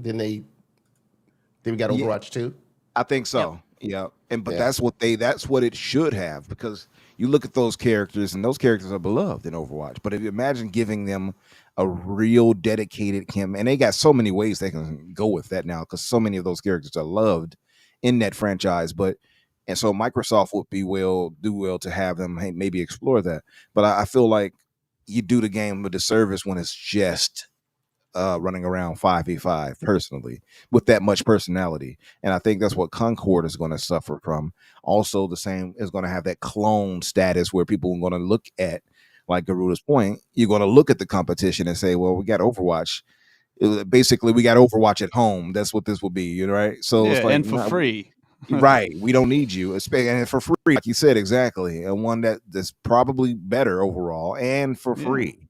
Speaker 2: we got Overwatch 2.
Speaker 5: I think so. Yeah. And but
Speaker 2: Yeah.
Speaker 5: that's what it should have, because you look at those characters and those characters are beloved in Overwatch. But if you imagine giving them a real dedicated campaign, and they got so many ways they can go with that now, because so many of those characters are loved in that franchise. And so Microsoft would do well to have them maybe explore that. But I feel like you do the game a disservice when it's just running around 5v5 personally with that much personality. And I think that's what Concord is going to suffer from. Also, the same is going to have that clone status where people are going to look at, like Garuda's point, you're going to look at the competition and say, well, we got Overwatch. Basically, we got Overwatch at home. That's what this will be, right? So
Speaker 3: Yeah,
Speaker 5: it's like,
Speaker 3: and for free.
Speaker 5: Right. We don't need you. And for free, like you said, exactly. And one that's probably better overall and for free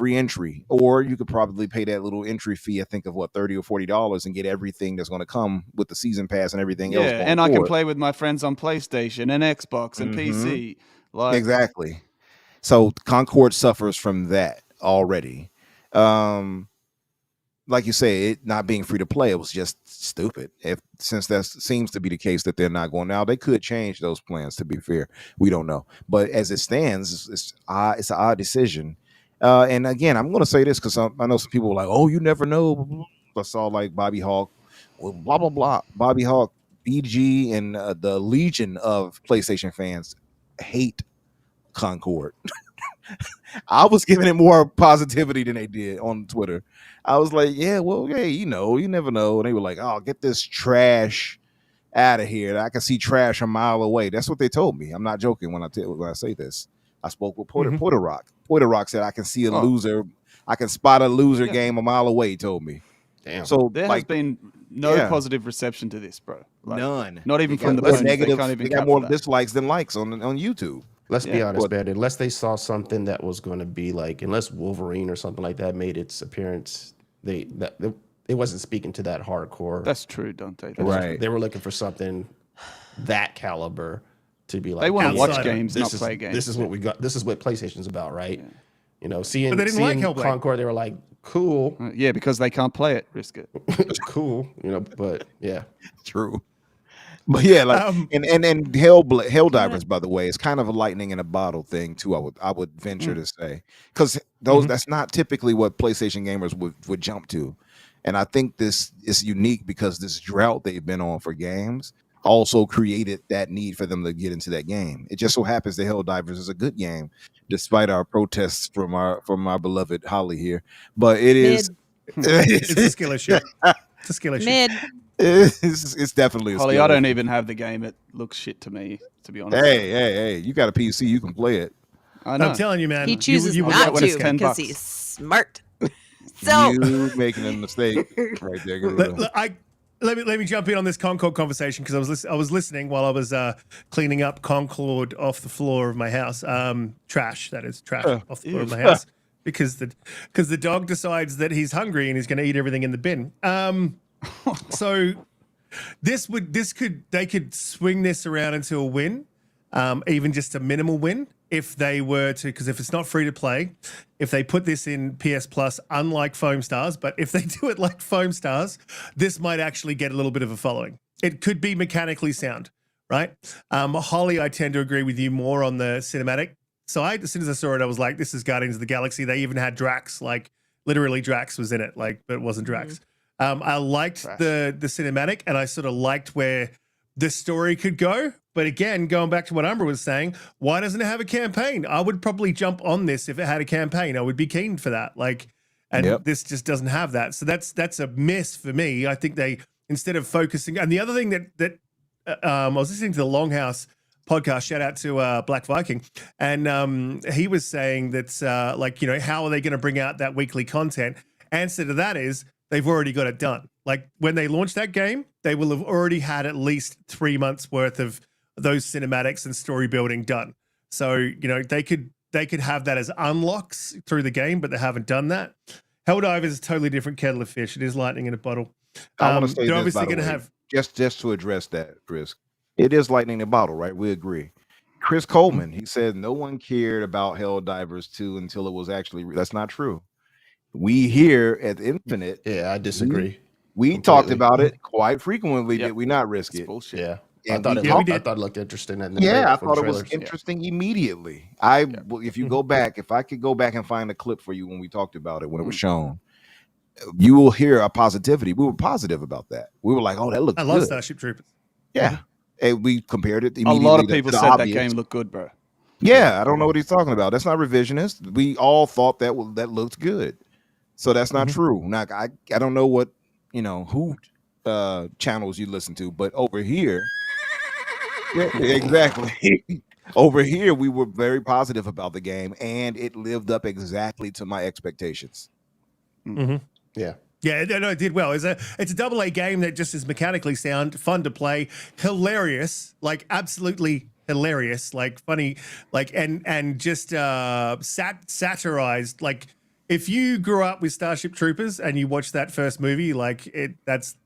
Speaker 5: entry. Or you could probably pay that little entry fee, I think of what, $30 or $40, and get everything that's going to come with the season pass and everything else.
Speaker 3: Yeah, and I can play with my friends on PlayStation and Xbox and PC. Like,
Speaker 5: exactly. So Concord suffers from that already. Like you say, it not being free to play, it was just stupid. Since that seems to be the case that they're not going now, they could change those plans. To be fair, we don't know. But as it stands, it's an odd decision. And again, I'm going to say this because I know some people were like, "Oh, you never know." I saw like Bobby Hawk, well, blah blah blah. Bobby Hawk, BG, and the legion of PlayStation fans hate Concord. I was giving it more positivity than they did on Twitter. I was like, yeah, well, hey, you never know. And they were like, oh, get this trash out of here. I can see trash a mile away. That's what they told me. I'm not joking when I say this. I spoke with Porter Rock. Porter Rock said I can see a loser. I can spot a loser game a mile away, he told me.
Speaker 2: Damn.
Speaker 5: So
Speaker 3: there has been no positive reception to this, bro. Like,
Speaker 5: none.
Speaker 3: Not even from the
Speaker 5: less
Speaker 3: ponies.
Speaker 5: negative.
Speaker 3: They can't even
Speaker 5: They got
Speaker 3: capture
Speaker 5: more
Speaker 3: that.
Speaker 5: dislikes than likes on YouTube.
Speaker 2: Let's be honest, man. Unless they saw something that was going to be like, unless Wolverine or something like that made its appearance, it wasn't speaking to that hardcore.
Speaker 3: That's true, Donte. That's
Speaker 5: Right.
Speaker 3: true.
Speaker 2: They were looking for something that caliber to be like.
Speaker 3: They want to watch
Speaker 1: outsider.
Speaker 3: games, not play games.
Speaker 2: This is what we got. This is what PlayStation's about, right? Seeing
Speaker 1: But they didn't like
Speaker 2: seeing
Speaker 1: Hellblade.
Speaker 2: Concord, they were like, cool,
Speaker 3: Yeah, because they can't play it. Riskit.
Speaker 2: cool, But yeah,
Speaker 5: True. But yeah, like and Helldivers, by the way, is kind of a lightning in a bottle thing too. I would venture to say, because that's not typically what PlayStation gamers would jump to, and I think this is unique because this drought they've been on for games also created that need for them to get into that game. It just so happens that Helldivers is a good game, despite our protests from our beloved Holly here. But it is.
Speaker 1: It's a skill issue. It's a skill issue.
Speaker 4: Mid.
Speaker 5: It's definitely a
Speaker 3: Holly,
Speaker 5: skill
Speaker 3: I don't
Speaker 5: issue.
Speaker 3: even have the game. It looks shit to me, to be honest.
Speaker 5: Hey, you got a PC, you can play it.
Speaker 3: I know.
Speaker 1: I'm telling you, man.
Speaker 4: He chooses
Speaker 1: you would
Speaker 4: not
Speaker 1: love
Speaker 3: when
Speaker 4: to
Speaker 3: it's $10
Speaker 4: because he's smart. So
Speaker 5: You making a mistake right there. Garuda.
Speaker 1: Let me jump in on this Concord conversation because I was listening while I was cleaning up Concord off the floor of my house. Trash off the floor of my house because the dog decides that he's hungry and he's going to eat everything in the bin. So they could swing this around into a win, even just a minimal win if they were to, because if it's not free to play, if they put this in PS Plus, unlike Foam Stars, but if they do it like Foam Stars, this might actually get a little bit of a following. It could be mechanically sound, right? Holly, I tend to agree with you more on the cinematic side. As soon as I saw it, I was like, this is Guardians of the Galaxy. They even had Drax, like literally Drax was in it, like, but it wasn't Drax. I liked the cinematic, and I sort of liked where the story could go. But again, going back to what Umbra was saying, why doesn't it have a campaign? I would probably jump on this if it had a campaign. I would be keen for that. Like, and this just doesn't have that. So that's a miss for me. I think they, instead of focusing, and the other thing that I was listening to the Longhouse podcast, shout out to Black Viking, and he was saying that like, you know, how are they going to bring out that weekly content? Answer to that is they've already got it done. Like when they launch that game, they will have already had at least 3 months worth of those cinematics and story building done. So, you know, they could have that as unlocks through the game, but they haven't done that. Helldivers is a totally different kettle of fish. It is lightning in a bottle.
Speaker 5: I want to say
Speaker 1: they're
Speaker 5: this,
Speaker 1: obviously
Speaker 5: by the
Speaker 1: going to
Speaker 5: way,
Speaker 1: have
Speaker 5: just to address that, Risk. It is lightning in a bottle, right? We agree. Chris Coleman, he said no one cared about Helldivers 2 until it was actually. That's not true. We here at Infinite,
Speaker 2: Yeah, I disagree.
Speaker 5: we talked about it quite frequently. Did we not, Risk
Speaker 3: It's
Speaker 5: it?
Speaker 3: bullshit.
Speaker 2: Yeah.
Speaker 5: And
Speaker 2: I
Speaker 5: we
Speaker 2: thought it looked interesting.
Speaker 5: I thought it was interesting immediately. If you go back, if I could go back and find a clip for you when we talked about it, when it was shown, you will hear a positivity. We were positive about that. We were like, oh, that looks
Speaker 1: I love
Speaker 5: good.
Speaker 1: Starship Troopers.
Speaker 5: Yeah. And we compared it
Speaker 3: A
Speaker 5: immediately.
Speaker 3: lot of
Speaker 5: to
Speaker 3: people
Speaker 5: the
Speaker 3: said that
Speaker 5: obvious.
Speaker 3: game looked good, bro.
Speaker 5: Yeah, I don't know what he's talking about. That's not revisionist. We all thought that looked good. So that's not true. Now, I don't know what, you know, who channels you listen to, but over here, yeah, exactly. Over here, we were very positive about the game, and it lived up exactly to my expectations.
Speaker 2: Yeah.
Speaker 1: Yeah, no, it did well. It's a AA game that just is mechanically sound, fun to play, hilarious, like absolutely hilarious, like funny, like and just satirized. Like if you grew up with Starship Troopers and you watched that first movie, like that's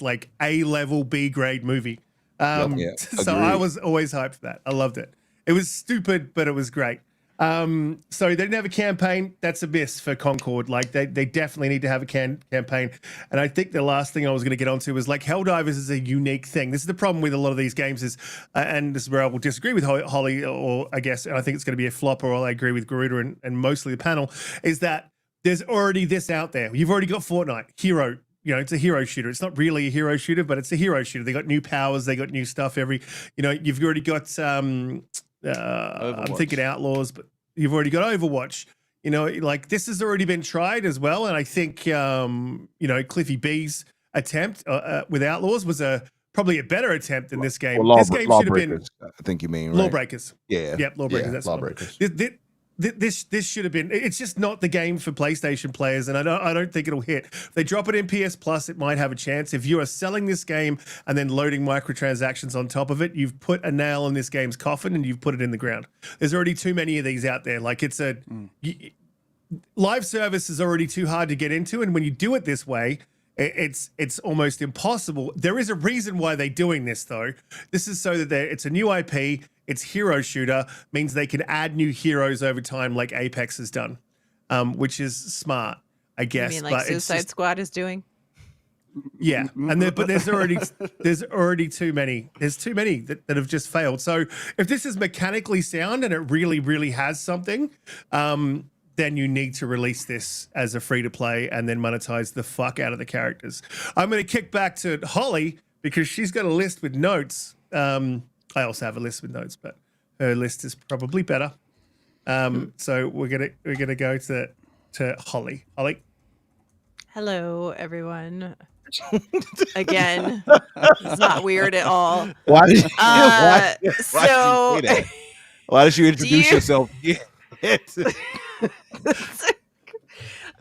Speaker 1: like A-level B grade movie. So I was always hyped for that. I loved it. It was stupid, but it was great. So they didn't have a campaign. That's a miss for Concord. Like they definitely need to have a campaign. And I think the last thing I was going to get onto was like Helldivers is a unique thing. This is the problem with a lot of these games is, and this is where I will disagree with Holly, or I guess, and I think it's going to be a flop, or I agree with Garuda and mostly the panel, is that there's already this out there. You've already got Fortnite, hero. You know, it's a hero shooter. It's not really a hero shooter, but it's a hero shooter. They got new powers. They got new stuff every, you know, you've already got, I'm thinking Outlaws, but you've already got Overwatch. You know, like this has already been tried as well. And I think, you know, Cliffy B's attempt with Outlaws was probably a better attempt than this game.
Speaker 5: Well,
Speaker 1: This game should have been
Speaker 5: I think you mean, right?
Speaker 1: Lawbreakers.
Speaker 5: Yeah.
Speaker 1: Yep, Lawbreakers.
Speaker 2: Yeah,
Speaker 1: That's
Speaker 2: Lawbreakers.
Speaker 1: This should have been. It's just not the game for PlayStation players, and I don't think it'll hit. If they drop it in PS Plus, it might have a chance. If you are selling this game and then loading microtransactions on top of it, you've put a nail in this game's coffin and you've put it in the ground. There's already too many of these out there. Like live service is already too hard to get into, and when you do it this way, it's almost impossible. There is a reason why they're doing this, though. This is so that it's a new IP. It's hero shooter, means they can add new heroes over time, like Apex has done, which is smart, I guess.
Speaker 4: You mean like Suicide Squad is doing?
Speaker 1: Yeah, and but there's already too many. There's too many that have just failed. So if this is mechanically sound and it really, really has something, then you need to release this as a free-to-play and then monetize the fuck out of the characters. I'm going to kick back to Holly because she's got a list with notes. I also have a list with notes, but her list is probably better. So we're gonna go to Holly. Holly.
Speaker 4: Hello, everyone. Again, it's not weird at all.
Speaker 5: Why did you introduce yourself?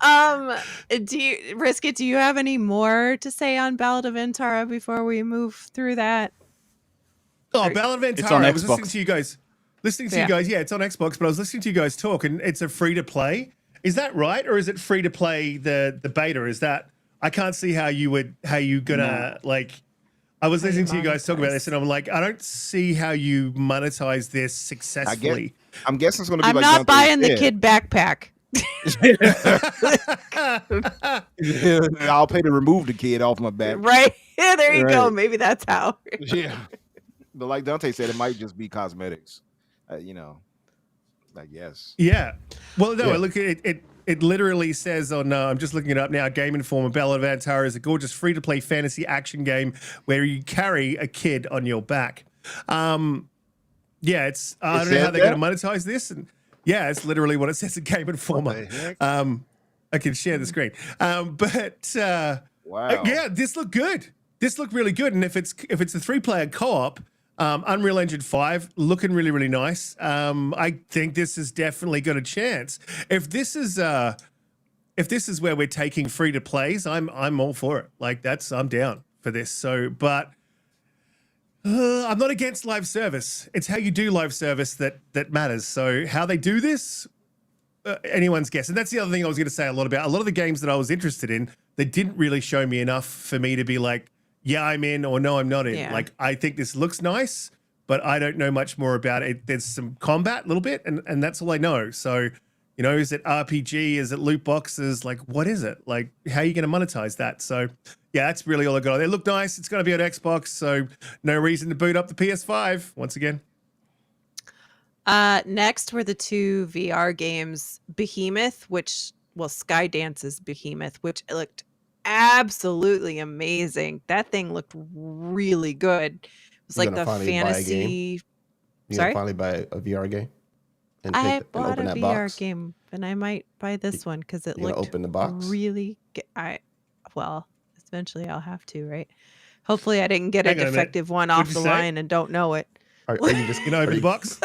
Speaker 4: Riskit, do you have any more to say on Ballad of Antara before we move through that?
Speaker 1: Oh, Ballad of Antara. I was listening to you guys. Yeah, it's on Xbox, but I was listening to you guys talk, and it's a free to play. Is that right, or is it free to play the beta? Is that I can't see how you gonna like. I was listening to you guys talk about this, and I'm like, I don't see how you monetize this successfully.
Speaker 5: I'm guessing it's going to be
Speaker 4: I'm
Speaker 5: like
Speaker 4: not
Speaker 5: Donte
Speaker 4: buying the
Speaker 5: said.
Speaker 4: kid backpack.
Speaker 5: I'll pay to remove the kid off my back.
Speaker 4: Right? Yeah, there you go.
Speaker 5: Right.
Speaker 4: Maybe that's how.
Speaker 5: Yeah. But like Donte said, it might just be cosmetics. You know, I guess.
Speaker 1: Yeah. Well, no,
Speaker 2: Yeah.
Speaker 1: look, it literally says on, I'm just looking it up now, Game Informer, Ballad of Antara is a gorgeous free-to-play fantasy action game where you carry a kid on your back. Yeah, it's, I don't know how they're going to monetize this. And yeah, it's literally what it says in Game Informer. I can share the screen.
Speaker 5: Wow.
Speaker 1: Yeah, this looked good. This looked really good. And if it's a 3-player co-op, Unreal Engine 5 looking really, really nice. I think this has definitely got a chance. If this is where we're taking free to plays, I'm all for it. Like I'm down for this. So, but I'm not against live service. It's how you do live service that matters. So how they do this, anyone's guess. And that's the other thing I was going to say a lot about. A lot of the games that I was interested in, they didn't really show me enough for me to be like, yeah, I'm in, or no, I'm not in.
Speaker 4: Yeah.
Speaker 1: Like, I think this looks nice, but I don't know much more about it. There's some combat a little bit, and that's all I know. So, you know, is it RPG? Is it loot boxes? Like, what is it? Like, how are you going to monetize that? So, yeah, that's really all I got. They look nice. It's going to be on Xbox, so no reason to boot up the PS5 once again.
Speaker 4: Next were the 2 VR games, Behemoth, Skydance's Behemoth, which looked absolutely amazing. That thing looked really good. It was like the fantasy.
Speaker 2: You gonna finally buy a VR game? And
Speaker 4: I
Speaker 2: and
Speaker 4: bought a
Speaker 2: open that
Speaker 4: VR
Speaker 2: box?
Speaker 4: game, and I might buy this one because it
Speaker 2: You gonna
Speaker 4: looked
Speaker 2: open the box?
Speaker 4: really good. Well, eventually I'll have to, right? Hopefully, I didn't get a
Speaker 1: Hang on a minute.
Speaker 4: defective one
Speaker 1: What'd
Speaker 4: off
Speaker 1: you
Speaker 4: the
Speaker 1: say?
Speaker 4: line and don't know it.
Speaker 2: Are you just
Speaker 1: You know, open the box.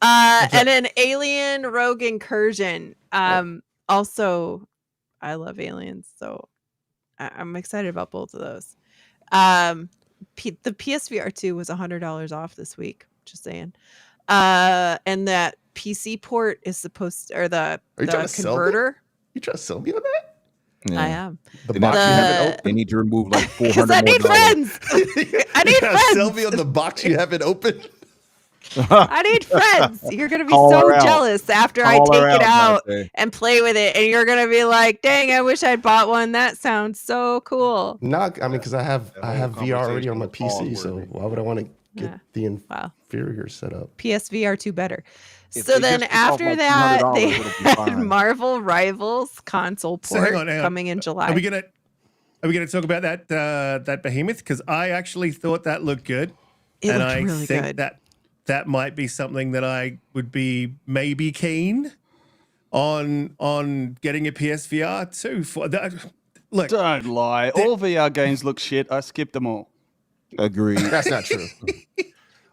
Speaker 4: And an Alien Rogue Incursion. Also, I love aliens, so I'm excited about both of those. The PSVR 2 was $100 off this week. Just saying. And that PC port is supposed to, or the
Speaker 2: Are you trying to sell me?
Speaker 4: converter.
Speaker 2: You trying to sell me on that?
Speaker 5: Yeah.
Speaker 4: I am.
Speaker 2: The
Speaker 5: They
Speaker 2: box you haven't
Speaker 4: The-
Speaker 2: opened?
Speaker 5: They need to remove like
Speaker 4: Because
Speaker 5: $400
Speaker 4: I need
Speaker 5: more.
Speaker 4: friends. I need
Speaker 2: You trying to sell
Speaker 4: friends.
Speaker 2: me on the box you haven't opened?
Speaker 4: I need friends. You're gonna be
Speaker 5: Call
Speaker 4: so
Speaker 5: her out.
Speaker 4: jealous after I
Speaker 5: Call
Speaker 4: take
Speaker 5: her
Speaker 4: it out
Speaker 5: Donte.
Speaker 4: and play with it, and you're gonna be like, "Dang, I wish I'd bought one. That sounds so cool."
Speaker 2: No, I mean, because I have
Speaker 5: That whole
Speaker 2: VR already on my
Speaker 5: conversation
Speaker 2: PC,
Speaker 5: was
Speaker 2: so
Speaker 5: all-worthy.
Speaker 2: why would I want to get
Speaker 4: Yeah.
Speaker 2: the
Speaker 4: Wow.
Speaker 2: inferior setup?
Speaker 4: PSVR 2 better.
Speaker 5: If
Speaker 4: So
Speaker 5: they
Speaker 4: then
Speaker 5: just took off,
Speaker 4: after
Speaker 5: like,
Speaker 4: that,
Speaker 5: $200,
Speaker 4: they
Speaker 5: it'll be
Speaker 4: had
Speaker 5: fine.
Speaker 4: Marvel Rivals console
Speaker 1: So
Speaker 4: port
Speaker 1: hang on.
Speaker 4: coming in July.
Speaker 1: Are we gonna talk about that Behemoth? Because I actually thought that looked good,
Speaker 4: It
Speaker 1: and
Speaker 4: looked
Speaker 1: I
Speaker 4: really
Speaker 1: think
Speaker 4: good.
Speaker 1: that might be something that I would be maybe keen on getting a PSVR too. For that, look,
Speaker 3: Don't lie. All VR games look shit. I skipped them all.
Speaker 5: Agreed.
Speaker 2: That's not true.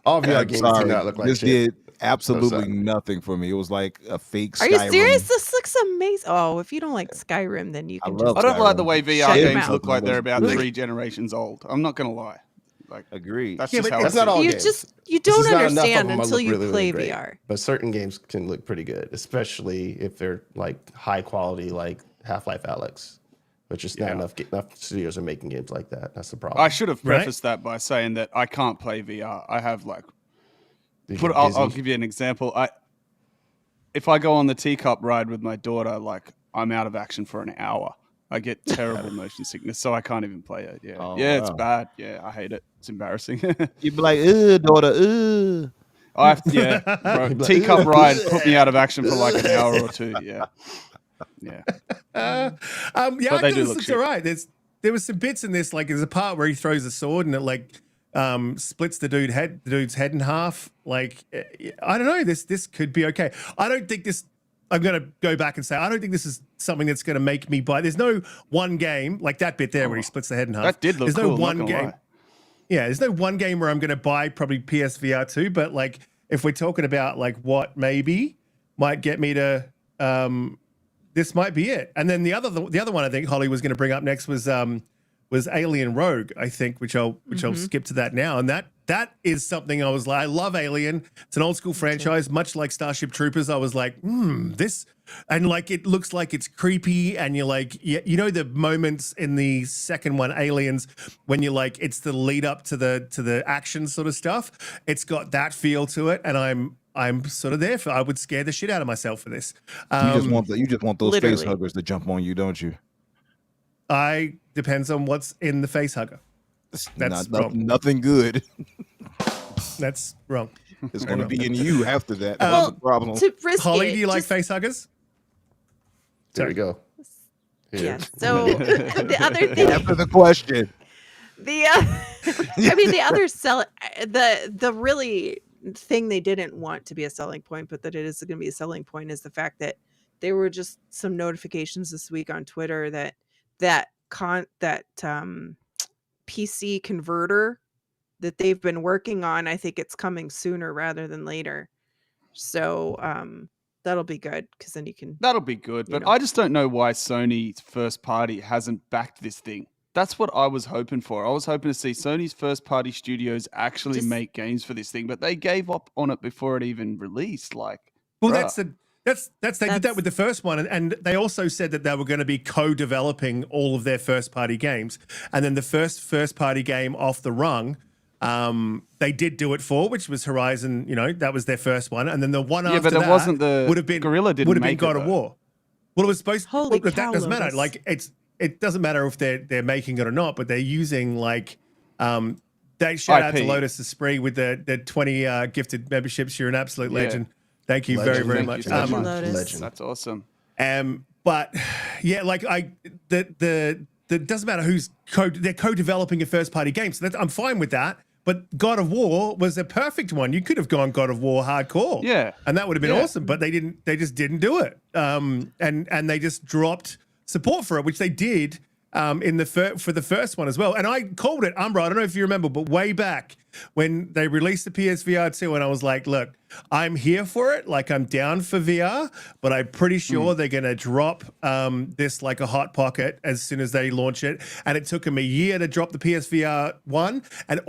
Speaker 2: All VR
Speaker 5: I'm
Speaker 2: games
Speaker 5: sorry.
Speaker 2: do not look like
Speaker 5: This
Speaker 2: shit.
Speaker 5: did absolutely
Speaker 2: sorry.
Speaker 5: nothing for me. It was like a fake
Speaker 4: Are you
Speaker 5: Skyrim.
Speaker 4: serious? This looks amazing. Oh, if you don't like Skyrim, then you
Speaker 5: I
Speaker 4: can
Speaker 5: love
Speaker 4: just
Speaker 3: I don't like the
Speaker 5: Skyrim.
Speaker 3: way VR
Speaker 4: Shut your
Speaker 3: games
Speaker 4: mouth.
Speaker 3: look like they're about
Speaker 5: Really?
Speaker 3: 3 generations old. I'm not gonna lie. Like
Speaker 5: Agreed.
Speaker 3: that's
Speaker 1: Yeah,
Speaker 3: just
Speaker 1: but
Speaker 3: how
Speaker 2: That's
Speaker 3: I
Speaker 2: not
Speaker 3: see it.
Speaker 2: all
Speaker 4: you
Speaker 2: games.
Speaker 4: you
Speaker 2: This
Speaker 4: don't
Speaker 2: is not enough of
Speaker 4: understand
Speaker 2: them that
Speaker 4: until
Speaker 2: look
Speaker 4: you
Speaker 2: really,
Speaker 4: play
Speaker 2: really great.
Speaker 4: VR.
Speaker 2: But certain games can look pretty good, especially if they're like high quality, like Half-Life Alyx, which is not
Speaker 3: Yeah.
Speaker 2: enough studios are making games like that. That's the problem.
Speaker 3: I should have
Speaker 1: Right?
Speaker 3: prefaced that by saying that I can't play VR. I have like
Speaker 2: You get
Speaker 3: I'll
Speaker 2: busy.
Speaker 3: give you an example. If I go on the teacup ride with my daughter, like I'm out of action for an hour. I get terrible motion sickness, so I can't even play it. Yeah,
Speaker 5: Oh,
Speaker 3: yeah, it's
Speaker 5: wow.
Speaker 3: bad. Yeah, I hate it. It's embarrassing.
Speaker 5: You'd be like, daughter,
Speaker 3: I have to, yeah, bro.
Speaker 2: You'd be like,
Speaker 3: Teacup
Speaker 2: "Ugh."
Speaker 3: ride put me out of action for like an hour or two. Yeah, yeah.
Speaker 1: yeah,
Speaker 3: But
Speaker 1: I
Speaker 3: they
Speaker 1: thought
Speaker 3: do
Speaker 1: this
Speaker 3: look
Speaker 1: looked
Speaker 3: shit.
Speaker 1: alright. There was some bits in this, like there's a part where he throws a sword and it like splits the dude's head in half. Like I don't know, this could be okay. I don't think this. I'm going to go back and say I don't think this is something that's going to make me buy. There's no one game like that bit there where he splits the head in half.
Speaker 3: That did look
Speaker 1: There's
Speaker 3: cool.
Speaker 1: no
Speaker 3: I'm
Speaker 1: one
Speaker 3: not gonna
Speaker 1: game.
Speaker 3: lie.
Speaker 1: Yeah, there's no one game where I'm going to buy probably PSVR 2, but like if we're talking about like what maybe might get me to this might be it. And then the other one I think Holly was going to bring up next was Alien Rogue, I think, which I'll skip to that now. And that is something I was like, I love Alien. It's an old school franchise, much like Starship Troopers. I was like, this, and like it looks like it's creepy, and you're like, you know, the moments in the second one, Aliens, when you're like, it's the lead up to the action sort of stuff. It's got that feel to it, and I'm sort of there for. I would scare the shit out of myself for this.
Speaker 5: You just want those
Speaker 4: literally.
Speaker 5: face huggers to jump on you, don't you?
Speaker 1: Depends on what's in the face hugger. That's wrong.
Speaker 5: Nothing good.
Speaker 1: That's wrong.
Speaker 5: It's going to be in you after that. That's
Speaker 4: Well,
Speaker 5: the problem.
Speaker 4: to risk
Speaker 1: Holly,
Speaker 4: it,
Speaker 1: do you like
Speaker 4: just-
Speaker 1: face huggers?
Speaker 2: There we go.
Speaker 4: Yeah.
Speaker 2: Here.
Speaker 4: So the other thing,
Speaker 5: After the question.
Speaker 4: I mean, the other the really thing they didn't want to be a selling point, but that it is going to be a selling point, is the fact that there were just some notifications this week on Twitter that PC converter that they've been working on. I think it's coming sooner rather than later. So that'll be good, because then you can.
Speaker 3: That'll be good, but
Speaker 4: know.
Speaker 3: I just don't know why Sony's first party hasn't backed this thing. That's what I was hoping for. I was hoping to see Sony's first party studios actually
Speaker 4: Just-
Speaker 3: make games for this thing, but they gave up on it before it even released. Like,
Speaker 1: Well,
Speaker 3: bruh.
Speaker 1: they did that with the first one, and they also said that they were going to be co-developing all of their first-party games, and then the first-party game off the rung, they did do it for, which was Horizon. You know, that was their first one, and then the one after
Speaker 3: but it
Speaker 1: that
Speaker 3: wasn't the
Speaker 1: would have been
Speaker 3: Guerrilla didn't
Speaker 1: would have been
Speaker 3: make it,
Speaker 1: God of
Speaker 3: though.
Speaker 1: War. Well, it was supposed.
Speaker 4: Holy
Speaker 1: Well, that
Speaker 4: cow,
Speaker 1: doesn't matter.
Speaker 4: Lotus.
Speaker 1: Like it doesn't matter if they're making it or not, but they're using like. They shout out to
Speaker 3: IP.
Speaker 1: Lotus Esprit with the 20 gifted memberships. You're an absolute
Speaker 3: Yeah.
Speaker 1: legend. Thank you
Speaker 2: Legend.
Speaker 1: very
Speaker 3: Thank
Speaker 1: much.
Speaker 3: you so
Speaker 4: Thank you,
Speaker 3: much.
Speaker 4: Lotus.
Speaker 2: Legend.
Speaker 3: That's awesome.
Speaker 1: But yeah, like the doesn't matter who's they're co-developing a first-party game, so I'm fine with that. But God of War was a perfect one. You could have gone God of War hardcore,
Speaker 3: Yeah.
Speaker 1: and that would have been
Speaker 3: Yeah.
Speaker 1: awesome. But they didn't. They just didn't do it. And they just dropped support for it, which they did for the first one as well. And I called it Umbra. I don't know if you remember, but way back when they released the PSVR 2, and I was like, look, I'm here for it. Like, I'm down for VR, but I'm pretty sure they're going to drop this like a hot pocket as soon as they launch it. And it took them a year to drop the PSVR 1, and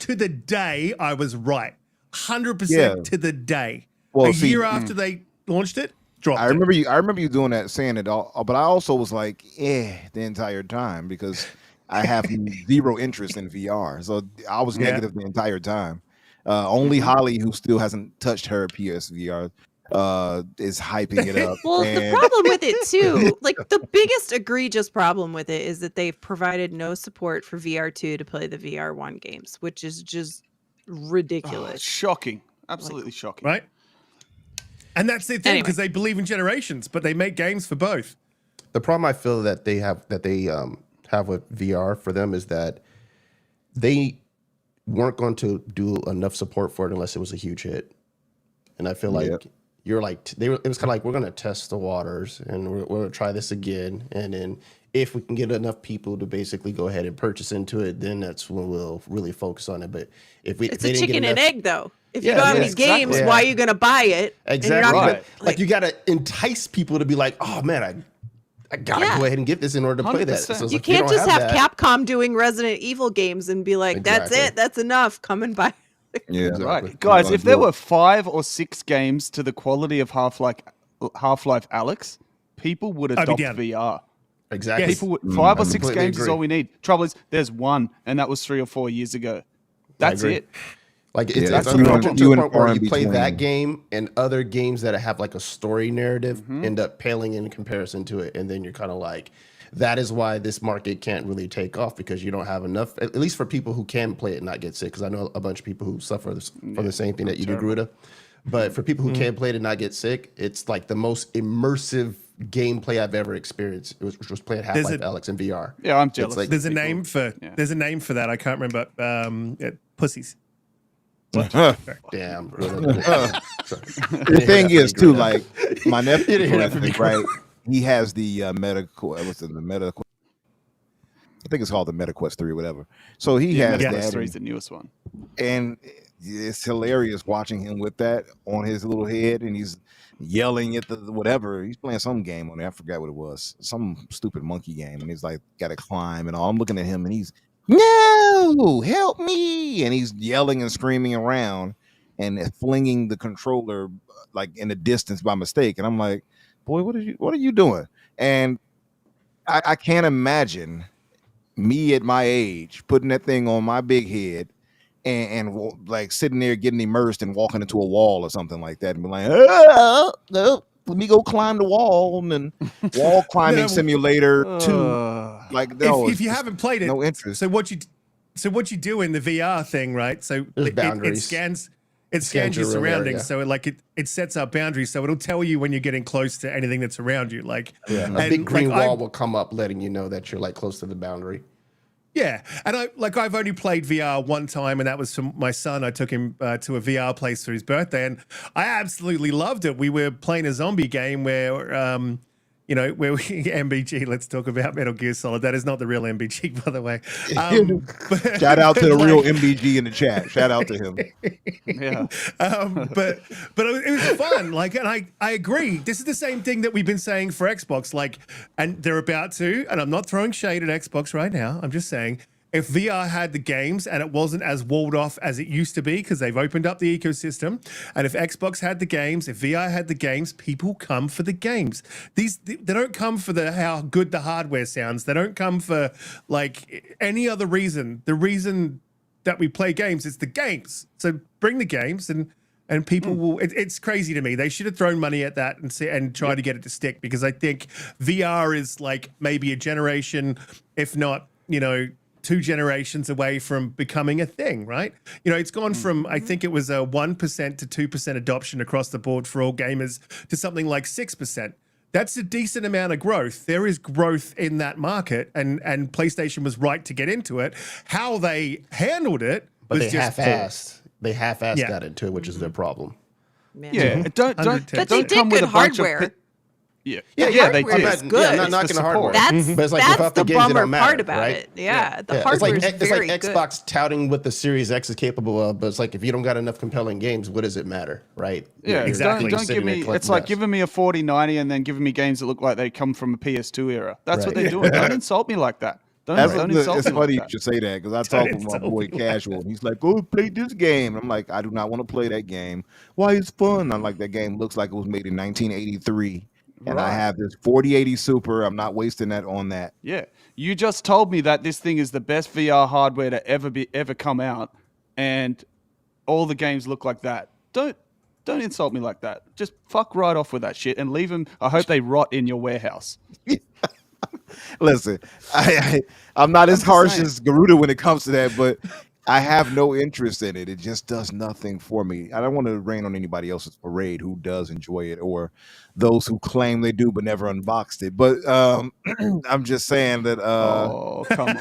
Speaker 1: to the day, I was right. 100% to the day.
Speaker 5: Well,
Speaker 1: a
Speaker 5: see,
Speaker 1: year after they launched it, dropped
Speaker 5: I
Speaker 1: it.
Speaker 5: remember you doing that, saying it all, but I also was like, the entire time, because I have zero interest in VR. So I was negative the entire time. Only Holly, who still hasn't touched her PSVR, is hyping it up.
Speaker 4: Well, the
Speaker 5: and
Speaker 4: problem with it too, like the biggest egregious problem with it, is that they've provided no support for VR2 to play the VR1 games, which is just ridiculous.
Speaker 3: Shocking. Absolutely shocking.
Speaker 1: Right? And that's the thing,
Speaker 4: Anyway.
Speaker 1: because they believe in generations, but they make games for both.
Speaker 2: The problem I feel that they have with VR for them is that they weren't going to do enough support for it unless it was a huge hit. And I feel like you're like it was kind of like, we're going to test the waters and we're going to try this again, and then if we can get enough people to basically go ahead and purchase into it, then that's when we'll really focus on it. But if
Speaker 4: It's
Speaker 2: they
Speaker 4: a
Speaker 2: didn't
Speaker 4: chicken
Speaker 2: get
Speaker 4: and
Speaker 2: enough,
Speaker 4: egg, though. If
Speaker 2: Yeah,
Speaker 4: you don't have
Speaker 2: yeah,
Speaker 4: these games,
Speaker 2: exactly.
Speaker 4: why are you going to buy it? And you're
Speaker 2: exactly,
Speaker 4: not
Speaker 3: Right.
Speaker 4: gonna-
Speaker 2: like you got to entice people to be like, oh man, I gotta
Speaker 4: Yeah.
Speaker 2: go ahead and get this in order to play that.
Speaker 3: 100%.
Speaker 2: So it's
Speaker 4: You
Speaker 2: like, we
Speaker 4: can't
Speaker 2: don't
Speaker 4: just have
Speaker 2: that.
Speaker 4: Capcom doing Resident Evil games and be like, that's
Speaker 2: Exactly.
Speaker 4: it, that's enough, come and buy.
Speaker 5: yeah,
Speaker 2: Exactly.
Speaker 3: Right. Guys, if there were 5 or 6 games to the quality of Half-Life Alex, people would
Speaker 1: I'd be
Speaker 3: adopt
Speaker 1: down.
Speaker 3: VR.
Speaker 2: Exactly.
Speaker 1: Yes.
Speaker 3: People would, 5
Speaker 2: I
Speaker 3: or 6
Speaker 2: completely
Speaker 3: games is
Speaker 2: agree.
Speaker 3: all we need. Trouble is, there's one, and that was 3 or 4 years ago. That's
Speaker 2: agree.
Speaker 3: it.
Speaker 2: Like
Speaker 5: Yeah,
Speaker 2: it's
Speaker 5: that's
Speaker 2: unfortunate
Speaker 5: you
Speaker 2: to
Speaker 5: and
Speaker 2: the point where
Speaker 5: far
Speaker 2: you
Speaker 5: in
Speaker 2: play that
Speaker 5: between.
Speaker 2: game and other games that have like a story narrative end up paling in comparison to it, and then you're kind of like, that is why this market can't really take off, because you don't have enough, at least for people who can play it and not get sick. Because I know a bunch of people who suffer from the same thing that you do, Garuda. But for people who can play it and not get sick, it's like the most immersive gameplay I've ever experienced. Which was playing Half-Life Alyx in VR.
Speaker 3: Yeah, I'm
Speaker 2: It's
Speaker 3: jealous.
Speaker 2: like-
Speaker 1: There's a
Speaker 3: People-
Speaker 1: name for
Speaker 3: yeah.
Speaker 1: there's a name for that. I can't remember. Pussies.
Speaker 2: Damn.
Speaker 5: The thing is too, like my nephew,
Speaker 2: You didn't hear that from me.
Speaker 5: right? He has the medical. What's it? The medical. I think it's called the MetaQuest 3 or whatever. So he has
Speaker 3: Metaquest
Speaker 5: that,
Speaker 3: 3 is the newest one.
Speaker 5: and it's hilarious watching him with that on his little head, and he's yelling at the whatever. He's playing some game on there. I forgot what it was. Some stupid monkey game, and he's like got to climb and all. I'm looking at him, and he's no, "No, help me!" And he's yelling and screaming around and flinging the controller like in the distance by mistake. And I'm like, "Boy, what are you doing?" And I can't imagine me at my age putting that thing on my big head and like sitting there getting immersed and walking into a wall or something like that and be like, no, let me go climb the wall and wall climbing simulator 2. Like, no,
Speaker 1: if you haven't played it,
Speaker 5: no interest.
Speaker 1: So what you do in the VR thing, right? So
Speaker 2: There's
Speaker 1: it
Speaker 2: boundaries.
Speaker 1: scans
Speaker 2: Scans
Speaker 1: your
Speaker 2: your room area.
Speaker 1: surroundings. So it sets up boundaries. So it'll tell you when you're getting close to anything that's around you. Like
Speaker 2: A
Speaker 1: and,
Speaker 2: big green
Speaker 1: like,
Speaker 2: wall will come up letting you know that you're like close to the boundary.
Speaker 1: Yeah, and I've only played VR one time, and that was from my son. I took him to a VR place for his birthday, and I absolutely loved it. We were playing a zombie game where, where we MBG. Let's talk about Metal Gear Solid. That is not the real MBG, by the way.
Speaker 5: Shout out to the real MBG in the chat. Shout out to him.
Speaker 3: Yeah.
Speaker 1: But it was fun. Like, and I agree. This is the same thing that we've been saying for Xbox. Like, and they're about to. And I'm not throwing shade at Xbox right now. I'm just saying, if VR had the games and it wasn't as walled off as it used to be, because they've opened up the ecosystem, and if Xbox had the games, if VR had the games, people come for the games. They don't come for how good the hardware sounds. They don't come for like any other reason. The reason that we play games is the games. So bring the games and people will. It's crazy to me. They should have thrown money at that and tried to get it to stick, because I think VR is like maybe a generation, if not, 2 generations away from becoming a thing, right? It's gone from, I think it was a 1% to 2% adoption across the board for all gamers to something like 6%. That's a decent amount of growth. There is growth in that market, and PlayStation was right to get into it. How they handled it
Speaker 2: But
Speaker 1: was
Speaker 2: they
Speaker 1: just
Speaker 2: half-assed. They half-assed
Speaker 1: Yeah.
Speaker 2: got into it, which is their problem.
Speaker 4: Man.
Speaker 3: Yeah. Don't
Speaker 1: But
Speaker 4: But
Speaker 3: don't
Speaker 4: they
Speaker 3: come
Speaker 4: did
Speaker 3: with
Speaker 4: good
Speaker 3: a bunch
Speaker 4: hardware.
Speaker 3: of
Speaker 2: Yeah,
Speaker 3: they
Speaker 4: hardware
Speaker 3: did.
Speaker 4: is good.
Speaker 2: I'm not
Speaker 3: It's
Speaker 2: knocking
Speaker 3: the
Speaker 2: the hardware.
Speaker 3: support.
Speaker 2: But it's like
Speaker 4: That's
Speaker 2: without the
Speaker 4: the
Speaker 2: games, it
Speaker 4: bummer
Speaker 2: don't matter,
Speaker 4: part about
Speaker 2: right?
Speaker 4: it. Yeah, the
Speaker 2: Yeah,
Speaker 4: hardware is
Speaker 2: it's
Speaker 4: very
Speaker 2: like
Speaker 4: good.
Speaker 2: Xbox touting what the Series X is capable of, but it's like if you don't got enough compelling games, what does it matter, right?
Speaker 3: Yeah,
Speaker 1: Exactly.
Speaker 3: Don't give me. It's like giving me a 4090 and then giving me games that look like they come from a PS2 era. That's what
Speaker 2: Right.
Speaker 3: they're doing. Don't insult me like that. Don't insult
Speaker 5: It's
Speaker 3: me
Speaker 5: funny
Speaker 3: like
Speaker 5: you
Speaker 3: that.
Speaker 5: should say that, because I talk with my boy Casual, and he's like, "Oh, play this game." I'm like, "I do not want to play that game. Why? It's fun." I'm like, "That game looks like it was made in 1983, and I
Speaker 3: Right.
Speaker 5: have this 4080 Super. I'm not wasting that on that."
Speaker 3: Yeah, you just told me that this thing is the best VR hardware to ever come out, and all the games look like that. Don't insult me like that. Just fuck right off with that shit and leave them. I hope they rot in your warehouse.
Speaker 5: Listen, I'm not as
Speaker 3: just
Speaker 5: harsh
Speaker 3: saying.
Speaker 5: as Garuda when it comes to that, but I have no interest in it. It just does nothing for me. I don't want to rain on anybody else's parade who does enjoy it, or those who claim they do but never unboxed it. But I'm just saying that.
Speaker 3: Oh, come on.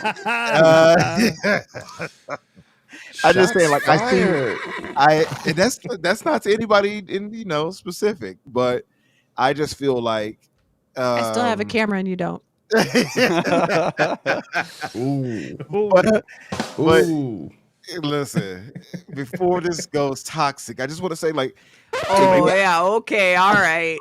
Speaker 5: I just saying, like,
Speaker 2: fired.
Speaker 5: and that's not to anybody in specific, but I just feel like
Speaker 4: I still have a camera and you don't.
Speaker 2: Ooh.
Speaker 5: but
Speaker 2: Ooh.
Speaker 5: listen, before this goes toxic, I just want to say, like,
Speaker 4: Oh yeah, okay, all right.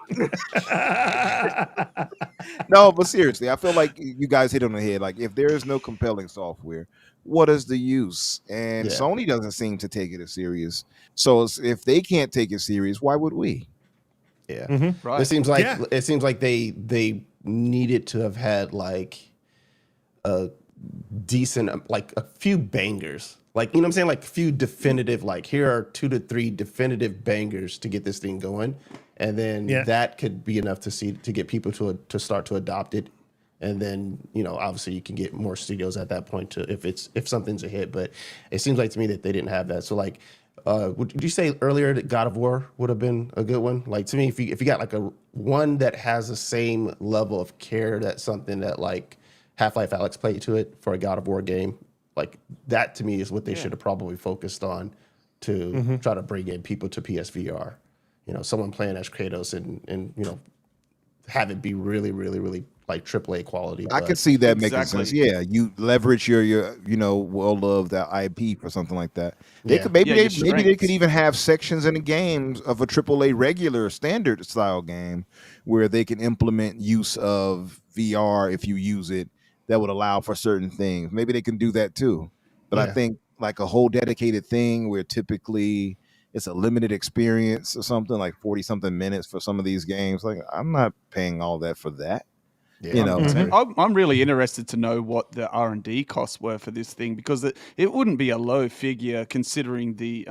Speaker 5: no, but seriously, I feel like you guys hit on the head. Like, if there is no compelling software, what is the use? And
Speaker 2: Yeah.
Speaker 5: Sony doesn't seem to take it as serious. So if they can't take it serious, why would we?
Speaker 2: Yeah.
Speaker 3: Right.
Speaker 2: It seems like they needed to have had like a decent, like a few bangers. Like, you know what I'm saying? Like a few definitive, like here are 2 to 3 definitive bangers to get this thing going. And then that could be enough to get people to start to adopt it. And then, obviously you can get more studios at that point to if something's a hit. But it seems like to me that they didn't have that. So like, did you say earlier that God of War would have been a good one? Like, to me, if you got like a one that has the same level of care that something that like Half-Life Alyx played to it for a God of War game, like that to me is what they should have probably focused on to try to bring in people to PSVR. Someone playing as Kratos and have it be really, really, really like AAA quality.
Speaker 5: I could see that making
Speaker 3: Exactly.
Speaker 5: sense. Yeah, you leverage your well-loved IP for something like that. They
Speaker 2: Yeah.
Speaker 5: could maybe
Speaker 3: Yeah,
Speaker 5: they
Speaker 3: your
Speaker 5: maybe they could
Speaker 3: strengths.
Speaker 5: even have sections in the games of a AAA regular standard style game where they can implement use of VR if you use it, that would allow for certain things. Maybe they can do that too. But I
Speaker 2: Yeah.
Speaker 5: think like a whole dedicated thing where typically it's a limited experience or something like 40 something minutes for some of these games. Like I'm not paying all that for that.
Speaker 2: Yeah,
Speaker 5: You know,
Speaker 3: 100%. I'm really interested to know what the R&D costs were for this thing, because it wouldn't be a low figure considering the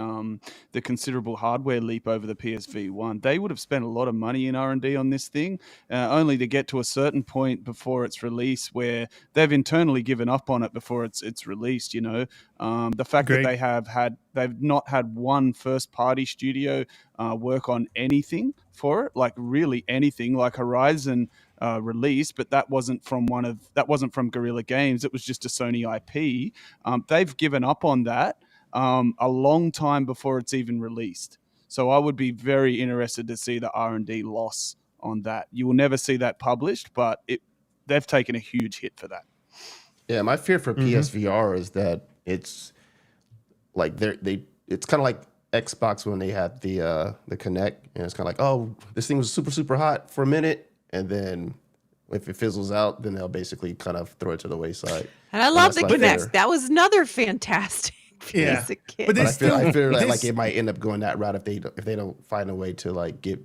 Speaker 3: considerable hardware leap over the PSV1. They would have spent a lot of money in R&D on this thing, only to get to a certain point before its release where they've internally given up on it before it's released. You know, the fact
Speaker 1: Agreed.
Speaker 3: that they've not had one first party studio work on anything for it, like really anything, like Horizon. Release, but that wasn't from Guerrilla Games. It was just a Sony IP. They've given up on that a long time before it's even released. So I would be very interested to see the R&D loss on that. You will never see that published, but they've taken a huge hit for that.
Speaker 2: Yeah, my fear for PSVR is that it's like it's kind of like Xbox when they had the Kinect, and it's kind of like, oh, this thing was super hot for a minute, and then if it fizzles out, then they'll basically kind of throw it to the wayside.
Speaker 4: And I love the
Speaker 2: that's like
Speaker 4: Kinect.
Speaker 2: their-
Speaker 4: That was another fantastic piece of kit.
Speaker 1: But
Speaker 2: But I feel
Speaker 1: this-
Speaker 2: like it might end up going that route if they don't find a way to like get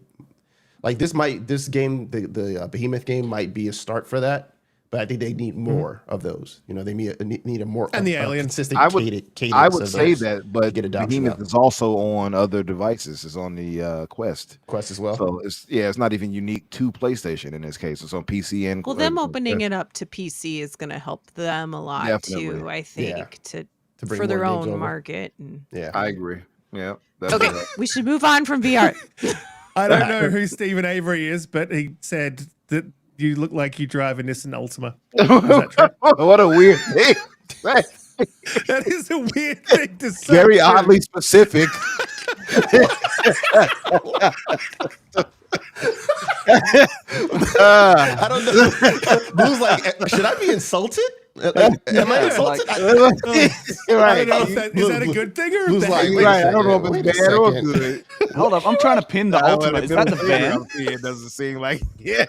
Speaker 2: like this game the Behemoth game might be a start for that. But I think they need more of those. You know, they need a more
Speaker 1: And the
Speaker 2: a
Speaker 1: aliens.
Speaker 2: consistent
Speaker 5: I would
Speaker 2: cadence of
Speaker 5: say
Speaker 2: those
Speaker 5: that,
Speaker 2: to
Speaker 5: but
Speaker 2: get adoption
Speaker 5: Behemoth
Speaker 2: out.
Speaker 5: is also on other devices. It's on the Quest.
Speaker 2: Quest as well.
Speaker 5: So it's not even unique to PlayStation in this case. It's on PC and
Speaker 4: Well, them opening it up to PC is going to help them a lot
Speaker 5: Definitely.
Speaker 4: too. I think
Speaker 2: Yeah.
Speaker 4: to
Speaker 2: bring
Speaker 4: for their
Speaker 2: more games
Speaker 4: own
Speaker 2: over.
Speaker 4: market. And
Speaker 2: Yeah.
Speaker 5: I agree. Yeah. That's
Speaker 4: okay,
Speaker 5: right.
Speaker 4: we should move on from VR.
Speaker 1: I don't know who Stephen Avery is, but he said that you look like you drive a Nissan Altima. Is that true?
Speaker 5: What a weird thing.
Speaker 1: That is a weird thing to say.
Speaker 5: Very oddly specific.
Speaker 2: I don't know. Blue's like, should I be insulted? Am I insulted?
Speaker 1: I don't know
Speaker 5: Right.
Speaker 1: if is that a good thing or a
Speaker 2: Blue's
Speaker 1: bad
Speaker 2: like,
Speaker 1: thing?
Speaker 2: wait a
Speaker 5: Right. I don't know
Speaker 2: second,
Speaker 5: if it's
Speaker 2: wait a
Speaker 5: bad or
Speaker 2: second.
Speaker 5: good.
Speaker 3: Hold up, I'm trying to pin the Ultima. Is that the van?
Speaker 5: It doesn't seem like, yeah.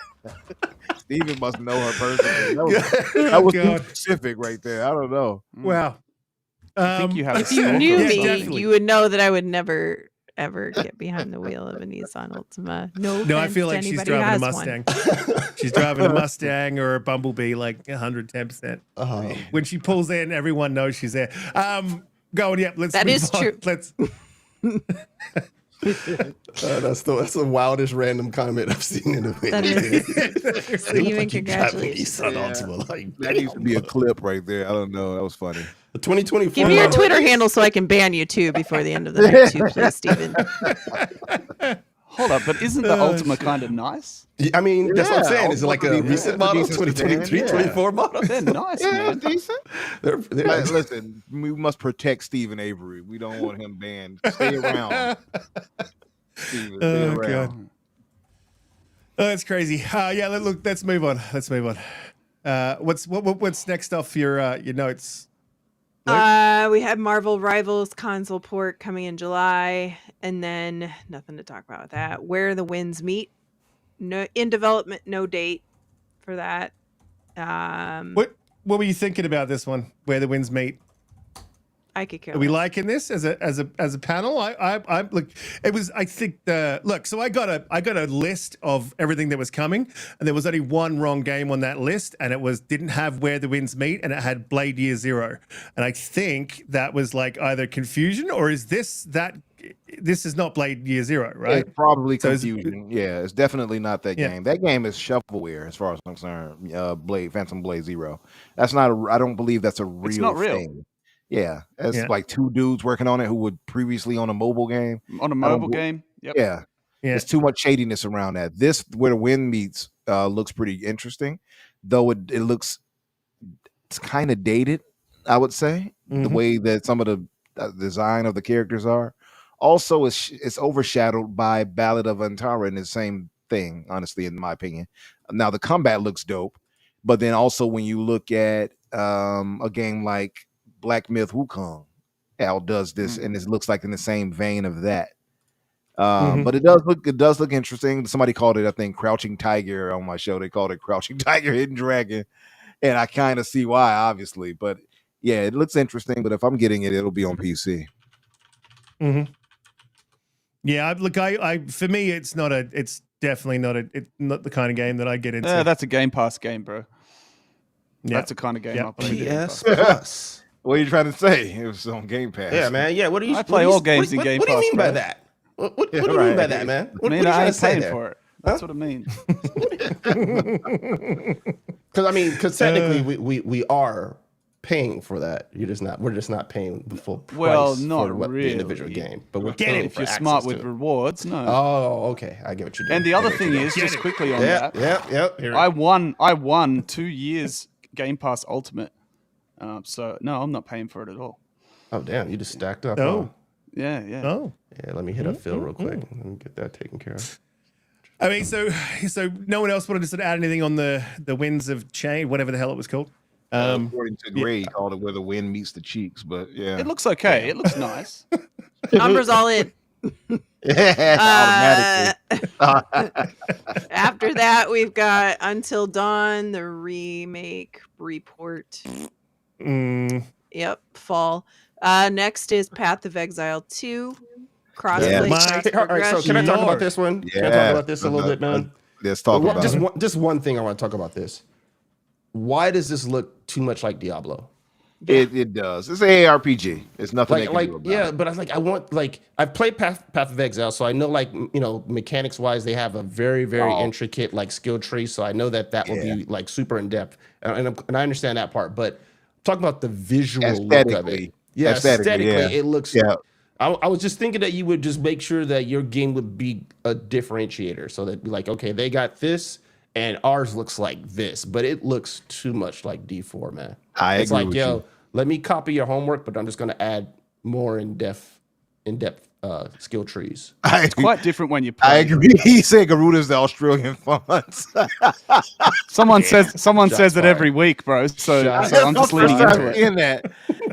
Speaker 5: Steven must know her personally. That
Speaker 1: Oh,
Speaker 5: was too
Speaker 1: God.
Speaker 5: specific right there. I don't know.
Speaker 1: Wow.
Speaker 3: I think you have a
Speaker 4: If you
Speaker 3: stalker
Speaker 4: knew
Speaker 3: or
Speaker 1: Yeah,
Speaker 4: me,
Speaker 3: something.
Speaker 1: definitely.
Speaker 4: you would know that I would never ever get behind the wheel of a Nissan Altima. No,
Speaker 1: No, I
Speaker 4: offense
Speaker 1: feel
Speaker 4: to
Speaker 1: like she's
Speaker 4: anybody who
Speaker 1: driving a
Speaker 4: has one.
Speaker 1: Mustang. She's driving a Mustang or a Bumblebee, like 110%. When she pulls in, everyone knows she's there. Going, yeah, let's
Speaker 4: That
Speaker 1: move
Speaker 4: is
Speaker 1: on.
Speaker 4: true.
Speaker 1: Let's
Speaker 2: That's the wildest random comment I've seen in a video.
Speaker 4: That is Steven, congratulations.
Speaker 2: Nissan Altima, like,
Speaker 5: That needs to be a clip right there. I don't know. That was funny.
Speaker 2: the 2024
Speaker 4: Give me your
Speaker 2: model.
Speaker 4: Twitter handle so I can ban you too before the end of the night too, please, Steven.
Speaker 3: Hold up, but isn't the Ultima kind of nice?
Speaker 2: I mean, that's what I'm
Speaker 5: Yeah,
Speaker 2: saying. Is it like a
Speaker 5: Ultima,
Speaker 2: recent
Speaker 5: yeah,
Speaker 2: model,
Speaker 5: it's a decent
Speaker 2: 2023,
Speaker 5: sedan, yeah.
Speaker 2: 24 model?
Speaker 3: They're nice,
Speaker 5: Yeah,
Speaker 3: man.
Speaker 5: it's decent.
Speaker 2: They're
Speaker 5: Like, listen, we must protect Stephen Avery. We don't want him banned. Stay around. Steven, stay
Speaker 1: Oh,
Speaker 5: around.
Speaker 1: God. Oh, that's crazy. Yeah, let's move on. Let's move on. What's next off your notes?
Speaker 4: We had Marvel Rivals console port coming in July, and then nothing to talk about with that. Where the Winds Meet, no in development, no date for that.
Speaker 1: What were you thinking about this one? Where the winds meet?
Speaker 4: I could care
Speaker 1: Are we
Speaker 4: less.
Speaker 1: liking this as a panel? I look. It was. I think the look. So I got a list of everything that was coming, and there was only one wrong game on that list, and it didn't have Where the Winds Meet, and it had Blade Year Zero, and I think that was like either confusion or is this that. This is not Blade Year Zero, right?
Speaker 5: It's probably
Speaker 1: So is it-
Speaker 5: confusion. Yeah, it's definitely not that
Speaker 1: Yeah.
Speaker 5: game. That game is shovelware as far as I'm concerned. Phantom Blade Zero. That's not. I don't believe that's a real.
Speaker 3: It's not real.
Speaker 5: thing. Yeah, it's
Speaker 1: Yeah.
Speaker 5: like two dudes working on it who were previously on a mobile game.
Speaker 3: On a
Speaker 5: don't
Speaker 3: mobile
Speaker 5: bel-
Speaker 3: game? Yep.
Speaker 5: Yeah.
Speaker 1: Yeah.
Speaker 5: There's too much shadiness around that. This Where the Wind Meets looks pretty interesting, though it looks it's kind of dated. I would say the
Speaker 1: Mhm.
Speaker 5: way that some of the design of the characters are. Also, it's overshadowed by Ballad of Antara and the same thing. Honestly, in my opinion, now the combat looks dope, but then also when you look at a game like Black Myth Wukong, Al does this, and it looks like in the same vein of that.
Speaker 1: Mhm.
Speaker 5: But it does look interesting. Somebody called it, I think, Crouching Tiger on my show. They called it Crouching Tiger, Hidden Dragon, and I kind of see why, obviously. But yeah, it looks interesting. But if I'm getting it, it'll be on PC.
Speaker 1: Mm-hmm. Yeah, look, I for me, it's definitely not the kind of game that I get into.
Speaker 3: That's a Game Pass game, bro.
Speaker 1: Yeah.
Speaker 3: That's the kind of game I play.
Speaker 2: PS Plus.
Speaker 5: What are you trying to say? It was on Game Pass.
Speaker 2: Yeah, man. Yeah, what do you?
Speaker 3: I play all games in Game Pass.
Speaker 2: What do you mean by
Speaker 3: bro.
Speaker 2: that? What do you mean by that, man? What
Speaker 3: I
Speaker 2: are you
Speaker 3: mean, I
Speaker 2: trying to
Speaker 3: ain't
Speaker 2: say
Speaker 3: paying
Speaker 2: there?
Speaker 3: for it. That's what it means.
Speaker 2: Because technically we are paying for that. We're just not paying the full price
Speaker 3: Well, not
Speaker 2: for what
Speaker 3: really.
Speaker 2: the individual game. But we're
Speaker 1: Get
Speaker 2: paying
Speaker 1: it
Speaker 3: If
Speaker 2: for
Speaker 3: you're
Speaker 2: access
Speaker 3: smart
Speaker 2: to
Speaker 3: with
Speaker 2: it.
Speaker 3: rewards, no.
Speaker 2: Oh, okay. I get what you're doing.
Speaker 3: And the other
Speaker 2: I get what
Speaker 3: thing
Speaker 2: you're
Speaker 3: is,
Speaker 1: Get
Speaker 3: just
Speaker 1: it.
Speaker 3: quickly on
Speaker 2: doing.
Speaker 3: that,
Speaker 2: Yep. Here
Speaker 3: I won 2 years Game Pass Ultimate. So no, I'm not paying for it at all.
Speaker 2: Oh, damn. You just stacked up.
Speaker 1: Oh.
Speaker 2: Huh?
Speaker 3: Yeah.
Speaker 1: Oh.
Speaker 2: Yeah, let me hit up Phil real quick. Let me get that taken care of.
Speaker 1: I mean, so no one else wanted to sort of add anything on the winds of change, whatever the hell it was called.
Speaker 5: According to Gray, called it where the wind meets the cheeks. But yeah,
Speaker 3: It looks okay. It looks nice.
Speaker 4: Umbra's all in.
Speaker 5: automatically.
Speaker 4: After that, we've got Until Dawn, the remake report. Yep, fall. Next is Path of Exile 2. Crossplay price
Speaker 2: All right, so can I talk about this one? Can I talk about this a little bit, man?
Speaker 5: Let's talk about it.
Speaker 2: Just one thing I want to talk about this. Why does this look too much like Diablo?
Speaker 5: It does. It's an ARPG. It's nothing they can do about it.
Speaker 2: But I've played Path of Exile, so I know mechanics wise they have a very intricate skill tree. So I know that will be super in depth, and I understand that part. But talk about the visual look of it. Yeah, aesthetically, it looks.
Speaker 5: Yeah.
Speaker 2: I was just thinking that you would just make sure that your game would be a differentiator, so that okay, they got this and ours looks like this, but it looks too much like D4, man.
Speaker 5: It's
Speaker 2: agree with you. Let me copy your homework, but I'm just going to add more in-depth skill trees.
Speaker 3: It's quite different when you play.
Speaker 5: I agree. He said Garuda's the Australian fonts.
Speaker 3: Someone says it every week, bro. So I'm just leaning into it.
Speaker 5: In that.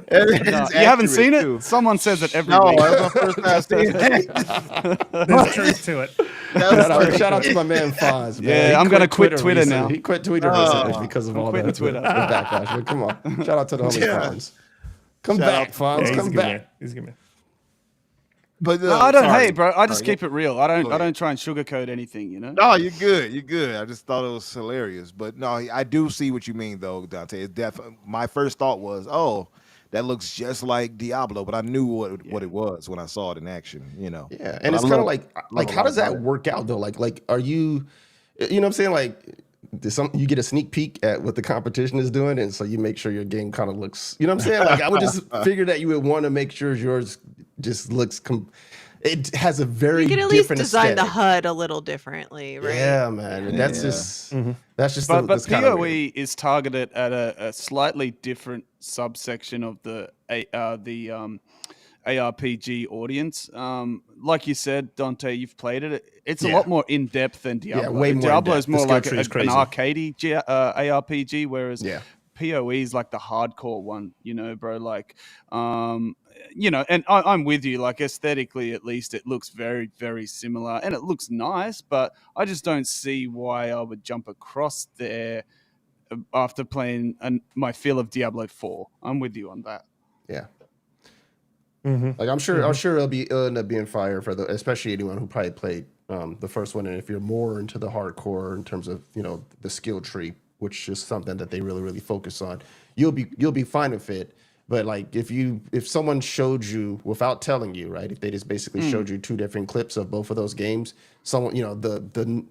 Speaker 3: No, you haven't seen it?
Speaker 5: Too.
Speaker 3: Someone says it every
Speaker 5: No,
Speaker 3: week.
Speaker 5: that's my first time seeing it.
Speaker 1: There's truth to it.
Speaker 2: Shout out to my man Foz. Man.
Speaker 3: Yeah, I'm going to quit Twitter
Speaker 2: recently.
Speaker 3: now.
Speaker 2: He quit Twitter recently because of all the
Speaker 3: Twitter.
Speaker 2: backlash. But come on. Shout out to the homie Fonz. Come back, Fonz.
Speaker 1: Yeah,
Speaker 2: Come back.
Speaker 1: He's a good man.
Speaker 5: But
Speaker 3: No, I don't.
Speaker 5: sorry.
Speaker 3: Hey, bro. I just
Speaker 5: Sorry.
Speaker 3: keep it real. I don't try and sugarcoat anything. You know.
Speaker 5: No, you're good. You're good. I just thought it was hilarious. But no, I do see what you mean, though, Donte. It's definitely. My first thought was, oh, that looks just like Diablo, but I knew what it was when I saw it in action. You know.
Speaker 2: Yeah, and it's kind of like how does that work out though? Like, are you, you know what I'm saying? Like, you get a sneak peek at what the competition is doing, and so you make sure your game kind of looks. You know what I'm saying? Like, I would just figure that you would want to make sure yours just looks. It has a very
Speaker 4: You can at least
Speaker 2: different
Speaker 4: design the
Speaker 2: aesthetic.
Speaker 4: HUD a little differently, right?
Speaker 2: Yeah, man. That's just that's just.
Speaker 3: But
Speaker 2: that's kinda
Speaker 3: PoE
Speaker 2: weird.
Speaker 3: is targeted at a slightly different subsection of the ARPG audience. Like you said, Donte, you've played it. It's a lot more in depth than Diablo.
Speaker 2: way more
Speaker 3: Diablo
Speaker 2: in-depth.
Speaker 3: is
Speaker 2: The
Speaker 3: more
Speaker 2: skill
Speaker 3: like
Speaker 2: tree is
Speaker 3: an
Speaker 2: crazy.
Speaker 3: arcadey ARPG, whereas
Speaker 2: Yeah.
Speaker 3: PoE is like the hardcore one, bro. Like, and I'm with you. Like, aesthetically, at least, it looks very, very similar, and it looks nice. But I just don't see why I would jump across there after playing my fill of Diablo 4. I'm with you on that.
Speaker 2: Yeah.
Speaker 1: Mm-hmm.
Speaker 2: Like I'm sure it'll end up being fire for especially anyone who probably played the first one, and if you're more into the hardcore in terms of the skill tree, which is something that they really really focus on, you'll be fine with it. But like if someone showed you without telling you, right? If they just basically showed you two different clips of both of those games, someone the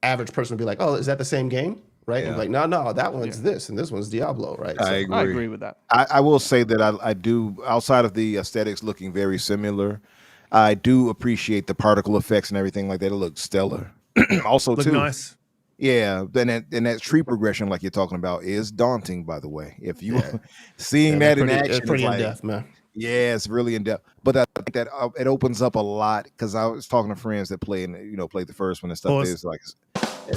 Speaker 2: average person would be like, oh, is that the same game? Right?
Speaker 5: Yeah.
Speaker 2: And like, no, that one's this and this one's Diablo, right? So,
Speaker 5: I agree.
Speaker 3: I agree with that.
Speaker 5: I will say that I do, outside of the aesthetics looking very similar, I do appreciate the particle effects and everything like that. It looks stellar. Also,
Speaker 1: Look
Speaker 5: too,
Speaker 1: nice.
Speaker 5: yeah. And that tree progression, like you're talking about, is daunting. By the way, if you seeing
Speaker 2: yeah,
Speaker 5: that in
Speaker 2: pretty,
Speaker 5: action,
Speaker 2: it's pretty
Speaker 5: is
Speaker 2: in
Speaker 5: like,
Speaker 2: depth, man.
Speaker 5: yeah, it's really in depth. But I think that it opens up a lot because I was talking to friends that played the first one and stuff.
Speaker 1: Pause.
Speaker 5: It's like. I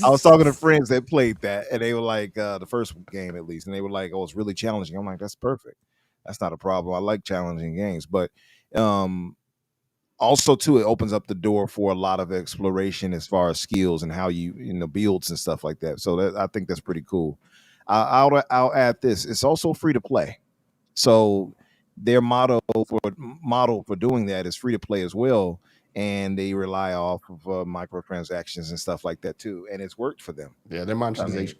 Speaker 5: was talking to friends that played that, and they were like, the first game at least, and they were like, "Oh, it's really challenging." I'm like, "That's perfect. That's not a problem. I like challenging games." But also too, it opens up the door for a lot of exploration as far as skills and how you builds and stuff like that. So I think that's pretty cool. I'll add this. It's also free to play. So their model for doing that is free to play as well, and they rely off of microtransactions and stuff like that too, and it's worked for them.
Speaker 2: Yeah, their monetization.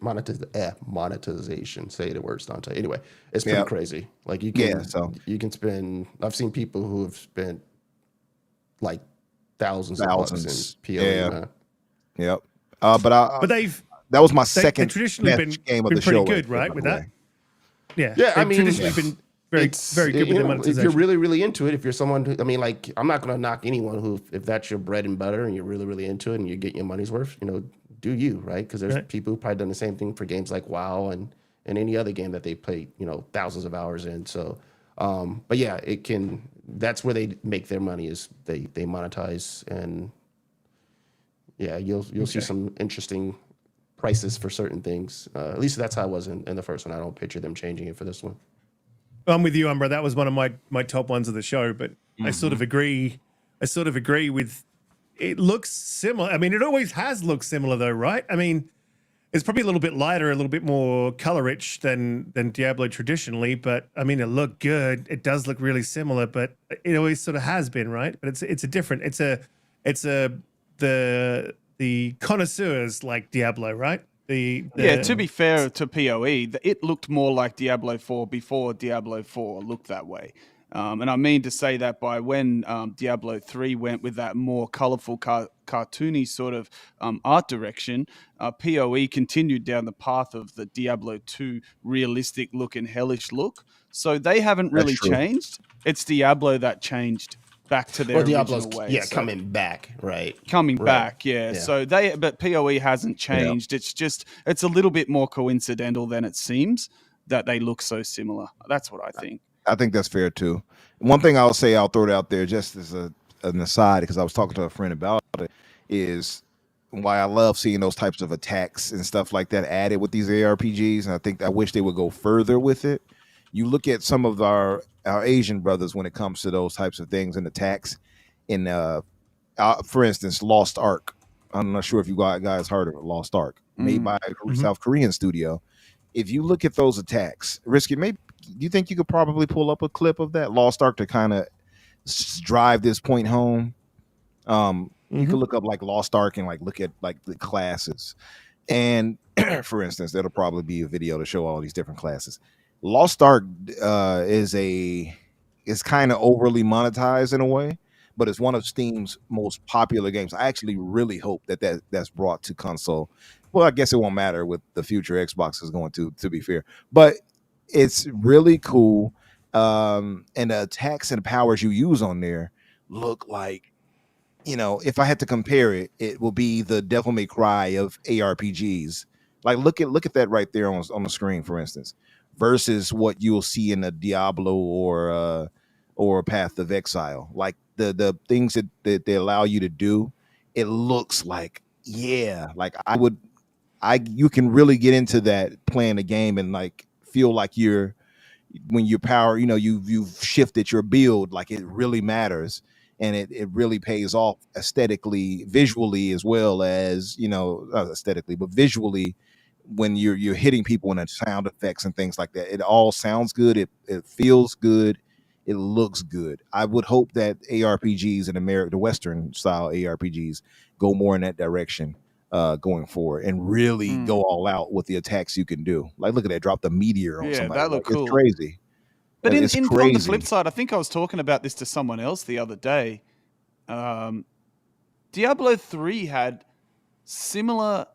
Speaker 2: Say the words, Donte. Anyway, it's pretty crazy. Like you can spend. I've seen people who have spent like thousands of bucks in PoE.
Speaker 5: Yeah. Yep. But that was my second
Speaker 1: traditionally
Speaker 5: game of
Speaker 1: been
Speaker 5: the
Speaker 1: pretty
Speaker 5: show.
Speaker 1: good, right? With that. Yeah.
Speaker 2: Yeah, I mean,
Speaker 1: traditionally been very good with the monetization.
Speaker 2: If you're really, really into it, if you're someone who, I mean, like, I'm not going to knock anyone who, if that's your bread and butter and you're really, really into it and you're getting your money's worth, do you, right? Because there's people who probably done the same thing for games like WoW and any other game that they played, thousands of hours in. So, but yeah, that's where they make their money is they monetize, and yeah, you'll see some interesting prices for certain things. At least that's how it was in the first one. I don't picture them changing it for this one.
Speaker 1: I'm with you, Umbra. That was one of my top ones of the show, but I sort of agree. With it looks similar. I mean, it always has looked similar though, right? I mean, it's probably a little bit lighter, a little bit more color rich than Diablo traditionally, but I mean, it looked good. It does look really similar, but it always sort of has been, right? But the connoisseurs like Diablo, right?
Speaker 3: To be fair to PoE, it looked more like Diablo 4 before Diablo 4 looked that way. And I mean to say that by when Diablo 3 went with that more colorful, cartoony sort of art direction, PoE continued down the path of the Diablo 2 realistic look and hellish look. So they haven't really changed. It's Diablo that changed back to their original way.
Speaker 2: Yeah, coming back, right?
Speaker 3: Coming back, yeah. So but PoE hasn't changed. Yeah. It's a little bit more coincidental than it seems that they look so similar. That's what I think.
Speaker 5: I think that's fair too. One thing I'll throw it out there just as an aside, because I was talking to a friend about it, is why I love seeing those types of attacks and stuff like that added with these ARPGs. And I wish they would go further with it. You look at some of our Asian brothers when it comes to those types of things and attacks. In, for instance, Lost Ark. I'm not sure if you guys heard of it. Lost Ark, made by a South Korean studio. If you look at those attacks, Riskit, maybe you think you could probably pull up a clip of that Lost Ark to kind of drive this point home. You could look up like Lost Ark and like look at like the classes, and for instance, that'll probably be a video to show all these different classes. Lost Ark is kind of overly monetized in a way, but it's one of Steam's most popular games. I actually really hope that's brought to console. Well, I guess it won't matter with the future Xbox is going to be fair, but it's really cool. And the attacks and powers you use on there look like, if I had to compare it, it will be the Devil May Cry of ARPGs. Like look at that right there on the screen, for instance, versus what you'll see in a Diablo or Path of Exile. Like the things that they allow you to do, it looks like, like you can really get into that playing the game and like feel like when your power, you've shifted your build, like it really matters. And it really pays off aesthetically, visually, as well as, not aesthetically, but visually, when you're hitting people and the sound effects and things like that. It all sounds good. It feels good. It looks good. I would hope that ARPGs in America, the Western style ARPGs, go more in that direction going forward and really go all out with the attacks you can do. Like, look at that, drop the meteor on somebody.
Speaker 3: That looked cool.
Speaker 5: It's crazy.
Speaker 3: But on the flip side, I think I was talking about this to someone else the other day. Diablo 3 had similar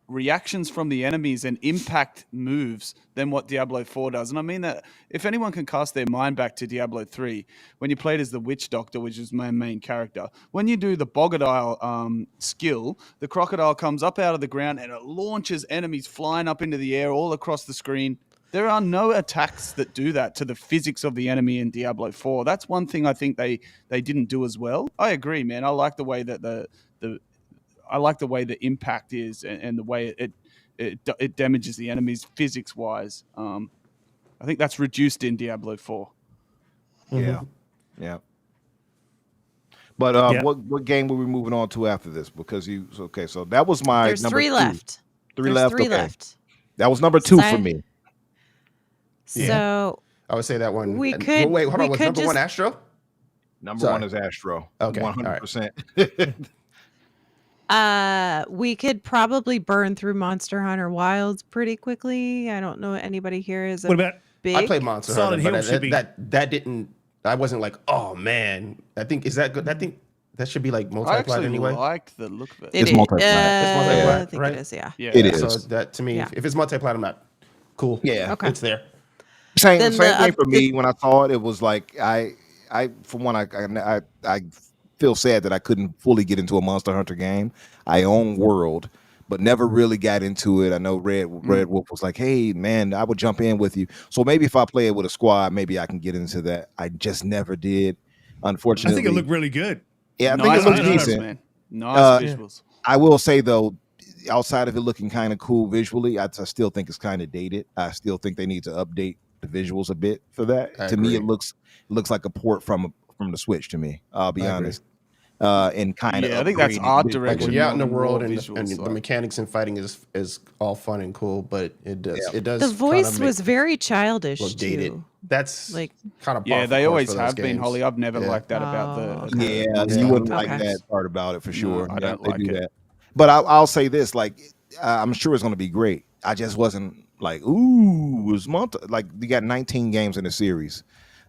Speaker 3: reactions from the enemies and impact moves than what Diablo 4 does. And I mean that if anyone can cast their mind back to Diablo 3, when you played as the Witch Doctor, which is my main character, when you do the Bogadile skill, the crocodile comes up out of the ground and it launches enemies flying up into the air all across the screen. There are no attacks that do that to the physics of the enemy in Diablo 4. That's one thing I think they didn't do as well. I agree, man. I like the way that the impact is and the way it damages the enemies physics wise. I think that's reduced in Diablo 4.
Speaker 5: Yeah. But what game were we moving on to after this? Because so that was my
Speaker 4: There's
Speaker 5: number
Speaker 4: 3
Speaker 5: 2.
Speaker 4: left.
Speaker 5: Three left.
Speaker 4: Three left.
Speaker 5: That was number 2 for
Speaker 4: Si-
Speaker 5: me.
Speaker 4: So
Speaker 2: I would say that one.
Speaker 4: We
Speaker 2: and-
Speaker 4: could-
Speaker 2: well, wait, hold
Speaker 4: we
Speaker 2: on. Was
Speaker 4: could
Speaker 2: number one
Speaker 4: just-
Speaker 2: Astro?
Speaker 5: Number
Speaker 2: Sorry.
Speaker 5: 1 is Astro.
Speaker 2: Okay, all right.
Speaker 5: 100%.
Speaker 4: we could probably burn through Monster Hunter Wilds pretty quickly. I don't know anybody here is a
Speaker 1: What about
Speaker 4: big.
Speaker 2: I played Monster
Speaker 1: Silent
Speaker 2: Hunter,
Speaker 1: Hill
Speaker 2: but
Speaker 1: should be-
Speaker 2: that didn't. I wasn't like, oh man. I think is that good? I think that should be like
Speaker 3: I
Speaker 2: multi-plat
Speaker 3: actually
Speaker 2: anyway.
Speaker 3: like the look of it.
Speaker 5: It's
Speaker 4: is.
Speaker 5: multi-plat.
Speaker 2: It's multi-plat,
Speaker 4: I think
Speaker 2: right?
Speaker 4: it is. Yeah.
Speaker 3: Yeah,
Speaker 5: It is.
Speaker 2: So that to me,
Speaker 4: Yeah.
Speaker 2: if it's multi-plat, I'm not cool.
Speaker 5: Yeah.
Speaker 4: Okay.
Speaker 2: It's there.
Speaker 5: Same
Speaker 4: Then
Speaker 5: thing
Speaker 4: the
Speaker 5: for me. When I saw it, it was like I for one, I feel sad that I couldn't fully get into a Monster Hunter game. I own World, but never really got into it. I know Red Wolf was like, "Hey, man, I would jump in with you." So maybe if I play it with a squad, maybe I can get into that. I just never did.
Speaker 1: I
Speaker 5: Unfortunately,
Speaker 1: think it looked really good.
Speaker 5: yeah, I
Speaker 3: nice
Speaker 5: think it looks
Speaker 3: visuals,
Speaker 5: decent.
Speaker 3: man. Nice visuals.
Speaker 5: I will say though, outside of it looking kind of cool visually, I still think it's kind of dated. I still think they need to update the visuals a bit for that.
Speaker 2: I
Speaker 5: To me,
Speaker 2: agree.
Speaker 5: it looks like a port from the Switch to me. I'll be
Speaker 2: I agree.
Speaker 5: honest. And kind of
Speaker 3: Yeah, I think that's art
Speaker 2: Like
Speaker 3: direction.
Speaker 2: when you're out in the
Speaker 3: more
Speaker 2: world
Speaker 3: than
Speaker 2: and,
Speaker 3: visuals,
Speaker 2: and the
Speaker 3: like-
Speaker 2: mechanics and fighting is all fun and cool, but it does.
Speaker 4: The voice
Speaker 2: kinda
Speaker 4: was
Speaker 2: make
Speaker 4: very childish
Speaker 2: look dated.
Speaker 4: too.
Speaker 2: That's
Speaker 4: Like-
Speaker 2: kind of
Speaker 3: Yeah, they always have been, Holly. I've never
Speaker 2: Yeah.
Speaker 3: liked that about
Speaker 4: Oh,
Speaker 3: the.
Speaker 4: okay.
Speaker 5: Yeah,
Speaker 2: Yeah.
Speaker 5: you wouldn't like
Speaker 4: Okay.
Speaker 5: that part about it for sure.
Speaker 3: I don't
Speaker 5: They
Speaker 3: like
Speaker 5: do
Speaker 3: it.
Speaker 5: that. But I'll say this: like, I'm sure it's going to be great. I just wasn't like, ooh, it was like you got 19 games in the series.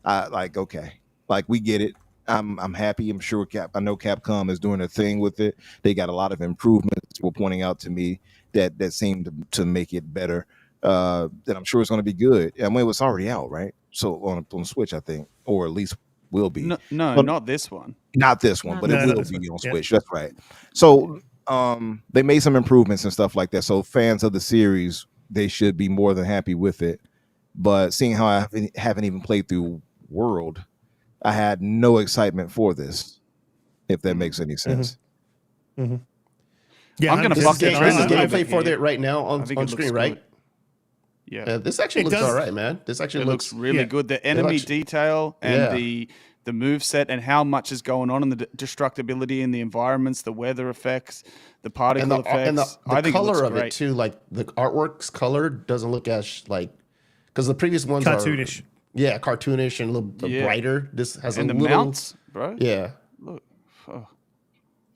Speaker 5: Like, okay, like we get it. I'm happy. I'm sure I know Capcom is doing a thing with it. They got a lot of improvements. Were pointing out to me that seemed to make it better. That I'm sure it's going to be good. I mean, it was already out, right? So on Switch, I think, or at least will be.
Speaker 3: No,
Speaker 5: But-
Speaker 3: not this one.
Speaker 5: Not this one,
Speaker 4: Not
Speaker 5: but
Speaker 1: this
Speaker 5: it
Speaker 1: one.
Speaker 5: will
Speaker 1: No,
Speaker 5: be on
Speaker 1: yeah.
Speaker 5: Switch. That's right. So they made some improvements and stuff like that. So fans of the series, they should be more than happy with it. But seeing how I haven't even played through World, I had no excitement for this, if that makes any sense.
Speaker 1: Yeah,
Speaker 3: I'm gonna
Speaker 2: This
Speaker 3: fuck
Speaker 2: is
Speaker 3: the
Speaker 2: game,
Speaker 3: trend
Speaker 2: this is
Speaker 3: a little
Speaker 2: gameplay
Speaker 3: bit
Speaker 2: for
Speaker 3: here.
Speaker 2: it right now
Speaker 3: I
Speaker 2: on
Speaker 3: think it looks
Speaker 2: screen, right?
Speaker 3: good. Yeah,
Speaker 2: This actually
Speaker 1: It
Speaker 2: looks
Speaker 1: does-
Speaker 2: all right, man. This actually
Speaker 3: it looks really
Speaker 1: yeah.
Speaker 3: good. The enemy
Speaker 2: looks-
Speaker 3: detail and
Speaker 2: Yeah.
Speaker 3: the move set and how much is going on in the destructibility in the environments, the weather effects, the particle
Speaker 2: and the
Speaker 3: effects.
Speaker 2: and the
Speaker 3: I think it
Speaker 2: color
Speaker 3: looks
Speaker 2: of
Speaker 3: great.
Speaker 2: it too. Like the artwork's color doesn't look as like because the previous ones
Speaker 1: Cartoonish.
Speaker 2: are cartoonish and a little bit
Speaker 3: Yeah.
Speaker 2: brighter. This has
Speaker 3: And
Speaker 2: a
Speaker 3: the
Speaker 2: little
Speaker 3: mounts, bro.
Speaker 2: yeah.
Speaker 3: Look, oh,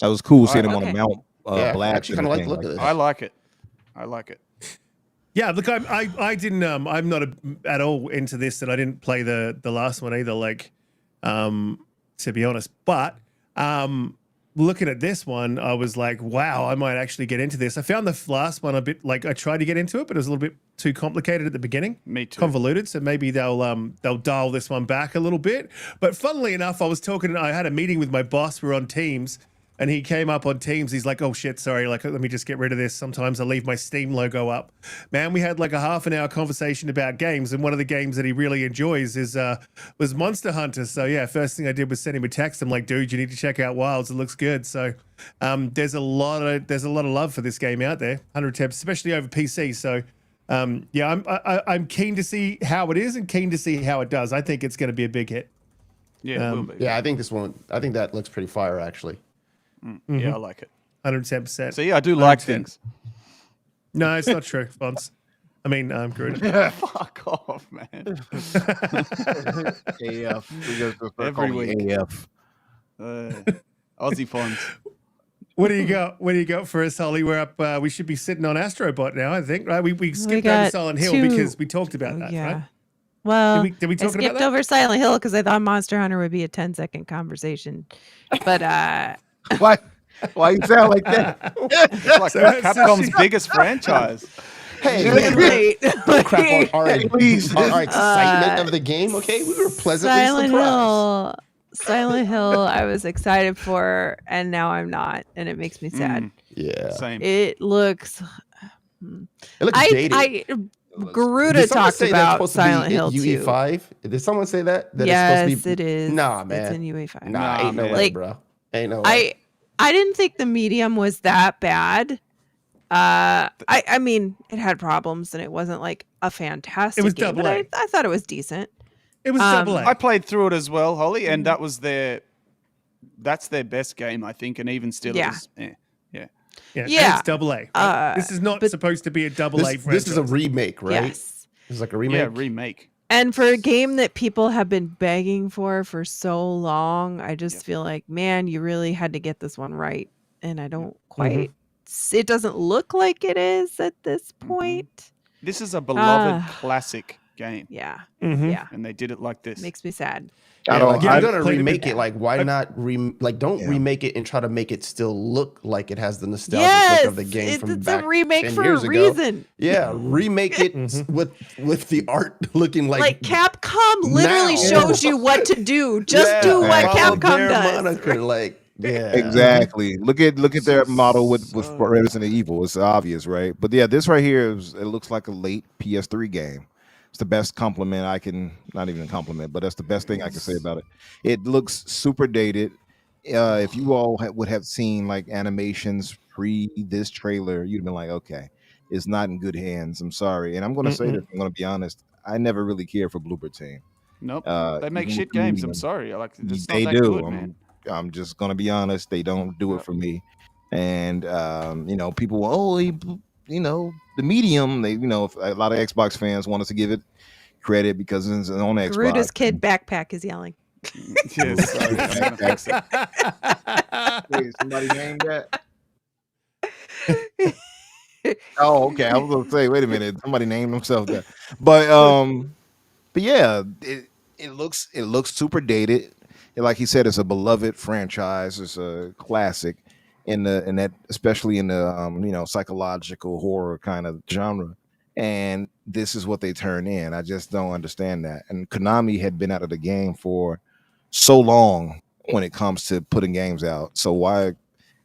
Speaker 5: That was cool seeing him on
Speaker 4: Okay.
Speaker 5: a mount.
Speaker 2: Yeah, I
Speaker 5: Black
Speaker 2: actually kind of like the look of this.
Speaker 3: I like it. I like it.
Speaker 1: Yeah, look, I didn't. I'm not at all into this, and I didn't play the last one either. Like, to be honest, but looking at this one, I was like, wow, I might actually get into this. I found the last one a bit like I tried to get into it, but it was a little bit too complicated at the beginning.
Speaker 3: Me too.
Speaker 1: Convoluted, so maybe they'll dial this one back a little bit. But funnily enough, I had a meeting with my boss. We're on Teams, and he came up on Teams. He's like, "Oh shit, sorry. Like, let me just get rid of this. Sometimes I leave my Steam logo up." Man, we had like a half an hour conversation about games, and one of the games that he really enjoys was Monster Hunter. So yeah, first thing I did was send him a text. I'm like, "Dude, you need to check out Wilds. It looks good." So there's a lot of love for this game out there, 110, especially over PC. So. I'm keen to see how it is and keen to see how it does. I think it's going to be a big hit.
Speaker 3: Yeah, it will be.
Speaker 2: Yeah, I think this one. I think that looks pretty fire actually.
Speaker 3: Yeah, I like it.
Speaker 1: 110%.
Speaker 3: So yeah, I do like
Speaker 1: 100%.
Speaker 3: things.
Speaker 1: No, it's not true, Fonz. I mean, Garuda.
Speaker 3: Fuck off, man.
Speaker 5: AF. We just start
Speaker 3: Every
Speaker 5: calling
Speaker 3: week.
Speaker 5: it AF.
Speaker 3: Aussie funds.
Speaker 1: What do you got? What do you got for us, Holly? We're up. We should be sitting on Astro Bot now, I think. Right? We skipped over
Speaker 4: got
Speaker 1: Silent Hill
Speaker 4: two-
Speaker 1: because we talked about that,
Speaker 4: yeah.
Speaker 1: right?
Speaker 4: Well,
Speaker 1: Did we
Speaker 4: I
Speaker 1: talk about
Speaker 4: skipped
Speaker 1: that?
Speaker 4: over Silent Hill because I thought Monster Hunter would be a 10-second conversation. But
Speaker 5: Why? Why you sound like that?
Speaker 3: It's like Capcom's biggest franchise.
Speaker 2: Hey,
Speaker 4: Wait.
Speaker 2: crap on our,
Speaker 5: Please.
Speaker 2: our excitement of the game. Okay, we were pleasantly
Speaker 4: Silent
Speaker 2: surprised.
Speaker 4: Hill. Silent Hill, I was excited for, and now I'm not, and it makes me sad.
Speaker 2: Yeah,
Speaker 3: Same.
Speaker 4: It looks.
Speaker 2: it looks dated.
Speaker 4: Garuda
Speaker 2: Did someone
Speaker 4: talked
Speaker 2: say that's
Speaker 4: about
Speaker 2: supposed to be
Speaker 4: Silent Hill too.
Speaker 2: UE5? Did someone say that? That
Speaker 4: Yes,
Speaker 2: it's supposed to be.
Speaker 4: it is.
Speaker 2: Nah, man.
Speaker 4: It's in UE5.
Speaker 2: Nah, ain't no
Speaker 3: man.
Speaker 2: way,
Speaker 4: Like,
Speaker 2: bro. Ain't no way.
Speaker 4: I didn't think the medium was that bad. I mean, it had problems, and it wasn't like a fantastic.
Speaker 1: It was
Speaker 4: game, but
Speaker 1: AA.
Speaker 4: I thought it was decent.
Speaker 1: It was
Speaker 4: Um,
Speaker 1: double A.
Speaker 3: I played through it as well, Holly, and that's their best game, I think, and even still,
Speaker 4: Yeah.
Speaker 3: it was,
Speaker 1: Yeah,
Speaker 4: Yeah,
Speaker 1: and it's double A. Right? This is not
Speaker 4: but-
Speaker 1: supposed to be a double A franchise.
Speaker 2: This is a remake, right?
Speaker 4: Yes.
Speaker 2: It's like a remake.
Speaker 3: Yeah, remake.
Speaker 4: And for a game that people have been begging for so long, I just feel like, man, you really had to get this one right. And I don't quite, it doesn't look like it is at this point.
Speaker 3: This is a beloved classic game,
Speaker 4: Yeah.
Speaker 1: Mhm.
Speaker 4: Yeah.
Speaker 3: and they did it like this.
Speaker 4: Makes me sad.
Speaker 2: Yeah,
Speaker 5: I don't.
Speaker 2: like, you're
Speaker 5: I,
Speaker 2: gonna
Speaker 1: played it
Speaker 2: remake
Speaker 1: before.
Speaker 2: it. Like, why not don't
Speaker 5: Yeah.
Speaker 2: remake it and try to make it still look like it has the nostalgic
Speaker 4: Yes.
Speaker 2: look of the game from
Speaker 4: It's
Speaker 2: back
Speaker 4: a remake
Speaker 2: 10
Speaker 4: for
Speaker 2: years
Speaker 4: a
Speaker 2: ago.
Speaker 4: reason.
Speaker 2: Yeah, remake it with the art looking
Speaker 4: Like Capcom literally
Speaker 2: now.
Speaker 4: shows you what to do. Just do what
Speaker 5: follow
Speaker 4: Capcom
Speaker 2: their
Speaker 4: does.
Speaker 2: moniker, like, yeah,
Speaker 5: Exactly. Look at their model with
Speaker 3: So-
Speaker 5: Resident Evil. It's obvious, right? But yeah, this right here it looks like a late PS3 game. It's the best compliment I can, not even a compliment, but that's the best thing I can say about it. It looks super dated. If you all would have seen like animations pre this trailer, you'd have been like, okay, it's not in good hands. I'm sorry. And I'm going to say this, I'm going to be honest. I never really cared for Blooper Team.
Speaker 3: Nope.
Speaker 5: Uh,
Speaker 3: They make
Speaker 5: even
Speaker 3: shit
Speaker 5: with the
Speaker 3: games. I'm
Speaker 5: medium.
Speaker 3: sorry. Like it's
Speaker 5: They
Speaker 3: not that
Speaker 5: do.
Speaker 3: good, man.
Speaker 5: I'm just gonna be honest. They don't do it
Speaker 3: Yep.
Speaker 5: for me. And people, the medium. They, a lot of Xbox fans want us to give it credit because it's on Xbox.
Speaker 4: Garuda's kid backpack is yelling.
Speaker 3: Yes, sorry. I'm gonna fix it.
Speaker 5: Wait, somebody named that? Oh, okay. I was gonna say, wait a minute. Somebody named themselves that. But yeah, it looks super dated. And like he said, it's a beloved franchise. It's a classic in that, especially in the psychological horror kind of genre. And this is what they turn in. I just don't understand that. And Konami had been out of the game for so long when it comes to putting games out. So why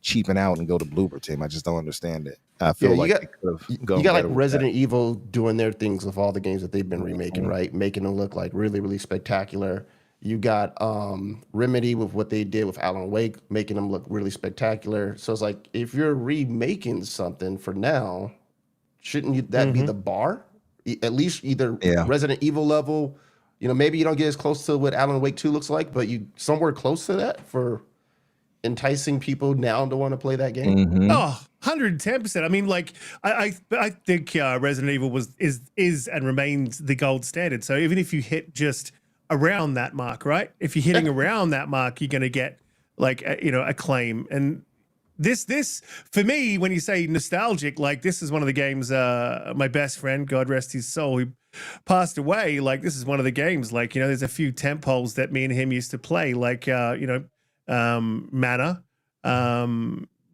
Speaker 5: cheaping out and go to Blooper Team? I just don't understand it. I feel
Speaker 2: you
Speaker 5: like
Speaker 2: got-
Speaker 5: they could have
Speaker 2: you
Speaker 5: gone
Speaker 2: got like
Speaker 5: better with
Speaker 2: Resident Evil doing their things with all the games that they've been remaking,
Speaker 5: Mhm.
Speaker 2: right? Making them look like really, really spectacular. You got Remedy with what they did with Alan Wake, making them look really spectacular. So it's like, if you're remaking something for now, shouldn't that be the bar? At least either
Speaker 5: Yeah.
Speaker 2: Resident Evil level. Maybe you don't get as close to what Alan Wake 2 looks like, but you somewhere close to that for enticing people now to want to play that game.
Speaker 5: Mhm.
Speaker 1: Oh, 110%. I mean, like, I think Resident Evil is and remains the gold standard. So even if you hit just around that mark, right? If you're hitting around that mark, you're going to get like acclaim. And this for me, when you say nostalgic, like this is one of the games. My best friend, God rest his soul, he passed away. Like this is one of the games. Like there's a few tentpoles that me and him used to play. Like Mana,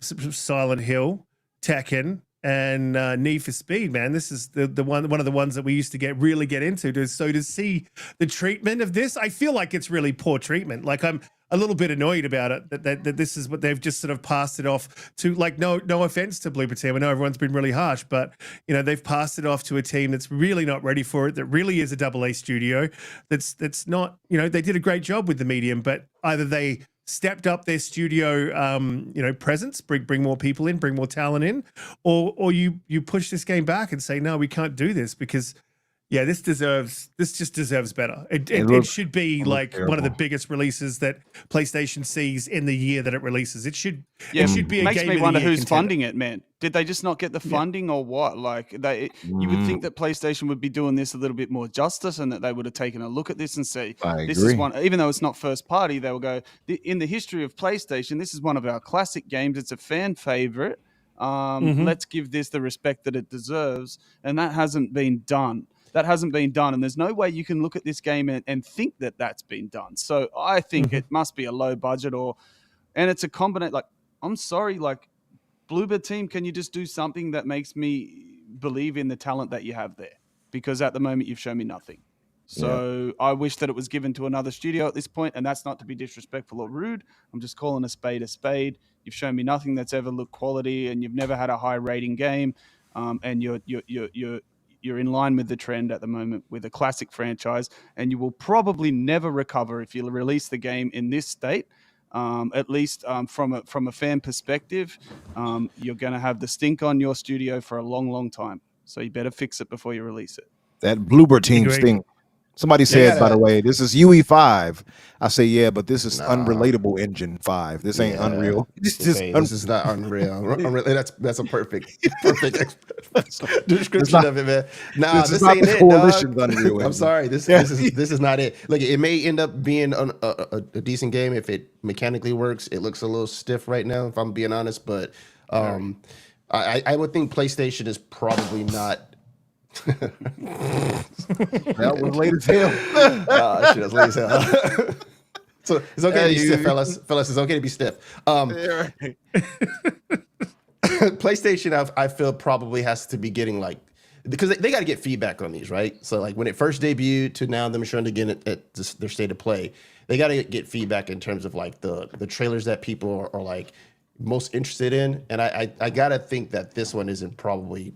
Speaker 1: Silent Hill, Tekken, and Need for Speed. Man, this is the one of the ones that we used to really get into. So to see the treatment of this, I feel like it's really poor treatment. Like I'm a little bit annoyed about it that this is what they've just sort of passed it off to. Like no offense to Blooper Team, I know everyone's been really harsh, but they've passed it off to a team that's really not ready for it. That really is a AA studio. That's not they did a great job with the medium, but either they stepped up their studio presence, bring more people in, bring more talent in, or you push this game back and say no, we can't do this because this just deserves better. It should be like one of the biggest releases that PlayStation sees in the year that it releases. It should be a
Speaker 3: Makes
Speaker 1: game
Speaker 3: me
Speaker 1: of the
Speaker 3: wonder
Speaker 1: year
Speaker 3: who's
Speaker 1: contender.
Speaker 3: funding it, man. Did they just not get the funding or what? Like you would think that PlayStation would be doing this a little bit more justice and that they would have taken a look at this and say,
Speaker 5: I
Speaker 3: this
Speaker 5: agree.
Speaker 3: is one, even though it's not first party, they will go, in the history of PlayStation, this is one of our classic games. It's a fan favorite. Let's give this the respect that it deserves. And that hasn't been done. And there's no way you can look at this game and think that that's been done. So I think it must be a low budget and it's a combination. Like, I'm sorry, like Blooper Team, can you just do something that makes me believe in the talent that you have there? Because at the moment you've shown me nothing. So I wish that it was given to another studio at this point, and that's not to be disrespectful or rude. I'm just calling a spade a spade. You've shown me nothing that's ever looked quality, and you've never had a high rating game, and you're in line with the trend at the moment with a classic franchise, and you will probably never recover if you release the game in this state. At least from a fan perspective, you're going to have the stink on your studio for a long, long time. So you better fix it before you release it.
Speaker 5: That Blooper Team
Speaker 1: Agreed.
Speaker 5: stink. Somebody said, by the
Speaker 2: gotta-
Speaker 5: way, this is UE5. I say, yeah, but this is
Speaker 2: Nah.
Speaker 5: unrelatable engine 5. This ain't
Speaker 2: Yeah,
Speaker 5: Unreal. This
Speaker 2: this,
Speaker 5: is
Speaker 2: ain't- this is not Unreal. That's a perfect description
Speaker 5: not-
Speaker 2: of it, man. Nah,
Speaker 5: this is
Speaker 2: this
Speaker 5: not
Speaker 2: ain't
Speaker 5: the
Speaker 2: it,
Speaker 5: Coalition's
Speaker 2: dog.
Speaker 5: Unreal
Speaker 2: I'm
Speaker 5: engine.
Speaker 2: sorry. This is not it. Look, it may end up being a decent game if it mechanically works. It looks a little stiff right now, if I'm being honest, but I would think PlayStation is probably not.
Speaker 5: That was late as hell.
Speaker 2: Shit, that's late as hell. So it's okay to be stiff, fellas. Fellas, it's okay to be stiff. PlayStation, I feel probably has to be getting like, because they got to get feedback on these, right? So like when it first debuted to now them showing again at their state of play, they got to get feedback in terms of like the trailers that people are like most interested in, and I gotta think that this one isn't probably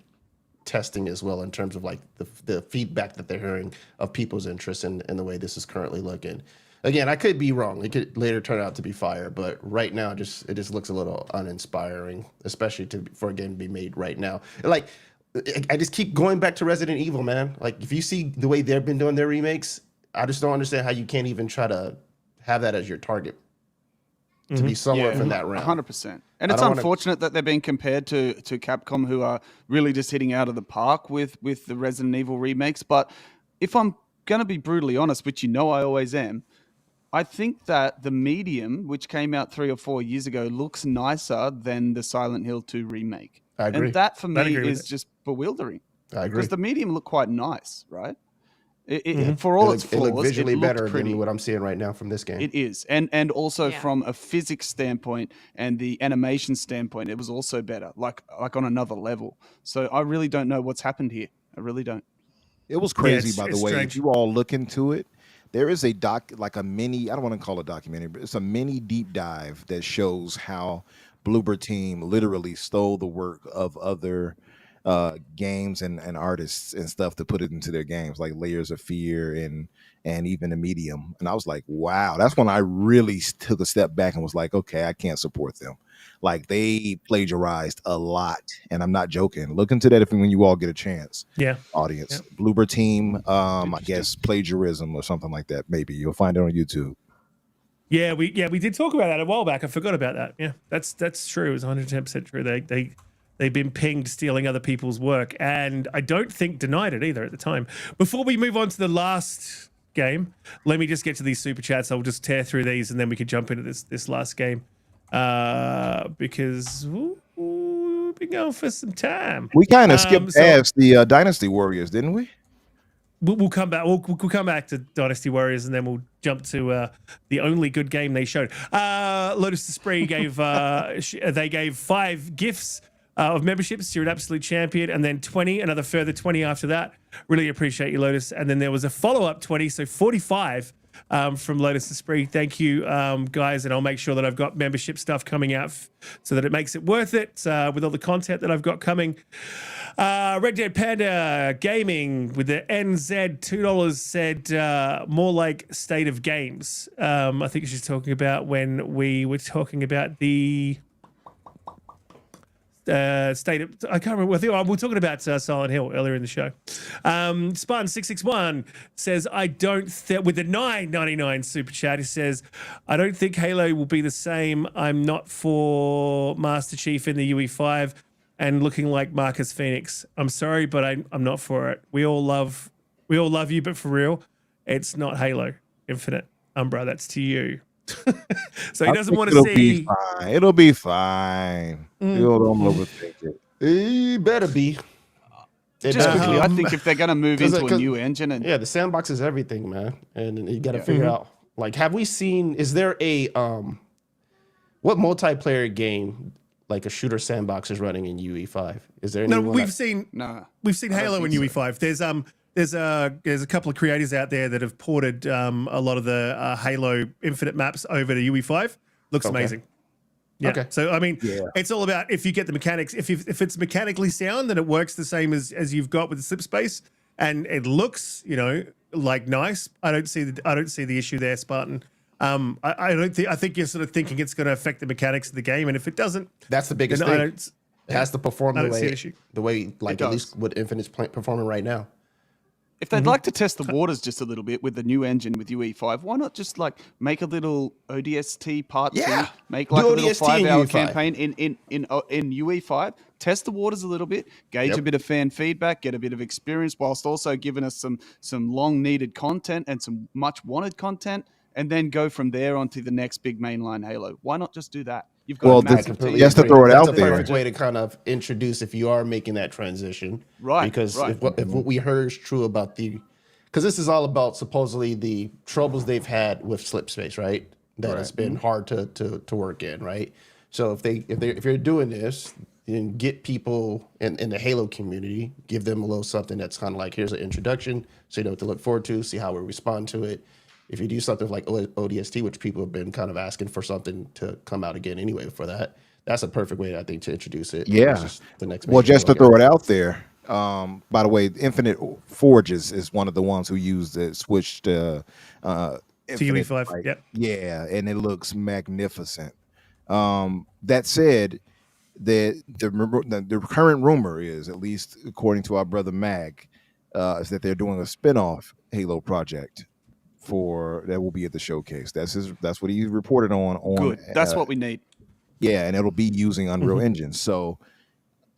Speaker 2: testing as well in terms of like the feedback that they're hearing of people's interest in the way this is currently looking. Again, I could be wrong. It could later turn out to be fire, but right now it just looks a little uninspiring, especially for a game to be made right now. Like I just keep going back to Resident Evil, man. Like if you see the way they've been doing their remakes, I just don't understand how you can't even try to have that as your target to be somewhere from that realm.
Speaker 3: 100%. And it's unfortunate that they're being compared to Capcom, who are really just hitting out of the park with the Resident Evil remakes. But if I'm going to be brutally honest, which I always am, I think that the Medium, which came out 3 or 4 years ago, looks nicer than the Silent Hill 2 remake.
Speaker 2: I agree.
Speaker 3: And that for me
Speaker 1: agree with
Speaker 3: is just bewildering.
Speaker 2: I agree.
Speaker 3: Because the Medium looked quite nice, right? For all its flaws,
Speaker 2: it looked visually better
Speaker 3: pretty.
Speaker 2: than what I'm seeing right now from this game.
Speaker 3: It is, and also from a physics standpoint and the animation standpoint, it was also better, like on another level. So I really don't know what's happened here. I really don't.
Speaker 5: It was crazy,
Speaker 1: it's
Speaker 5: by the way.
Speaker 1: strange.
Speaker 5: If you all look into it, there is a like a mini, I don't want to call it a documentary, but it's a mini deep dive that shows how Blooper Team literally stole the work of other games and artists and stuff to put it into their games, like Layers of Fear and even the Medium. And I was like, wow, that's when I really took a step back and was like, okay, I can't support them. Like they plagiarized a lot, and I'm not joking. Look into that when you all get a chance.
Speaker 1: Yeah,
Speaker 5: audience. Blooper Team, I guess plagiarism or something like that. Maybe you'll find it on YouTube.
Speaker 1: Yeah, we did talk about that a while back. I forgot about that. Yeah, that's true. It was 110% true. They've been pinged stealing other people's work, and I don't think denied it either at the time. Before we move on to the last game, let me just get to these super chats. I'll just tear through these, and then we can jump into this last game because we've been going for some time.
Speaker 5: We kind of skipped past the Dynasty Warriors, didn't we?
Speaker 1: We'll come back. We'll come back to Dynasty Warriors, and then we'll jump to the only good game they showed. Lotus Spree gave they gave 5 gifts of memberships. You're an absolute champion, and then 20, another further 20 after that. Really appreciate you, Lotus. And then there was a follow-up 20, so 45 from Lotus Spree. Thank you, guys, and I'll make sure that I've got membership stuff coming out so that it makes it worth it with all the content that I've got coming. Red Dead Panda Gaming with the NZ $2 said more like State of Games. I think she's talking about when we were talking about the state of, I can't remember. I think we're talking about Silent Hill earlier in the show. Spartan661 says, I don't with the $9.99 super chat, he says, I don't think Halo will be the same. I'm not for Master Chief in the UE5 and looking like Marcus Phoenix. I'm sorry, but I'm not for it. We all love you, but for real, it's not Halo Infinite. Umbra, that's to you. So he doesn't want to see.
Speaker 5: It'll be fine. You don't overthink it.
Speaker 2: It better be.
Speaker 3: Just quickly, I think if they're going to move into a new engine, and
Speaker 2: the sandbox is everything, man, and you got to figure out. Like, have we seen? Is there a what multiplayer game like a shooter sandbox is running in UE5? Is there any?
Speaker 1: No, we've seen Halo in UE5. There's a couple of creators out there that have ported a lot of the Halo Infinite maps over to UE5. Looks amazing. Yeah. Okay. So I mean, it's all about if you get the mechanics. If it's mechanically sound, then it works the same as you've got with the slip space, and it looks like nice. I don't see the issue there, Spartan. I think you're sort of thinking it's going to affect the mechanics of the game, and if it doesn't,
Speaker 2: that's the biggest thing. It has to perform the way like at least what Infinite's performing right now.
Speaker 3: If they'd like to test the waters just a little bit with the new engine with UE5, why not just like make a little ODST part 2, make like
Speaker 2: Do
Speaker 3: a little
Speaker 2: ODST in
Speaker 3: 5-hour
Speaker 2: UE5.
Speaker 3: campaign in UE5, test the waters a little bit, gauge a bit of fan feedback, get a bit of experience, whilst also giving us some long needed content and some much wanted content, and then go from there onto the next big mainline Halo. Why not just do that? You've got
Speaker 5: Well,
Speaker 3: a massive
Speaker 2: completely
Speaker 3: team.
Speaker 5: just to
Speaker 2: agree.
Speaker 5: throw it
Speaker 2: That's
Speaker 5: out
Speaker 2: a
Speaker 5: there.
Speaker 2: perfect way to kind of introduce if you are making that transition,
Speaker 3: Right,
Speaker 2: Because
Speaker 3: right.
Speaker 2: if what we heard is true about because this is all about supposedly the troubles they've had with Slipspace, right? That it's been hard to work in, right? So if you're doing this, then get people in the Halo community, give them a little something that's kind of like, here's an introduction, so you know what to look forward to, see how we respond to it. If you do something like ODST, which people have been kind of asking for something to come out again anyway for that, that's a perfect way, I think, to introduce it.
Speaker 5: Yeah.
Speaker 2: versus the next
Speaker 5: Well,
Speaker 2: major
Speaker 5: just to
Speaker 2: program.
Speaker 5: throw it out there, by the way, Infinite Forges is one of the ones who used it, switched to Infinite,
Speaker 1: UE5,
Speaker 5: right?
Speaker 1: yep.
Speaker 5: Yeah, and it looks magnificent. That said, the current rumor is, at least according to our brother Mag, is that they're doing a spin-off Halo project that will be at the showcase. That's what he reported on.
Speaker 3: Good. That's what we need.
Speaker 5: Yeah, and it'll be using Unreal Engine. So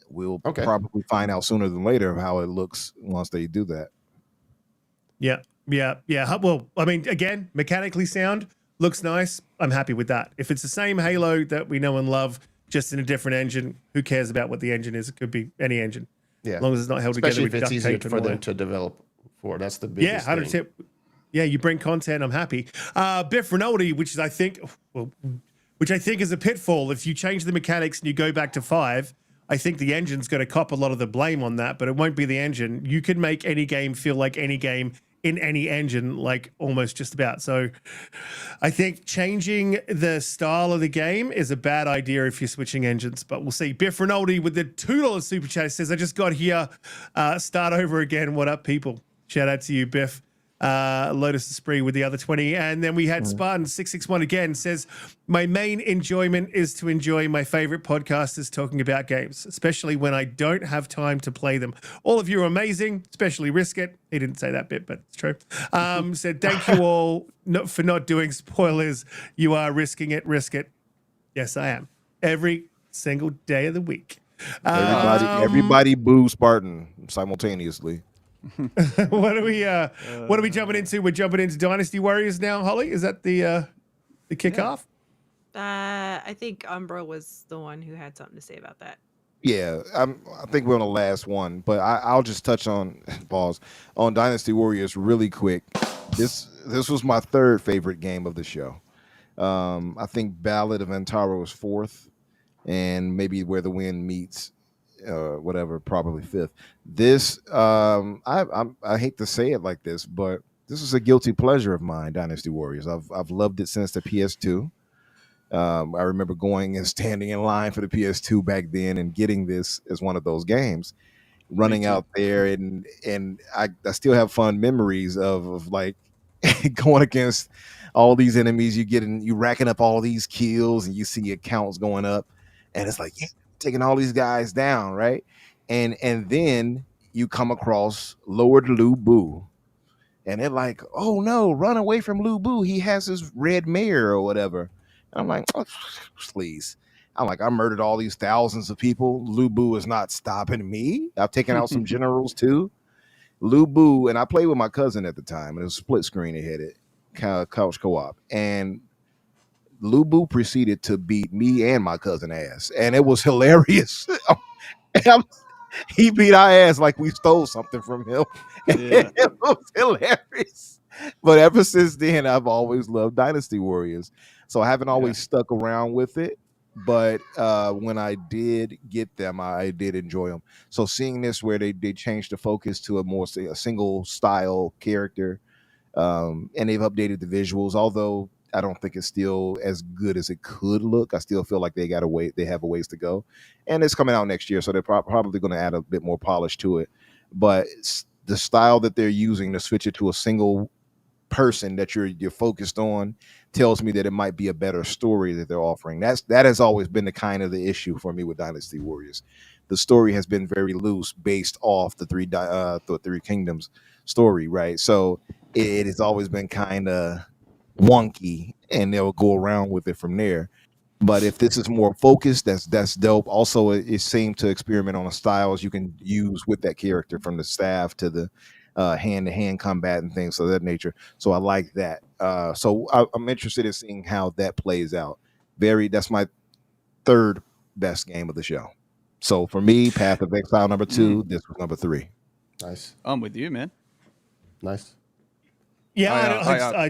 Speaker 5: we'll probably find out sooner than later how it looks once they do that.
Speaker 1: Yeah. Well, I mean, again, mechanically sound, looks nice. I'm happy with that. If it's the same Halo that we know and love, just in a different engine, who cares about what the engine is? It could be any engine.
Speaker 2: Yeah.
Speaker 1: As long as it's not held
Speaker 2: Especially
Speaker 1: together
Speaker 2: if
Speaker 1: with
Speaker 2: it's
Speaker 1: duct
Speaker 2: easier
Speaker 1: tape and
Speaker 2: for
Speaker 1: all
Speaker 2: them
Speaker 1: that.
Speaker 2: to develop for. That's the
Speaker 1: Yeah,
Speaker 2: biggest thing.
Speaker 1: 100%. Yeah, you bring content, I'm happy. Biff Rinaldi, which I think is a pitfall. If you change the mechanics and you go back to 5, I think the engine's going to cop a lot of the blame on that, but it won't be the engine. You can make any game feel like any game in any engine, like almost just about. So I think changing the style of the game is a bad idea if you're switching engines, but we'll see. Biff Rinaldi with the $2 super chat says, I just got here. Start over again. What up, people? Shout out to you, Biff. Lotus Spree with the other 20. And then we had Spartan661 again says, my main enjoyment is to enjoy my favorite podcasters talking about games, especially when I don't have time to play them. All of you are amazing, especially Riskit. He didn't say that bit, but it's true. Said, thank you all for not doing spoilers. You are risking it, Riskit. Yes, I am. Every single day of the week.
Speaker 5: Everybody boo Spartan simultaneously.
Speaker 1: What are we jumping into? We're jumping into Dynasty Warriors now, Holly. Is that the kickoff?
Speaker 4: I think Umbra was the one who had something to say about that.
Speaker 5: Yeah, I think we're on the last one, but I'll just touch on Dynasty Warriors really quick. This was my third favorite game of the show. I think Ballad of Antara was fourth, and maybe Where the Wind Meets, whatever, probably fifth. This I hate to say it like this, but this is a guilty pleasure of mine. Dynasty Warriors. I've loved it since the PS2. I remember going and standing in line for the PS2 back then and getting this as one of those games, running out there, and I still have fond memories of like going against all these enemies. You racking up all these kills, and you see your counts going up, and it's like, yeah, taking all these guys down, right? And then you come across Lord Lu Bu, and they're like, oh no, run away from Lu Bu. He has his red mare or whatever. And I'm like, oh, please. I'm like, I murdered all these thousands of people. Lu Bu is not stopping me. I've taken out some generals too. Lu Bu, and I played with my cousin at the time, and it was split screen. It had it, couch co-op, and Lu Bu proceeded to beat me and my cousin ass, and it was hilarious. He beat our ass like we stole something from him.
Speaker 3: Yeah.
Speaker 5: It was hilarious. But ever since then, I've always loved Dynasty Warriors. So I haven't always stuck around with it. But when I did get them, I did enjoy them. So seeing this where they changed the focus to a single style character, and they've updated the visuals, although I don't think it's still as good as it could look. I still feel like they have a ways to go, and it's coming out next year, so they're probably going to add a bit more polish to it. But the style that they're using to switch it to a single person that you're focused on tells me that it might be a better story that they're offering. That has always been the issue for me with Dynasty Warriors. The story has been very loose based off the Three Kingdoms story, right? So it has always been kind of wonky, and they'll go around with it from there. But if this is more focused, that's dope. Also, it seemed to experiment on the styles you can use with that character, from the staff to the hand-to-hand combat and things of that nature. So I like that. So I'm interested in seeing how that plays out. That's my third best game of the show. So for me, Path of Exile number 2, this was number 3.
Speaker 2: Nice.
Speaker 3: I'm with you, man.
Speaker 2: Nice.
Speaker 1: Yeah,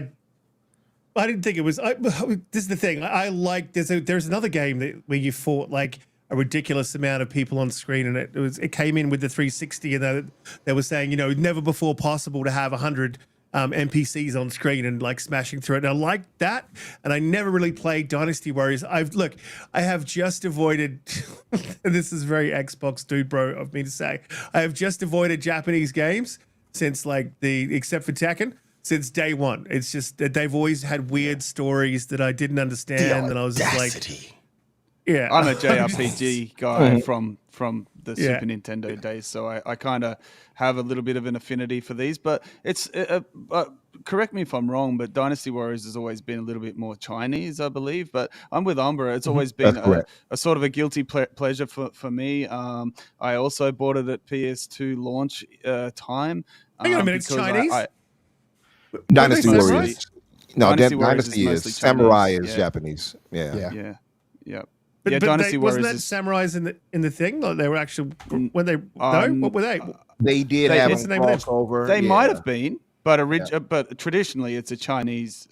Speaker 1: I didn't think it was. This is the thing. I like there's another game where you fought like a ridiculous amount of people on screen, and it came in with the 360, and they were saying, never before possible to have 100 NPCs on screen and like smashing through it. And I like that, and I never really played Dynasty Warriors. I have just avoided. This is very Xbox dude bro of me to say. I have just avoided Japanese games since except for Tekken. Since day one. It's just that they've always had weird stories that I didn't understand, and I was just like, yeah.
Speaker 3: I'm a JRPG guy from the Super Nintendo days, so I kind of have a little bit of an affinity for these. But it's correct me if I'm wrong, but Dynasty Warriors has always been a little bit more Chinese, I believe. But I'm with Umbra. It's always been a sort of a guilty pleasure for me. I also bought it at PS2 launch time.
Speaker 1: Hang on a minute, it's Chinese?
Speaker 5: Dynasty Warriors. No,
Speaker 3: Dynasty
Speaker 5: is
Speaker 3: mostly
Speaker 5: Samurai
Speaker 3: Chinese.
Speaker 5: is Japanese. Yeah.
Speaker 1: But
Speaker 3: Dynasty
Speaker 1: wasn't
Speaker 3: Warriors
Speaker 1: that samurais in the thing? Like they were actually when they what were they?
Speaker 5: They did have
Speaker 1: what's the name of that?
Speaker 5: crossover.
Speaker 3: They might have been, but but traditionally it's a Chinese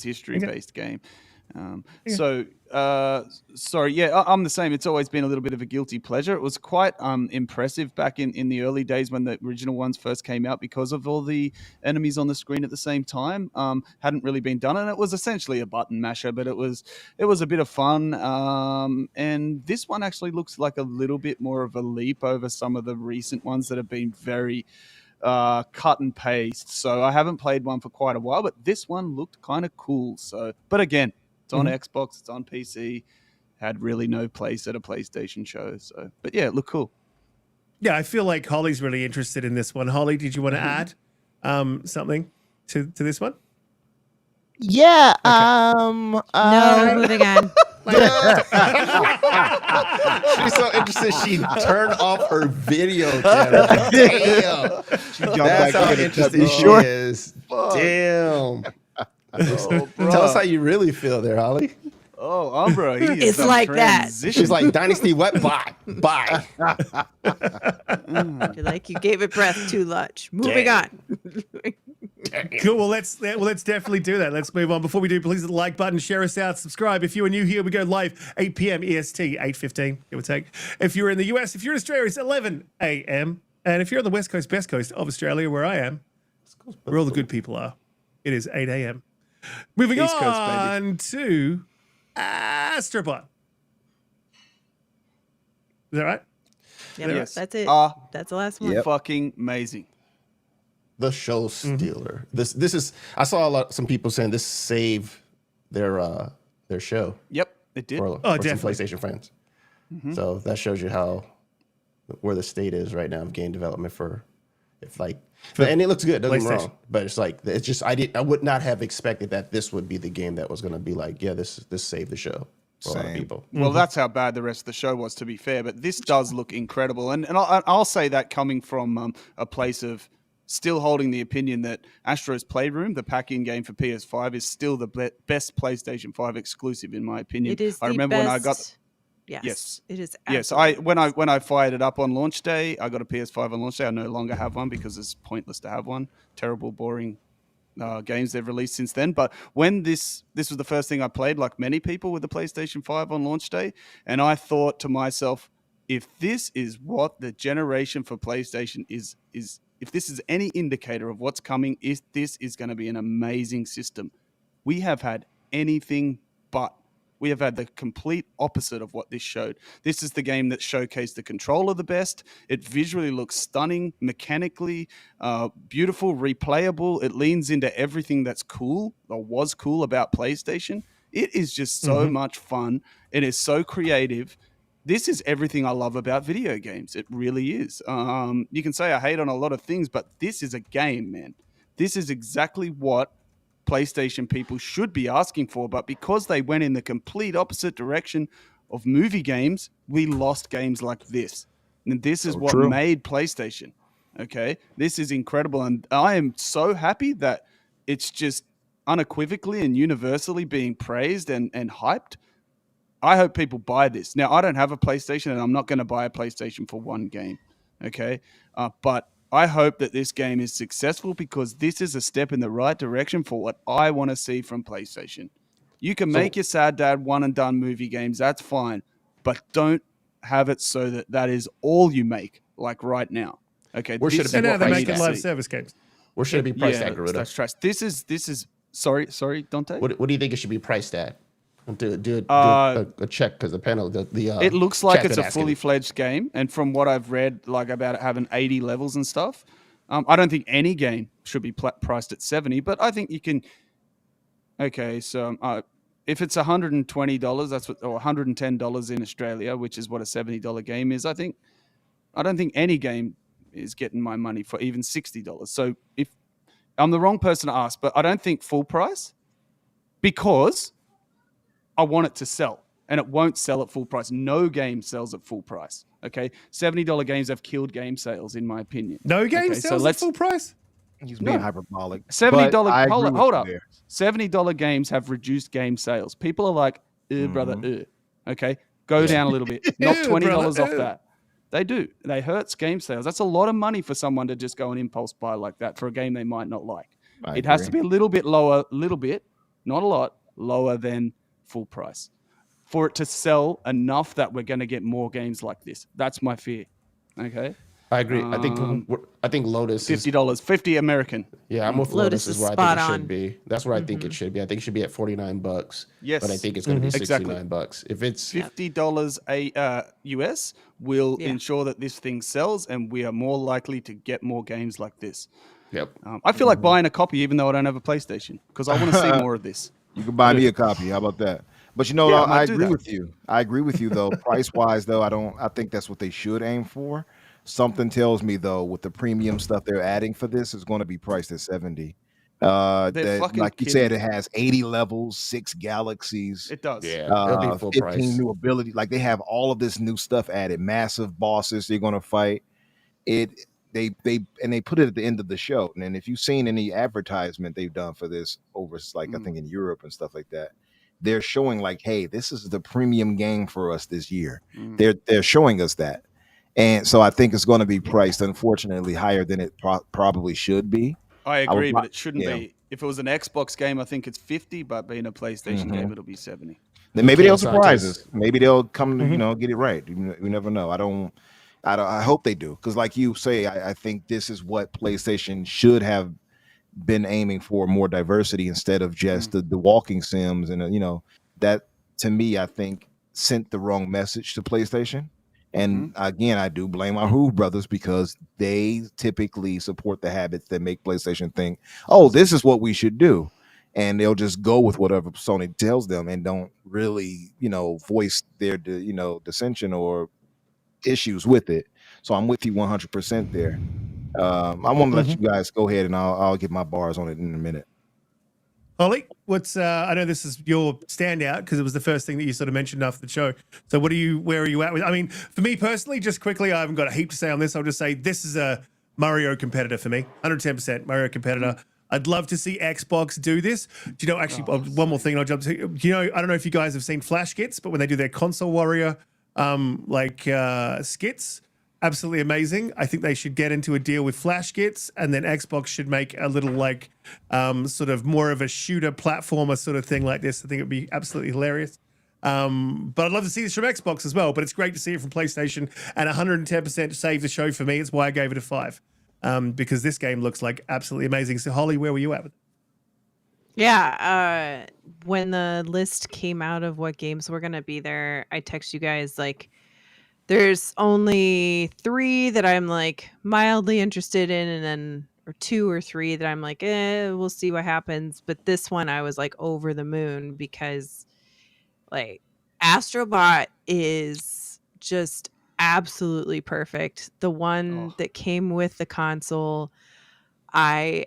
Speaker 3: history based game. So sorry, yeah, I'm the same. It's always been a little bit of a guilty pleasure. It was quite impressive back in the early days when the original ones first came out, because of all the enemies on the screen at the same time. Hadn't really been done, and it was essentially a button masher, but it was a bit of fun. And this one actually looks like a little bit more of a leap over some of the recent ones that have been very cut and paste. So I haven't played one for quite a while, but this one looked kind of cool. So, but again, it's on Xbox, it's on PC, had really no place at a PlayStation show. So, but yeah, it looked cool.
Speaker 1: Yeah, I feel like Holly's really interested in this one. Holly, did you want to add something to this one?
Speaker 2: Yeah.
Speaker 4: No, moving on.
Speaker 2: She's so interested. She turned off her video channel. Damn. That's how interested she is. Damn. Tell us how you really feel there, Holly.
Speaker 3: Oh, Umbra,
Speaker 4: it's like that.
Speaker 2: She's like, Dynasty what? Bye.
Speaker 4: You're like, you gave it breath too much. Moving on.
Speaker 1: Cool. Well, let's definitely do that. Let's move on. Before we do, please hit the like button, share us out, subscribe. If you are new here, we go live 8 p.m. EST, 8:15, give or take. If you're in the US, if you're in Australia, it's 11 a.m. And if you're on the West Coast, best coast of Australia, where I am, where all the good people are, it is 8 a.m. Moving
Speaker 3: East Coast,
Speaker 1: on to Astro Bot. Is that right?
Speaker 4: Yep,
Speaker 3: Yes.
Speaker 4: that's it. That's the last one.
Speaker 3: Fucking amazing.
Speaker 2: The show stealer. This is. I saw some people saying this saved their show.
Speaker 3: Yep, it did.
Speaker 2: For
Speaker 1: definitely.
Speaker 2: some PlayStation fans. So that shows you where the state is right now of game development and it looks good. Don't get me wrong, but it's just I would not have expected that this would be the game that was going to be like, yeah, this saved the show for a lot of people.
Speaker 3: Well, that's how bad the rest of the show was, to be fair. But this does look incredible, and I'll say that coming from a place of still holding the opinion that Astro's Playroom, the pack-in game for PS5, is still the best PlayStation 5 exclusive in my opinion.
Speaker 4: It is.
Speaker 3: I remember
Speaker 4: best.
Speaker 3: when I got.
Speaker 4: Yes, it is.
Speaker 3: Yes, when I fired it up on launch day, I got a PS5 on launch day. I no longer have one because it's pointless to have one. Terrible, boring games they've released since then. But when this was the first thing I played, like many people with the PlayStation 5 on launch day, and I thought to myself, if this is what the generation for PlayStation is if this is any indicator of what's coming, this is going to be an amazing system. We have had anything but We have had the complete opposite of what this showed. This is the game that showcased the controller the best. It visually looks stunning, mechanically beautiful, replayable. It leans into everything that's cool or was cool about PlayStation. It is just so much fun. It is so creative. This is everything I love about video games. It really is. You can say I hate on a lot of things, but this is a game, man. This is exactly what PlayStation people should be asking for, but because they went in the complete opposite direction of movie games, we lost games like this. And this is what made PlayStation. Okay, this is incredible, and I am so happy that it's just unequivocally and universally being praised and hyped. I hope people buy this. Now, I don't have a PlayStation, and I'm not going to buy a PlayStation for one game. Okay, but I hope that this game is successful because this is a step in the right direction for what I want to see from PlayStation. You can make your sad dad one and done movie games. That's fine. But don't have it so that that is all you make, like right now. Okay.
Speaker 2: Where should it be?
Speaker 1: Now they're
Speaker 2: Priced
Speaker 1: making
Speaker 2: at?
Speaker 1: live service games.
Speaker 2: Where should it be priced at, Garuda?
Speaker 3: That's trash. This is sorry, Donte?
Speaker 2: What do you think it should be priced at? Do a check because the panel
Speaker 3: it looks like
Speaker 2: chat
Speaker 3: it's a
Speaker 2: been asking.
Speaker 3: fully fledged game, and from what I've read, like about it having 80 levels and stuff, I don't think any game should be priced at 70, but I think you can. Okay, so if it's $120, that's what, or $110 in Australia, which is what a $70 game is. I don't think any game is getting my money for even $60. So if I'm the wrong person to ask, but I don't think full price because I want it to sell, and it won't sell at full price. No game sells at full price. Okay, $70 games have killed game sales, in my opinion.
Speaker 1: No game
Speaker 3: Okay,
Speaker 1: sells at full price?
Speaker 5: He's being hyperbolic.
Speaker 3: $70.
Speaker 5: But I agree
Speaker 3: Hold
Speaker 5: with
Speaker 3: up.
Speaker 5: you there.
Speaker 3: $70 games have reduced game sales. People are like, brother, okay, go down a little bit. Knock $20
Speaker 1: brother,
Speaker 3: off that. They do. They hurts game sales. That's a lot of money for someone to just go and impulse buy like that for a game they might not like. It has to be a little bit lower, not a lot, lower than full price for it to sell enough that we're going to get more games like this. That's my fear. Okay.
Speaker 2: I agree. I think Lotus is
Speaker 3: $50, 50 American.
Speaker 2: Yeah, I'm with
Speaker 4: Lotus
Speaker 2: Lotus is
Speaker 4: is
Speaker 2: where I
Speaker 4: spot
Speaker 2: think it
Speaker 4: on.
Speaker 2: should be. That's where I think it should be. I think it should be at $49.
Speaker 3: Yes.
Speaker 2: But I think it's going to be
Speaker 3: Exactly.
Speaker 2: $69. If it's
Speaker 3: $50 US will ensure that this thing sells, and we are more likely to get more games like this.
Speaker 2: Yep.
Speaker 3: I feel like buying a copy even though I don't have a PlayStation because I want to see more of this.
Speaker 5: You can buy me a copy. How about that? But you know,
Speaker 3: Yeah, I
Speaker 5: I
Speaker 3: might do
Speaker 5: agree
Speaker 3: that.
Speaker 5: with you. I agree with you though. Price wise though, I think that's what they should aim for. Something tells me though, with the premium stuff they're adding for this, is going to be priced at 70.
Speaker 3: fucking
Speaker 5: Like you said,
Speaker 3: kidding.
Speaker 5: it has 80 levels, 6 galaxies.
Speaker 3: It does.
Speaker 2: Yeah, it'll be full
Speaker 5: 15
Speaker 2: price.
Speaker 5: new ability. Like they have all of this new stuff added, massive bosses they're gonna fight. They put it at the end of the show. And then if you've seen any advertisement they've done for this over like I think in Europe and stuff like that, they're showing like, hey, this is the premium game for us this year. They're showing us that. And so I think it's going to be priced, unfortunately, higher than it probably should be.
Speaker 3: I agree,
Speaker 5: wa-
Speaker 3: but it shouldn't
Speaker 5: yeah.
Speaker 3: be. If it was an Xbox game, I think it's 50, but being a PlayStation game, it'll be 70.
Speaker 5: Then maybe they'll
Speaker 2: can't
Speaker 5: surprise
Speaker 2: scientists.
Speaker 5: us. Maybe they'll come, get it right. You never know. I hope they do, because like you say, I think this is what PlayStation should have been aiming for: more diversity instead of just the walking sims, and that to me, I think sent the wrong message to PlayStation. And again, I do blame our Who brothers because they typically support the habits that make PlayStation think, oh, this is what we should do. And they'll just go with whatever Sony tells them and don't really, voice their, dissension or issues with it. So I'm with you 100% there. I want to let you guys go ahead and I'll get my bars on it in a minute.
Speaker 1: Ollie, I know this is your standout because it was the first thing that you sort of mentioned after the show. So where are you at with? I mean, for me personally, just quickly, I haven't got a heap to say on this. I'll just say this is a Mario competitor for me, 110% Mario competitor. I'd love to see Xbox do this. Do you know, actually, one more thing I'll jump to. I don't know if you guys have seen Flash skits, but when they do their console warrior skits, absolutely amazing. I think they should get into a deal with Flash skits, and then Xbox should make a little sort of more of a shooter platformer sort of thing like this. I think it'd be absolutely hilarious. But I'd love to see this from Xbox as well. But it's great to see it from PlayStation, and 110% saved the show for me. It's why I gave it a 5, because this game looks like absolutely amazing. So Holly, where were you at with it?
Speaker 4: Yeah, when the list came out of what games were gonna be there, I text you guys like there's only 3 that I'm like mildly interested in, and then or 2 or 3 that I'm like, we'll see what happens. But this one I was like over the moon because like Astro Bot is just absolutely perfect. The one
Speaker 3: Oh,
Speaker 4: that came with the console, I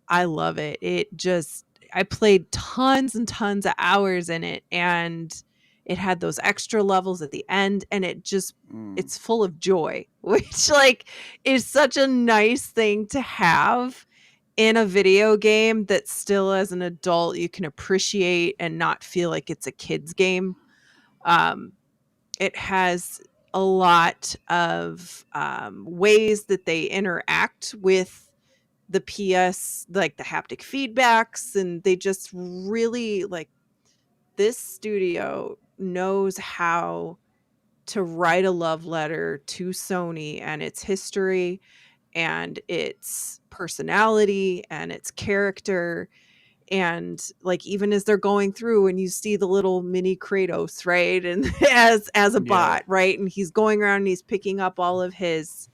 Speaker 4: I love it. It just I played tons and tons of hours in it, and it had those extra levels at the end, and it just
Speaker 3: mm.
Speaker 4: it's full of joy, which like is such a nice thing to have in a video game that still as an adult you can appreciate and not feel like it's a kid's game. Um it has a lot of ways that they interact with the PS, like the haptic feedbacks, and they just really like this studio knows how to write a love letter to Sony and its history and its personality and its character. And like even as they're going through and you see the little mini Kratos, right? And as a
Speaker 3: Yeah.
Speaker 4: bot, right? And he's going around and he's picking up all of his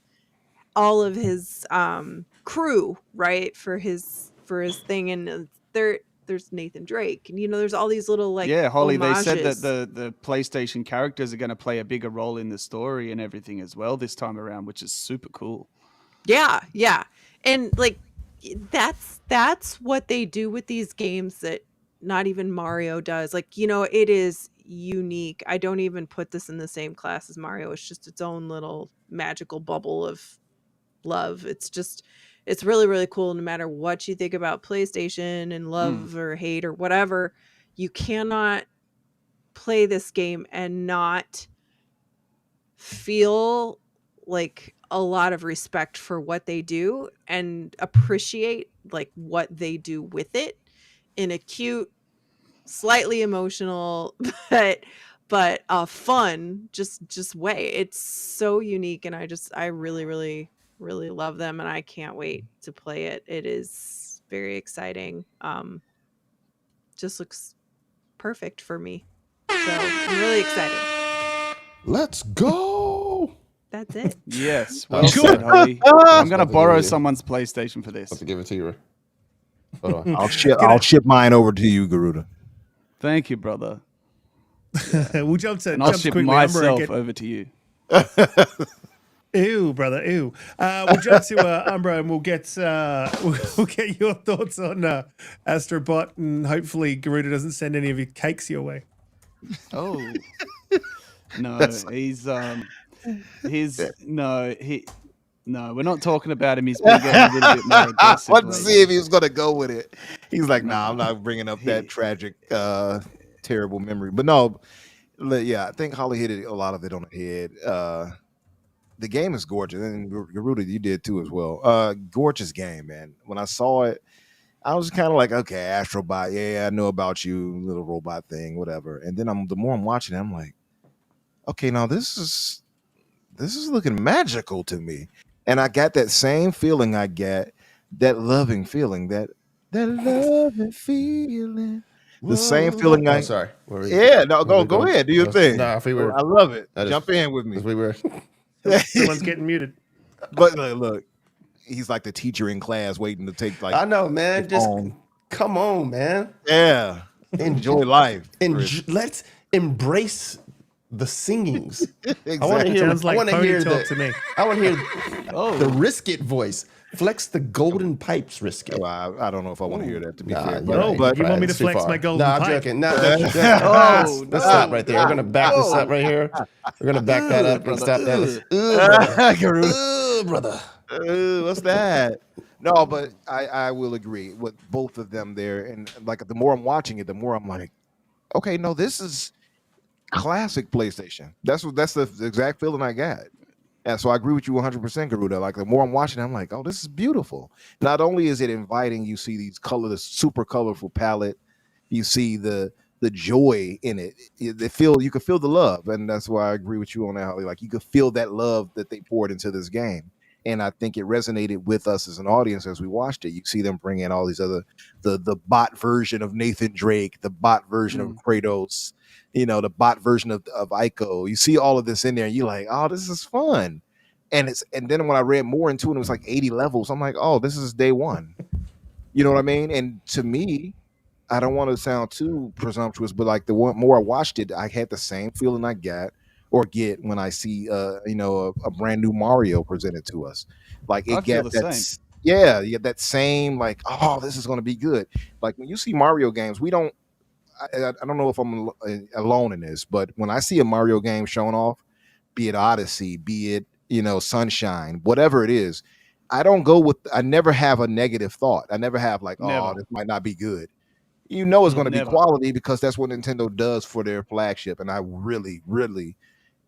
Speaker 4: crew, right, for his thing. And there's Nathan Drake, and there's all these little like
Speaker 3: Yeah, Holly, they said that
Speaker 4: homages.
Speaker 3: the PlayStation characters are going to play a bigger role in the story and everything as well this time around, which is super cool.
Speaker 4: Yeah, and like that's what they do with these games that not even Mario does. Like it is unique. I don't even put this in the same class as Mario. It's just its own little magical bubble of love. It's really, really cool. No matter what you think about PlayStation and love or hate or whatever, you cannot play this game and not feel like a lot of respect for what they do and appreciate like what they do with it in a cute, slightly emotional, but fun just way. It's so unique, and I really, really, really love them, and I can't wait to play it. It is very exciting. Just looks perfect for me. So I'm really excited.
Speaker 2: Let's go.
Speaker 4: That's it.
Speaker 3: Yes,
Speaker 2: Oh,
Speaker 3: well
Speaker 1: Cool.
Speaker 3: said, Holly.
Speaker 2: I
Speaker 3: I'm
Speaker 2: was
Speaker 3: going to
Speaker 2: about to
Speaker 3: borrow
Speaker 2: give you-
Speaker 3: someone's PlayStation for this.
Speaker 2: About to give it to you. Hold on.
Speaker 5: I'll ship mine over to you, Garuda.
Speaker 3: Thank you, brother.
Speaker 1: We'll jump to
Speaker 3: And I'll
Speaker 1: jump
Speaker 3: ship
Speaker 1: quickly. Umbra,
Speaker 3: myself
Speaker 1: get-
Speaker 3: over to you.
Speaker 1: Ew, brother, ew. We'll jump to Umbra, and we'll get your thoughts on Astro Bot, and hopefully Garuda doesn't send any of your cakes your way.
Speaker 3: Oh. No, no, we're not talking about him. He's been getting a little bit more
Speaker 5: I
Speaker 3: aggressive.
Speaker 5: wanted to see
Speaker 3: lately.
Speaker 5: if he was going to go with it. He's like, nah, I'm
Speaker 3: No.
Speaker 5: not bringing up that tragic, terrible memory. But no, yeah, I think Holly hit a lot of it on the head. The game is gorgeous, and Garuda, you did too as well. Gorgeous game, man. When I saw it, I was kind of like, okay, Astro Bot, yeah, I know about you, little robot thing, whatever. And then the more I'm watching it, I'm like, okay, now this is looking magical to me. And I got that same feeling I get, that loving feeling, that loving feeling. The same feeling
Speaker 2: Oh, sorry. Where were you-
Speaker 5: Yeah, no,
Speaker 2: where were we
Speaker 5: go
Speaker 2: going?
Speaker 5: ahead, do your thing.
Speaker 2: Nah, I think we were.
Speaker 5: I love it.
Speaker 2: I just-
Speaker 5: Jump in with me.
Speaker 2: As we were.
Speaker 1: Someone's getting muted.
Speaker 5: But look, he's like the teacher in class waiting to take like.
Speaker 2: I know, man.
Speaker 5: his
Speaker 2: Just
Speaker 5: own.
Speaker 2: come on, man.
Speaker 5: Yeah, enjoy life. Chris.
Speaker 2: Let's embrace the singings. I want to
Speaker 5: Exactly.
Speaker 2: hear.
Speaker 1: Sounds like
Speaker 2: I want to
Speaker 1: pony
Speaker 2: hear
Speaker 1: talk to me.
Speaker 2: I want to hear
Speaker 3: Oh.
Speaker 2: the Riskit voice. Flex the golden pipes, Riskit.
Speaker 5: Well, I don't know if I want to hear that. To be
Speaker 2: Nah,
Speaker 5: fair,
Speaker 2: you're
Speaker 5: but,
Speaker 1: No,
Speaker 2: right,
Speaker 1: but
Speaker 2: you're
Speaker 1: you want me
Speaker 2: right.
Speaker 1: to
Speaker 2: It's too
Speaker 1: flex
Speaker 2: far.
Speaker 1: my golden
Speaker 2: Nah, I'm
Speaker 1: pipe?
Speaker 2: joking. Nah,
Speaker 3: Oh,
Speaker 2: let's stop right there. We're gonna back this up right here. We're gonna back that up and
Speaker 3: brother.
Speaker 2: stop that. Let's-
Speaker 5: Garuda.
Speaker 2: brother.
Speaker 5: What's that? No, but I will agree with both of them there. And like the more I'm watching it, the more I'm like, okay, no, this is classic PlayStation. That's the exact feeling I got. And so I agree with you 100%, Garuda. Like the more I'm watching, I'm like, oh, this is beautiful. Not only is it inviting, you see these this super colorful palette, you see the joy in it. You can feel the love, and that's why I agree with you on that, Holly. Like you could feel that love that they poured into this game. And I think it resonated with us as an audience as we watched it. You see them bring in all these other, the bot version of Nathan Drake, the bot version of Kratos, you know, the bot version of Ico. You see all of this in there, and you're like, oh, this is fun. And then when I read more into it, it was like 80 levels. I'm like, oh, this is day one. You know what I mean? And to me, I don't want to sound too presumptuous, but like the more I watched it, I had the same feeling I get when I see you know, a brand new Mario presented to us. Like
Speaker 3: I
Speaker 5: it
Speaker 3: feel
Speaker 5: get
Speaker 3: the
Speaker 5: that
Speaker 3: same.
Speaker 5: yeah, you get that same like, oh, this is going to be good. Like when you see Mario games, we don't I don't know if I'm alone in this, but when I see a Mario game shown off, be it Odyssey, be it, you know, Sunshine, whatever it is, I never have a negative thought. I never have like, oh,
Speaker 3: Never.
Speaker 5: this might not be good. You know, it's going to be
Speaker 3: Never.
Speaker 5: quality because that's what Nintendo does for their flagship. And I really, really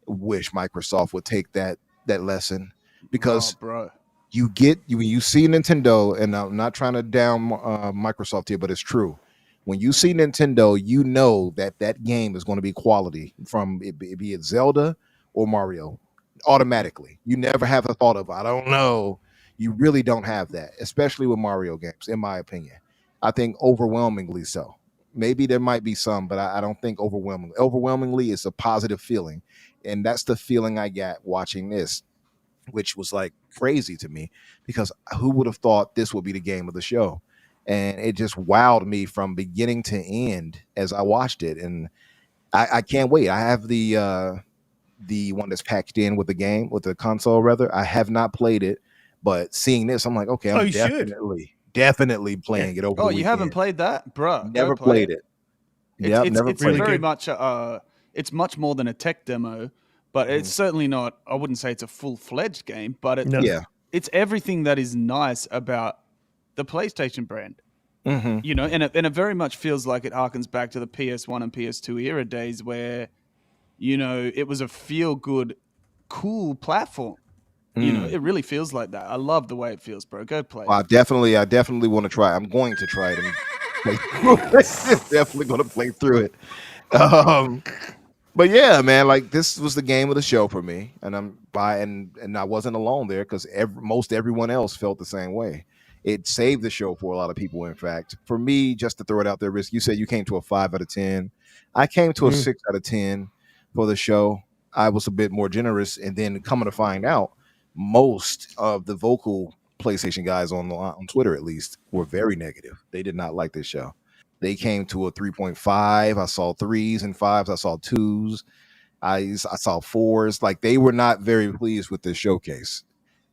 Speaker 5: wish Microsoft would take that lesson, because
Speaker 3: bro,
Speaker 5: you see Nintendo, and I'm not trying to down Microsoft here, but it's true. When you see Nintendo, you know that game is going to be quality, from it, be it Zelda or Mario, automatically. You never have a thought of, I don't know. You really don't have that, especially with Mario games, in my opinion. I think overwhelmingly so. Maybe there might be some, but I don't think overwhelmingly. Overwhelmingly, it's a positive feeling. And that's the feeling I got watching this, which was like crazy to me, because who would have thought this would be the game of the show? And it just wowed me from beginning to end as I watched it. And I can't wait. I have the one that's packaged in with the game, with the console rather. I have not played it, but seeing this, I'm like, okay, I'm definitely playing it over the
Speaker 3: Oh,
Speaker 5: weekend.
Speaker 3: you haven't played that, bro?
Speaker 5: Never played it.
Speaker 3: Yeah,
Speaker 5: never
Speaker 3: it's
Speaker 5: played
Speaker 3: very
Speaker 5: it.
Speaker 3: much it's much more than a tech demo, but it's certainly not. I wouldn't say it's a full-fledged game, but it's everything that is nice about the PlayStation brand. You know, and it very much feels like it harkens back to the PS1 and PS2 era days, where, you know, it was a feel-good, cool platform. You know, it really feels like that. I love the way it feels, bro. Go play.
Speaker 5: Well, I definitely want to try. I'm going to try it and play through it. Definitely going to play through it. But yeah, man, like this was the game of the show for me, and and I wasn't alone there, because most everyone else felt the same way. It saved the show for a lot of people. In fact, for me, just to throw it out there, Risk, you said you came to a 5 out of 10. I came to a 6 out of 10 for the show. I was a bit more generous, and then coming to find out, most of the vocal PlayStation guys on Twitter, at least, were very negative. They did not like this show. They came to a 3.5. I saw 3s and 5s. I saw 2s. I saw 4s. Like, they were not very pleased with this showcase.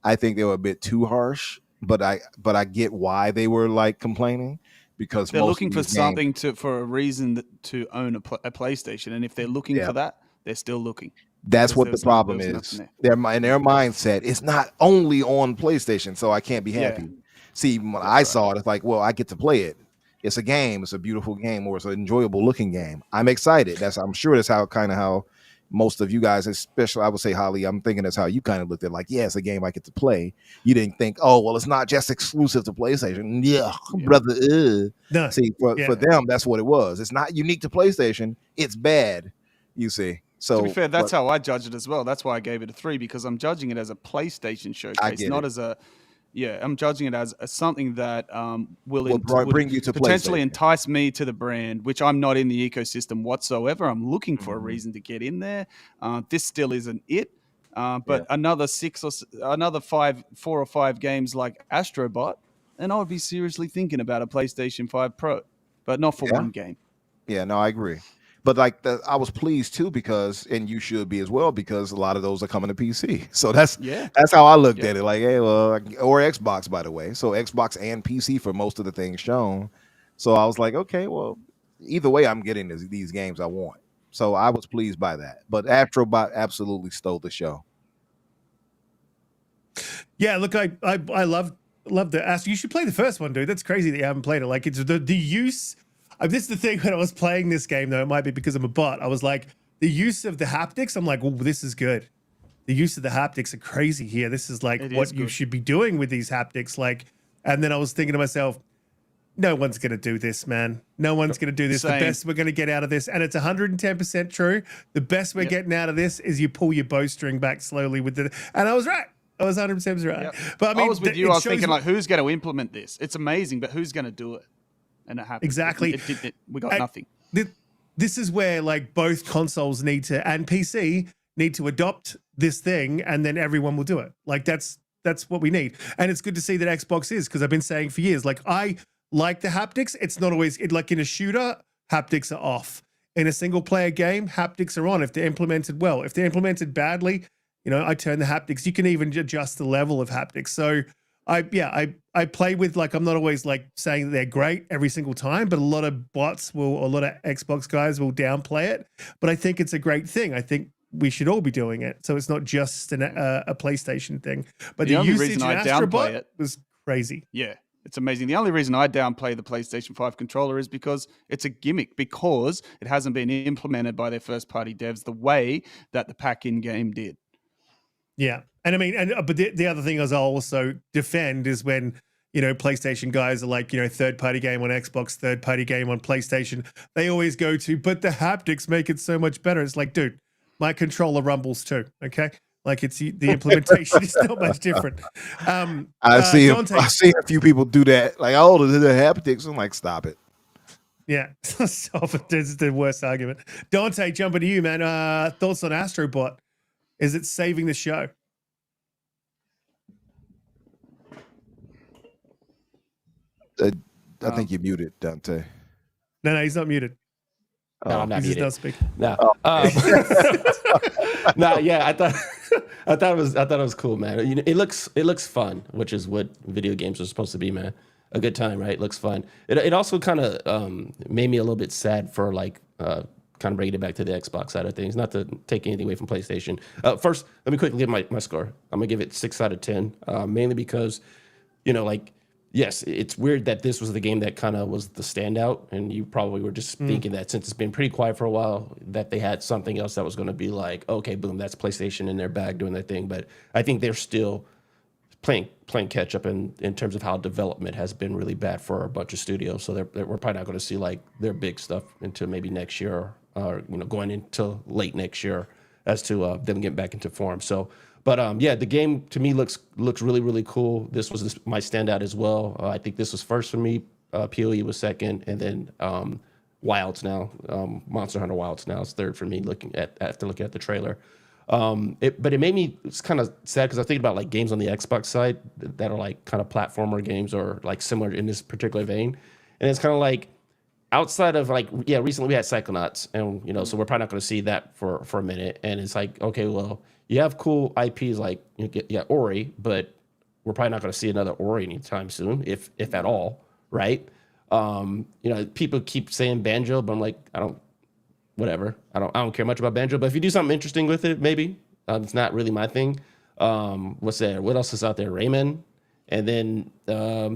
Speaker 5: I think they were a bit too harsh, but I get why they were like complaining, because
Speaker 3: they're looking for something for a reason to own a PlayStation, and if they're looking for that, they're still looking.
Speaker 5: That's what the problem is. In their mindset, it's not only on PlayStation, so I can't be happy. See, when I saw it, it's like, well, I get to play it. It's a game. It's a beautiful game, or it's an enjoyable looking game. I'm excited. I'm sure that's how most of you guys, especially I would say Holly, I'm thinking that's how you kind of looked at it. Like, yeah, it's a game I get to play. You didn't think, oh, well, it's not just exclusive to PlayStation. Yeah. Brother. No. See, for them, that's what it was. It's not unique to PlayStation. It's bad. You see. So,
Speaker 3: to be fair, that's how I judge it as well. That's why I gave it a 3, because I'm judging it as a PlayStation showcase, not as a. Yeah, I'm judging it as something that will bring you to potentially entice me to the brand, which I'm not in the ecosystem whatsoever. I'm looking for a reason to get in there. This still isn't it. But another 4 or 5 games like Astro Bot, and I would be seriously thinking about a PlayStation 5 Pro, but not for one game.
Speaker 5: Yeah, no, I agree. But like I was pleased too, because, and you should be as well, because a lot of those are coming to PC. So that's how I looked at it. Like, hey, well, or Xbox, by the way. So Xbox and PC for most of the things shown. So I was like, okay, well, either way, I'm getting these games I want. So I was pleased by that. But Astro Bot absolutely stole the show.
Speaker 1: Yeah, look, I love the Astro. You should play the first one, dude. That's crazy that you haven't played it. Like, it's the use. This is the thing, when I was playing this game, though, it might be because I'm a bot, I was like, the use of the haptics, I'm like, oh, this is good. The use of the haptics are crazy here. This is like what you should be doing with these haptics. Like, and then I was thinking to myself, no one's going to do this, man. No one's going to do this. The best we're going to get out of this, and it's 110% true, the best we're getting out of this is you pull your bowstring back slowly with the, and I was right. I was 100% right.
Speaker 3: Yep.
Speaker 1: But I mean,
Speaker 3: was with
Speaker 1: it
Speaker 3: you. I was
Speaker 1: shows
Speaker 3: thinking,
Speaker 1: what-
Speaker 3: like, who's going to implement this? It's amazing, but who's going to do it? And it happened.
Speaker 1: Exactly.
Speaker 3: We got nothing.
Speaker 1: This is where like both consoles need to and PC need to adopt this thing, and then everyone will do it. Like that's what we need. And it's good to see that Xbox is, because I've been saying for years, like I like the haptics. It's not always like in a shooter, haptics are off. In a single player game, haptics are on if they're implemented well. If they're implemented badly, I turn the haptics. You can even adjust the level of haptics. So I play with, like, I'm not always like saying that they're great every single time, but a lot of bots will, a lot of Xbox guys will downplay it. But I think it's a great thing. I think we should all be doing it. So it's not just a PlayStation thing. But the
Speaker 3: only
Speaker 1: usage
Speaker 3: reason
Speaker 1: in
Speaker 3: I
Speaker 1: Astro Bot
Speaker 3: downplay it
Speaker 1: was crazy.
Speaker 3: Yeah, it's amazing. The only reason I downplay the PlayStation 5 controller is because it's a gimmick, because it hasn't been implemented by their first-party devs the way that the pack-in game did.
Speaker 1: Yeah. And I mean, but the other thing I'll also defend is when, PlayStation guys are like, third-party game on Xbox, third-party game on PlayStation. They always go to, but the haptics make it so much better. It's like, dude, my controller rumbles too, okay? Like the implementation is not much different.
Speaker 5: I see
Speaker 1: Donte,
Speaker 5: I see a few people do that. Like, oh, the haptics. I'm like, stop it.
Speaker 1: Yeah, stop it. This is the worst argument. Donte, jumping to you, man. Thoughts on Astro Bot? Is it saving the show?
Speaker 5: I think you're muted, Dante.
Speaker 1: No, he's not muted.
Speaker 2: No, I'm not
Speaker 1: He just
Speaker 2: muted.
Speaker 1: does speak.
Speaker 2: No. No, yeah, I thought it was cool, man. It looks fun, which is what video games are supposed to be, man. A good time, right? It looks fun. It also kind of made me a little bit sad for like kind of bringing it back to the Xbox side of things. Not to take anything away from PlayStation. First, let me quickly give my score. I'm gonna give it 6 out of 10, mainly because, yes, it's weird that this was the game that kind of was the standout, and you probably were just thinking that since it's been pretty quiet for a while, that they had something else that was going to be like, okay, boom, that's PlayStation in their bag doing their thing. But I think they're still playing catch up in terms of how development has been really bad for a bunch of studios. So we're probably not going to see like their big stuff until maybe next year, or going into late next year as to them getting back into form. So. But yeah, the game to me looks really, really cool. This was my standout as well. I think this was first for me. PoE was second, and then Wilds now, Monster Hunter Wilds now is third for me. After looking at the trailer, but it made me, it's kind of sad because I think about like games on the Xbox side that are like kind of platformer games or like similar in this particular vein, and it's kind of like outside of like, yeah, recently we had Psychonauts, and so we're probably not going to see that for a minute, and it's like, okay, well. You have cool IPs like Ori, but we're probably not going to see another Ori anytime soon, if at all, right? People keep saying Banjo, but I'm like, I don't care much about Banjo. But if you do something interesting with it, maybe it's not really my thing. What's there? What else is out there? Rayman, and then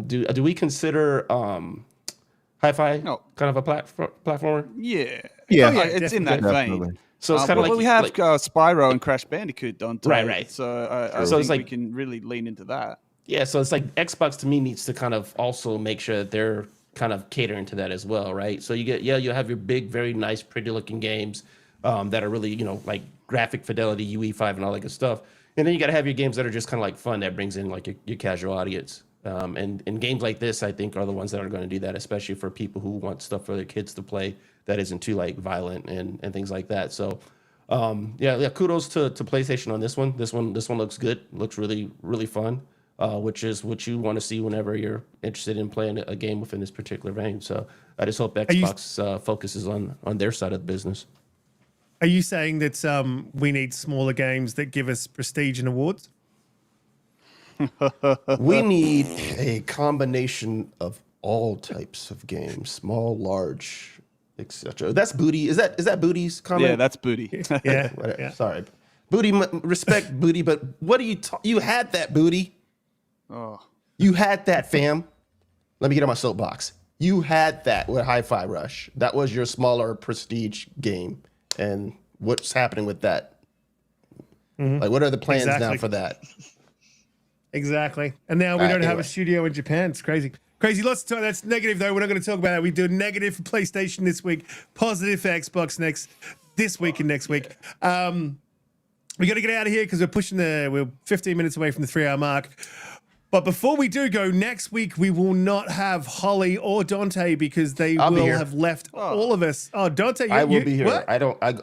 Speaker 2: do we consider Hi-Fi kind of a platformer?
Speaker 3: Yeah,
Speaker 5: Yeah,
Speaker 3: it's in that vein.
Speaker 2: So it's kind of like
Speaker 3: we have Spyro and Crash Bandicoot done too.
Speaker 2: Right.
Speaker 3: So I think we can really lean into that.
Speaker 2: Yeah, so it's like Xbox to me needs to kind of also make sure that they're kind of catering to that as well, right? So you'll have your big, very nice, pretty looking games that are really, like graphic fidelity, UE5 and all that good stuff. And then you got to have your games that are just kind of like fun that brings in like your casual audience. And games like this, I think, are the ones that are going to do that, especially for people who want stuff for their kids to play that isn't too like violent and things like that. So, kudos to PlayStation on this one. This one looks good. Looks really, really fun, which is what you want to see whenever you're interested in playing a game within this particular vein. So I just hope Xbox focuses on their side of the business.
Speaker 1: Are you saying that we need smaller games that give us prestige and awards?
Speaker 2: We need a combination of all types of games, small, large, etc. That's Booty. Is that Booty's comment?
Speaker 3: Yeah, that's Booty.
Speaker 1: Yeah.
Speaker 2: Sorry, Booty. Respect Booty, but what are you? You had that, Booty.
Speaker 3: Oh,
Speaker 2: you had that, fam. Let me get on my soapbox. You had that with Hi-Fi Rush. That was your smaller prestige game, and what's happening with that? Mm-hmm. Like, what are the plans now for that?
Speaker 1: Exactly. And now we don't have a studio in Japan. It's crazy. Crazy. Lots of time. That's negative, though. We're not going to talk about that. We do negative for PlayStation this week, positive for Xbox this week and next week. We got to get out of here because we're 15 minutes away from the 3-hour mark. But before we do go, next week we will not have Holly or Donte because they will have left all of us. Oh, Donte,
Speaker 2: I will be here.
Speaker 1: What?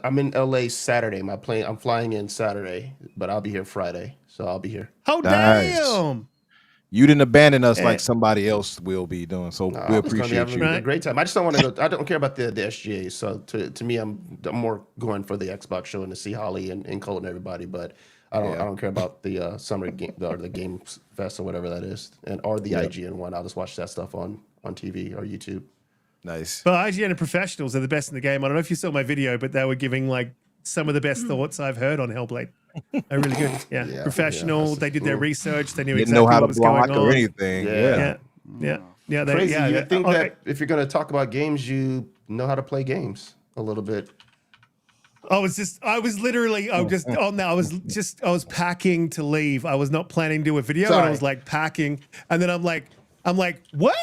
Speaker 2: I'm in LA Saturday. I'm flying in Saturday, but I'll be here Friday, so I'll be here.
Speaker 1: Oh,
Speaker 5: Nice.
Speaker 1: damn.
Speaker 5: You didn't abandon us like somebody else will be doing, so we appreciate you.
Speaker 2: A great time. I just don't want to go. I don't care about the SGA. So to me, I'm more going for the Xbox show and to see Holly and Cole and everybody. But I don't care about the summer game or the Games Fest or whatever that is, or the IGN one. I'll just watch that stuff on TV or YouTube.
Speaker 5: Nice.
Speaker 1: But IGN and professionals are the best in the game. I don't know if you saw my video, but they were giving like some of the best thoughts I've heard on Hellblade. They're really good. Yeah. Professional. They did their research. They knew
Speaker 5: Didn't
Speaker 1: exactly
Speaker 5: know how
Speaker 1: what
Speaker 5: to
Speaker 1: was going
Speaker 5: block or
Speaker 1: on.
Speaker 5: anything.
Speaker 1: Yeah.
Speaker 2: Crazy. You think that if you're going to talk about games, you know how to play games a little bit.
Speaker 1: I was just on there. I was packing to leave. I was not planning to do a video. And I was like packing. And then I'm like, what?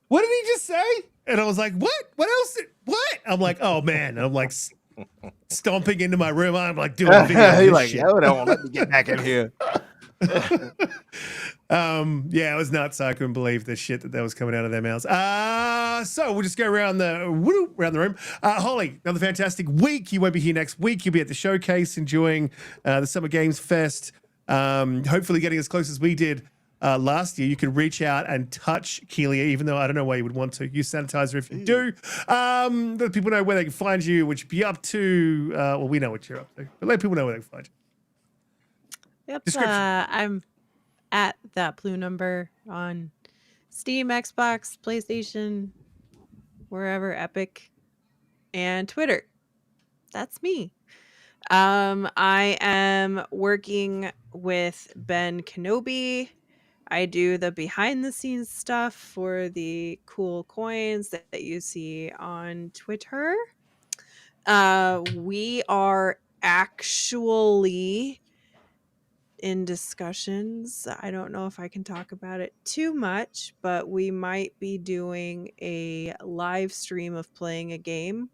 Speaker 1: What did he just say? And I was like, what? What else? What? I'm like, oh man. And I'm like stomping into my room. I'm like doing a video.
Speaker 5: He's like, hold on, let me get back in here.
Speaker 1: Yeah, it was nuts. I couldn't believe the shit that was coming out of their mouths. So we'll just go around the room. Holly, another fantastic week. You won't be here next week. You'll be at the showcase enjoying the Summer Games Fest. Hopefully getting as close as we did last year. You can reach out and touch Keelia, even though I don't know why you would want to. Use sanitizer if you do. Let people know where they can find you, what you be up to. Well, we know what you're up to, but let people know where they can find you.
Speaker 4: Yep.
Speaker 1: Description.
Speaker 4: I'm at ThatBlueNumber on Steam, Xbox, PlayStation, wherever, Epic, and Twitter. That's me. I am working with Ben Kenobi. I do the behind the scenes stuff for the cool coins that you see on Twitter. We are actually in discussions. I don't know if I can talk about it too much, but we might be doing a live stream of playing a game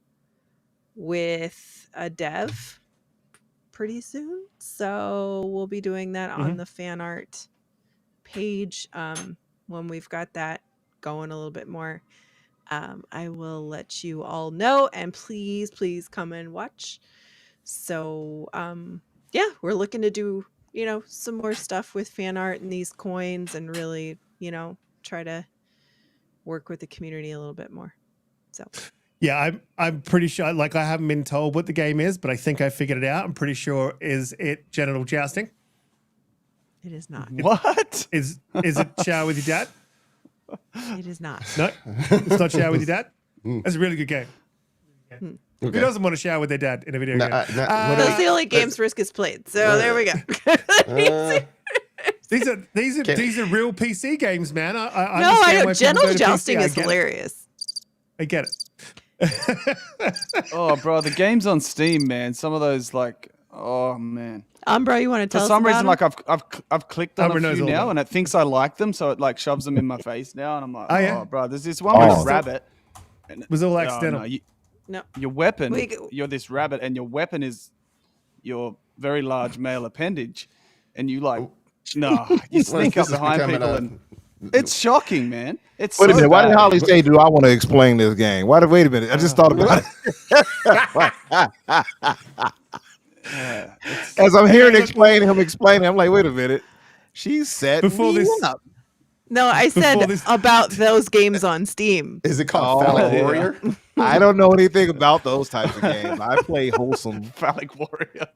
Speaker 4: with a dev pretty soon. So we'll be doing that on the fan art page when we've got that going a little bit more. I will let you all know, and please come and watch. So yeah, we're looking to do some more stuff with fan art and these coins, and really try to work with the community a little bit more. So
Speaker 1: yeah, I'm pretty sure, like, I haven't been told what the game is, but I think I figured it out. I'm pretty sure. Is it genital jousting?
Speaker 4: It is not.
Speaker 3: What?
Speaker 1: Is it shower with your dad?
Speaker 4: It is not.
Speaker 1: No, it's not shower with your dad. That's a really good game.
Speaker 2: Okay.
Speaker 1: Who doesn't want to shower with their dad in a video game?
Speaker 4: Those the only games Riskit's played. So there we go.
Speaker 1: These are real PC games, man. I
Speaker 4: no, I know.
Speaker 1: why people
Speaker 4: Genital
Speaker 1: go to
Speaker 4: jousting
Speaker 1: PC.
Speaker 4: is hilarious.
Speaker 1: I get it.
Speaker 3: Oh, bro, the games on Steam, man. Some of those, like, oh man.
Speaker 4: Umbra, you want to tell us
Speaker 3: For some
Speaker 4: about
Speaker 3: reason,
Speaker 4: them?
Speaker 3: like I've clicked on
Speaker 1: Umbra
Speaker 3: a few
Speaker 1: knows all
Speaker 3: now,
Speaker 1: about
Speaker 3: and it thinks I like them, so it like shoves them in my face now, and I'm like,
Speaker 1: Oh, yeah?
Speaker 3: bro, there's this one with a rabbit. And,
Speaker 1: It was all accidental.
Speaker 4: No.
Speaker 3: Your weapon,
Speaker 4: We-
Speaker 3: you're this rabbit, and your weapon is your very large male appendage, and you like, you sneak up
Speaker 2: This is
Speaker 3: behind
Speaker 2: becoming
Speaker 3: people,
Speaker 2: a-
Speaker 3: and it's shocking, man. It's
Speaker 5: Wait a
Speaker 3: so
Speaker 5: minute. Why did
Speaker 3: bad.
Speaker 5: Holly say, do I want to explain this game? Wait a minute. I just thought about it. As I'm hearing him explaining, I'm like, wait a minute. She set
Speaker 1: Before
Speaker 5: me
Speaker 1: this-
Speaker 5: up.
Speaker 4: No, I said
Speaker 1: Before this-
Speaker 4: about those games on Steam.
Speaker 2: Is it called Phallic
Speaker 3: yeah.
Speaker 2: Warrior?
Speaker 5: I don't know anything about those types of games. I play wholesome.
Speaker 3: Phallic warrior.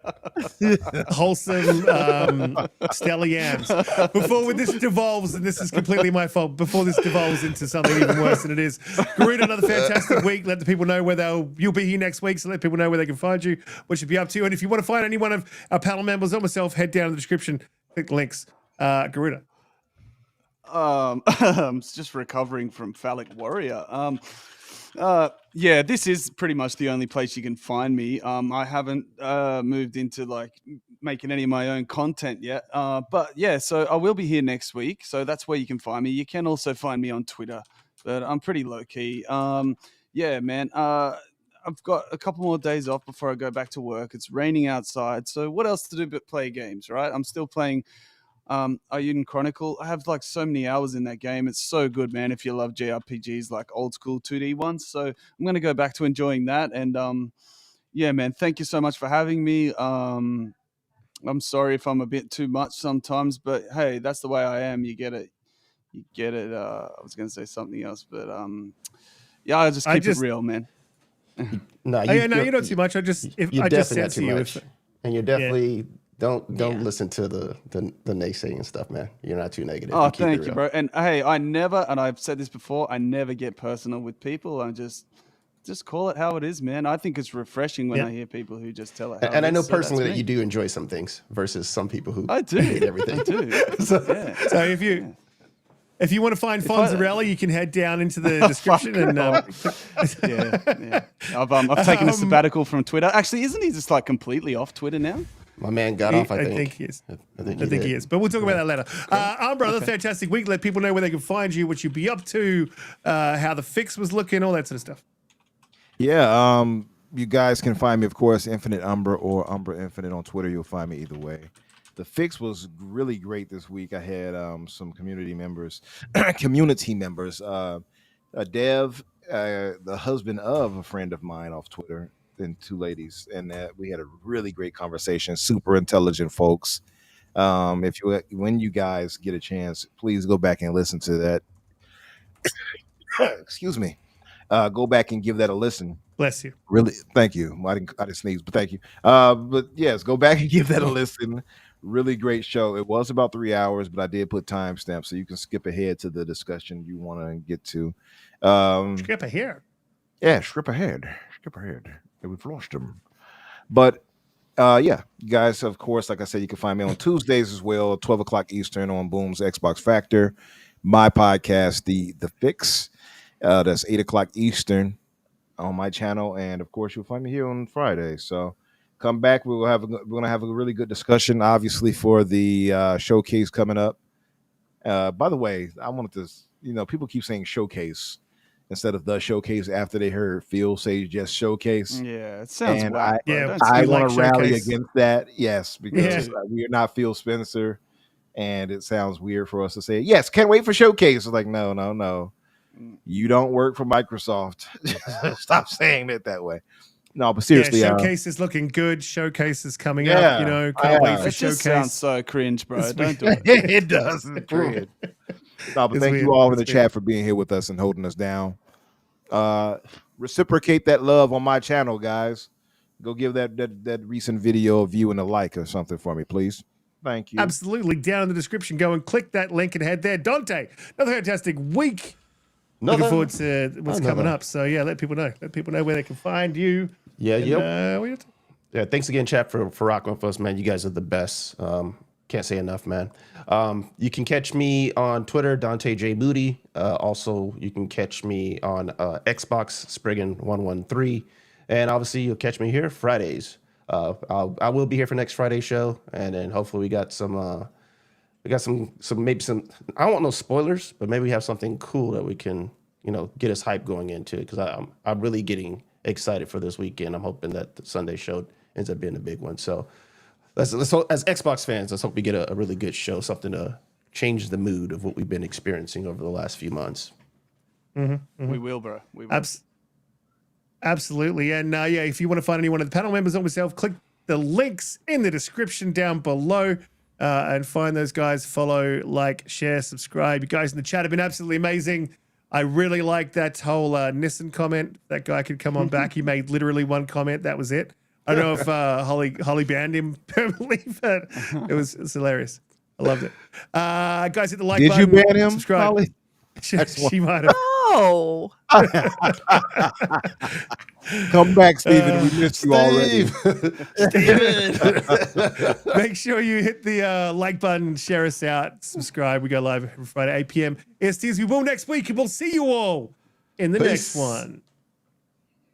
Speaker 1: Wholesome stelliams. Before this devolves, and this is completely my fault, before this devolves into something even worse than it is, Garuda, another fantastic week. Let the people know where you'll be here next week, so let people know where they can find you, what you'll be up to. And if you want to find any one of our panel members or myself, head down in the description, click the links. Garuda.
Speaker 3: I'm just recovering from Phallic Warrior. Yeah, this is pretty much the only place you can find me. I haven't moved into like making any of my own content yet. But yeah, so I will be here next week. So that's where you can find me. You can also find me on Twitter, but I'm pretty low key. Yeah, man. I've got a couple more days off before I go back to work. It's raining outside, so what else to do but play games, right? I'm still playing Ayuden Chronicle. I have like so many hours in that game. It's so good, man. If you love JRPGs, like old school 2D ones, so I'm gonna go back to enjoying that. And yeah, man, thank you so much for having me. I'm sorry if I'm a bit too much sometimes, but hey, that's the way I am. You get it. You get it. I was gonna say something else, but yeah, I just keep it real, man.
Speaker 2: No,
Speaker 1: You're not too much. I just said to you,
Speaker 2: and you're definitely don't listen to the naysaying stuff, man. You're not too negative.
Speaker 3: Oh, thank you, bro. And hey, I've said this before, I never get personal with people. I just call it how it is, man. I think it's refreshing when I hear people who just tell it how it is.
Speaker 2: And I know personally that you do enjoy some things versus some people who hate everything.
Speaker 3: I do.
Speaker 1: So if you want to find Fonzarelli, you can head down into the description and
Speaker 3: yeah. I've taken a sabbatical from Twitter. Actually, isn't he just like completely off Twitter now?
Speaker 2: My man got off, I think.
Speaker 1: I think he is. I think he is. But we'll talk about that later. Umbra, another fantastic week. Let people know where they can find you, what you'll be up to, how the fix was looking, all that sort of stuff.
Speaker 5: Yeah, you guys can find me, of course, Infinite Umbra or Umbra Infinite on Twitter. You'll find me either way. The fix was really great this week. I had some community members, a Dev, the husband of a friend of mine off Twitter, and two ladies, and we had a really great conversation. Super intelligent folks. When you guys get a chance, please go back and listen to that. Excuse me. Go back and give that a listen.
Speaker 1: Bless you.
Speaker 5: Really, thank you. I didn't sneeze, but thank you. But yes, go back and give that a listen. Really great show. It was about 3 hours, but I did put timestamps so you can skip ahead to the discussion you want to get to.
Speaker 1: Skip ahead.
Speaker 5: Yeah, skip ahead. We've lost them. But yeah, you guys, of course, like I said, you can find me on Tuesdays as well, 12 o'clock Eastern on Boom's Xbox Factor. My podcast, The Fix. That's 8 o'clock Eastern on my channel, and of course, you'll find me here on Friday. So come back. We're going to have a really good discussion, obviously, for the showcase coming up. By the way, I wanted to, people keep saying showcase instead of the showcase after they heard Phil say just showcase.
Speaker 3: Yeah, it sounds
Speaker 5: and
Speaker 3: whack.
Speaker 5: I want to rally against that. Yes, because we are not Phil Spencer, and it sounds weird for us to say, yes, can't wait for showcase. It's like, no. You don't work for Microsoft. Stop saying it that way. No, but seriously,
Speaker 1: showcase is looking good. Showcase is coming up. Can't wait for
Speaker 3: it
Speaker 1: showcase.
Speaker 3: Just sounds so cringe, bro. Don't do it.
Speaker 5: It does. It's cringe. No, but thank you all in the chat for being here with us and holding us down. Reciprocate that love on my channel, guys. Go give that recent video a view and a like or something for me, please. Thank you.
Speaker 1: Absolutely. Down in the description, go and click that link and head there. Donte, another fantastic week. Looking forward to what's coming up. So yeah, let people know. Let people know where they can find you.
Speaker 2: Yeah, thanks again, chat, for rocking with us, man. You guys are the best. Can't say enough, man. You can catch me on Twitter, Donte J Moody. Also, you can catch me on Xbox, Spriggan113. And obviously, you'll catch me here Fridays. I will be here for next Friday's show, and then hopefully we got some maybe some, I don't want no spoilers, but maybe we have something cool that we can, get us hype going into, because I'm really getting excited for this weekend. I'm hoping that the Sunday show ends up being a big one. So let's hope, as Xbox fans, let's hope we get a really good show, something to change the mood of what we've been experiencing over the last few months.
Speaker 3: We will, bro. We will.
Speaker 1: Absolutely. And if you want to find any one of the panel members or myself, click the links in the description down below. And find those guys, follow, like, share, subscribe. You guys in the chat have been absolutely amazing. I really like that whole Nissan comment. That guy could come on back. He made literally one comment. That was it. I don't know if Holly banned him permanently, but it was hilarious. I loved it. Guys, hit the like button.
Speaker 5: Did you ban him,
Speaker 1: subscribe.
Speaker 5: Holly?
Speaker 1: She might have.
Speaker 4: Oh.
Speaker 5: Come back, Steven. We missed you already.
Speaker 1: Steven. Make sure you hit the like button, share us out, subscribe. We go live every Friday, 8 p.m. EST as we will next week, and we'll see you all in the next one.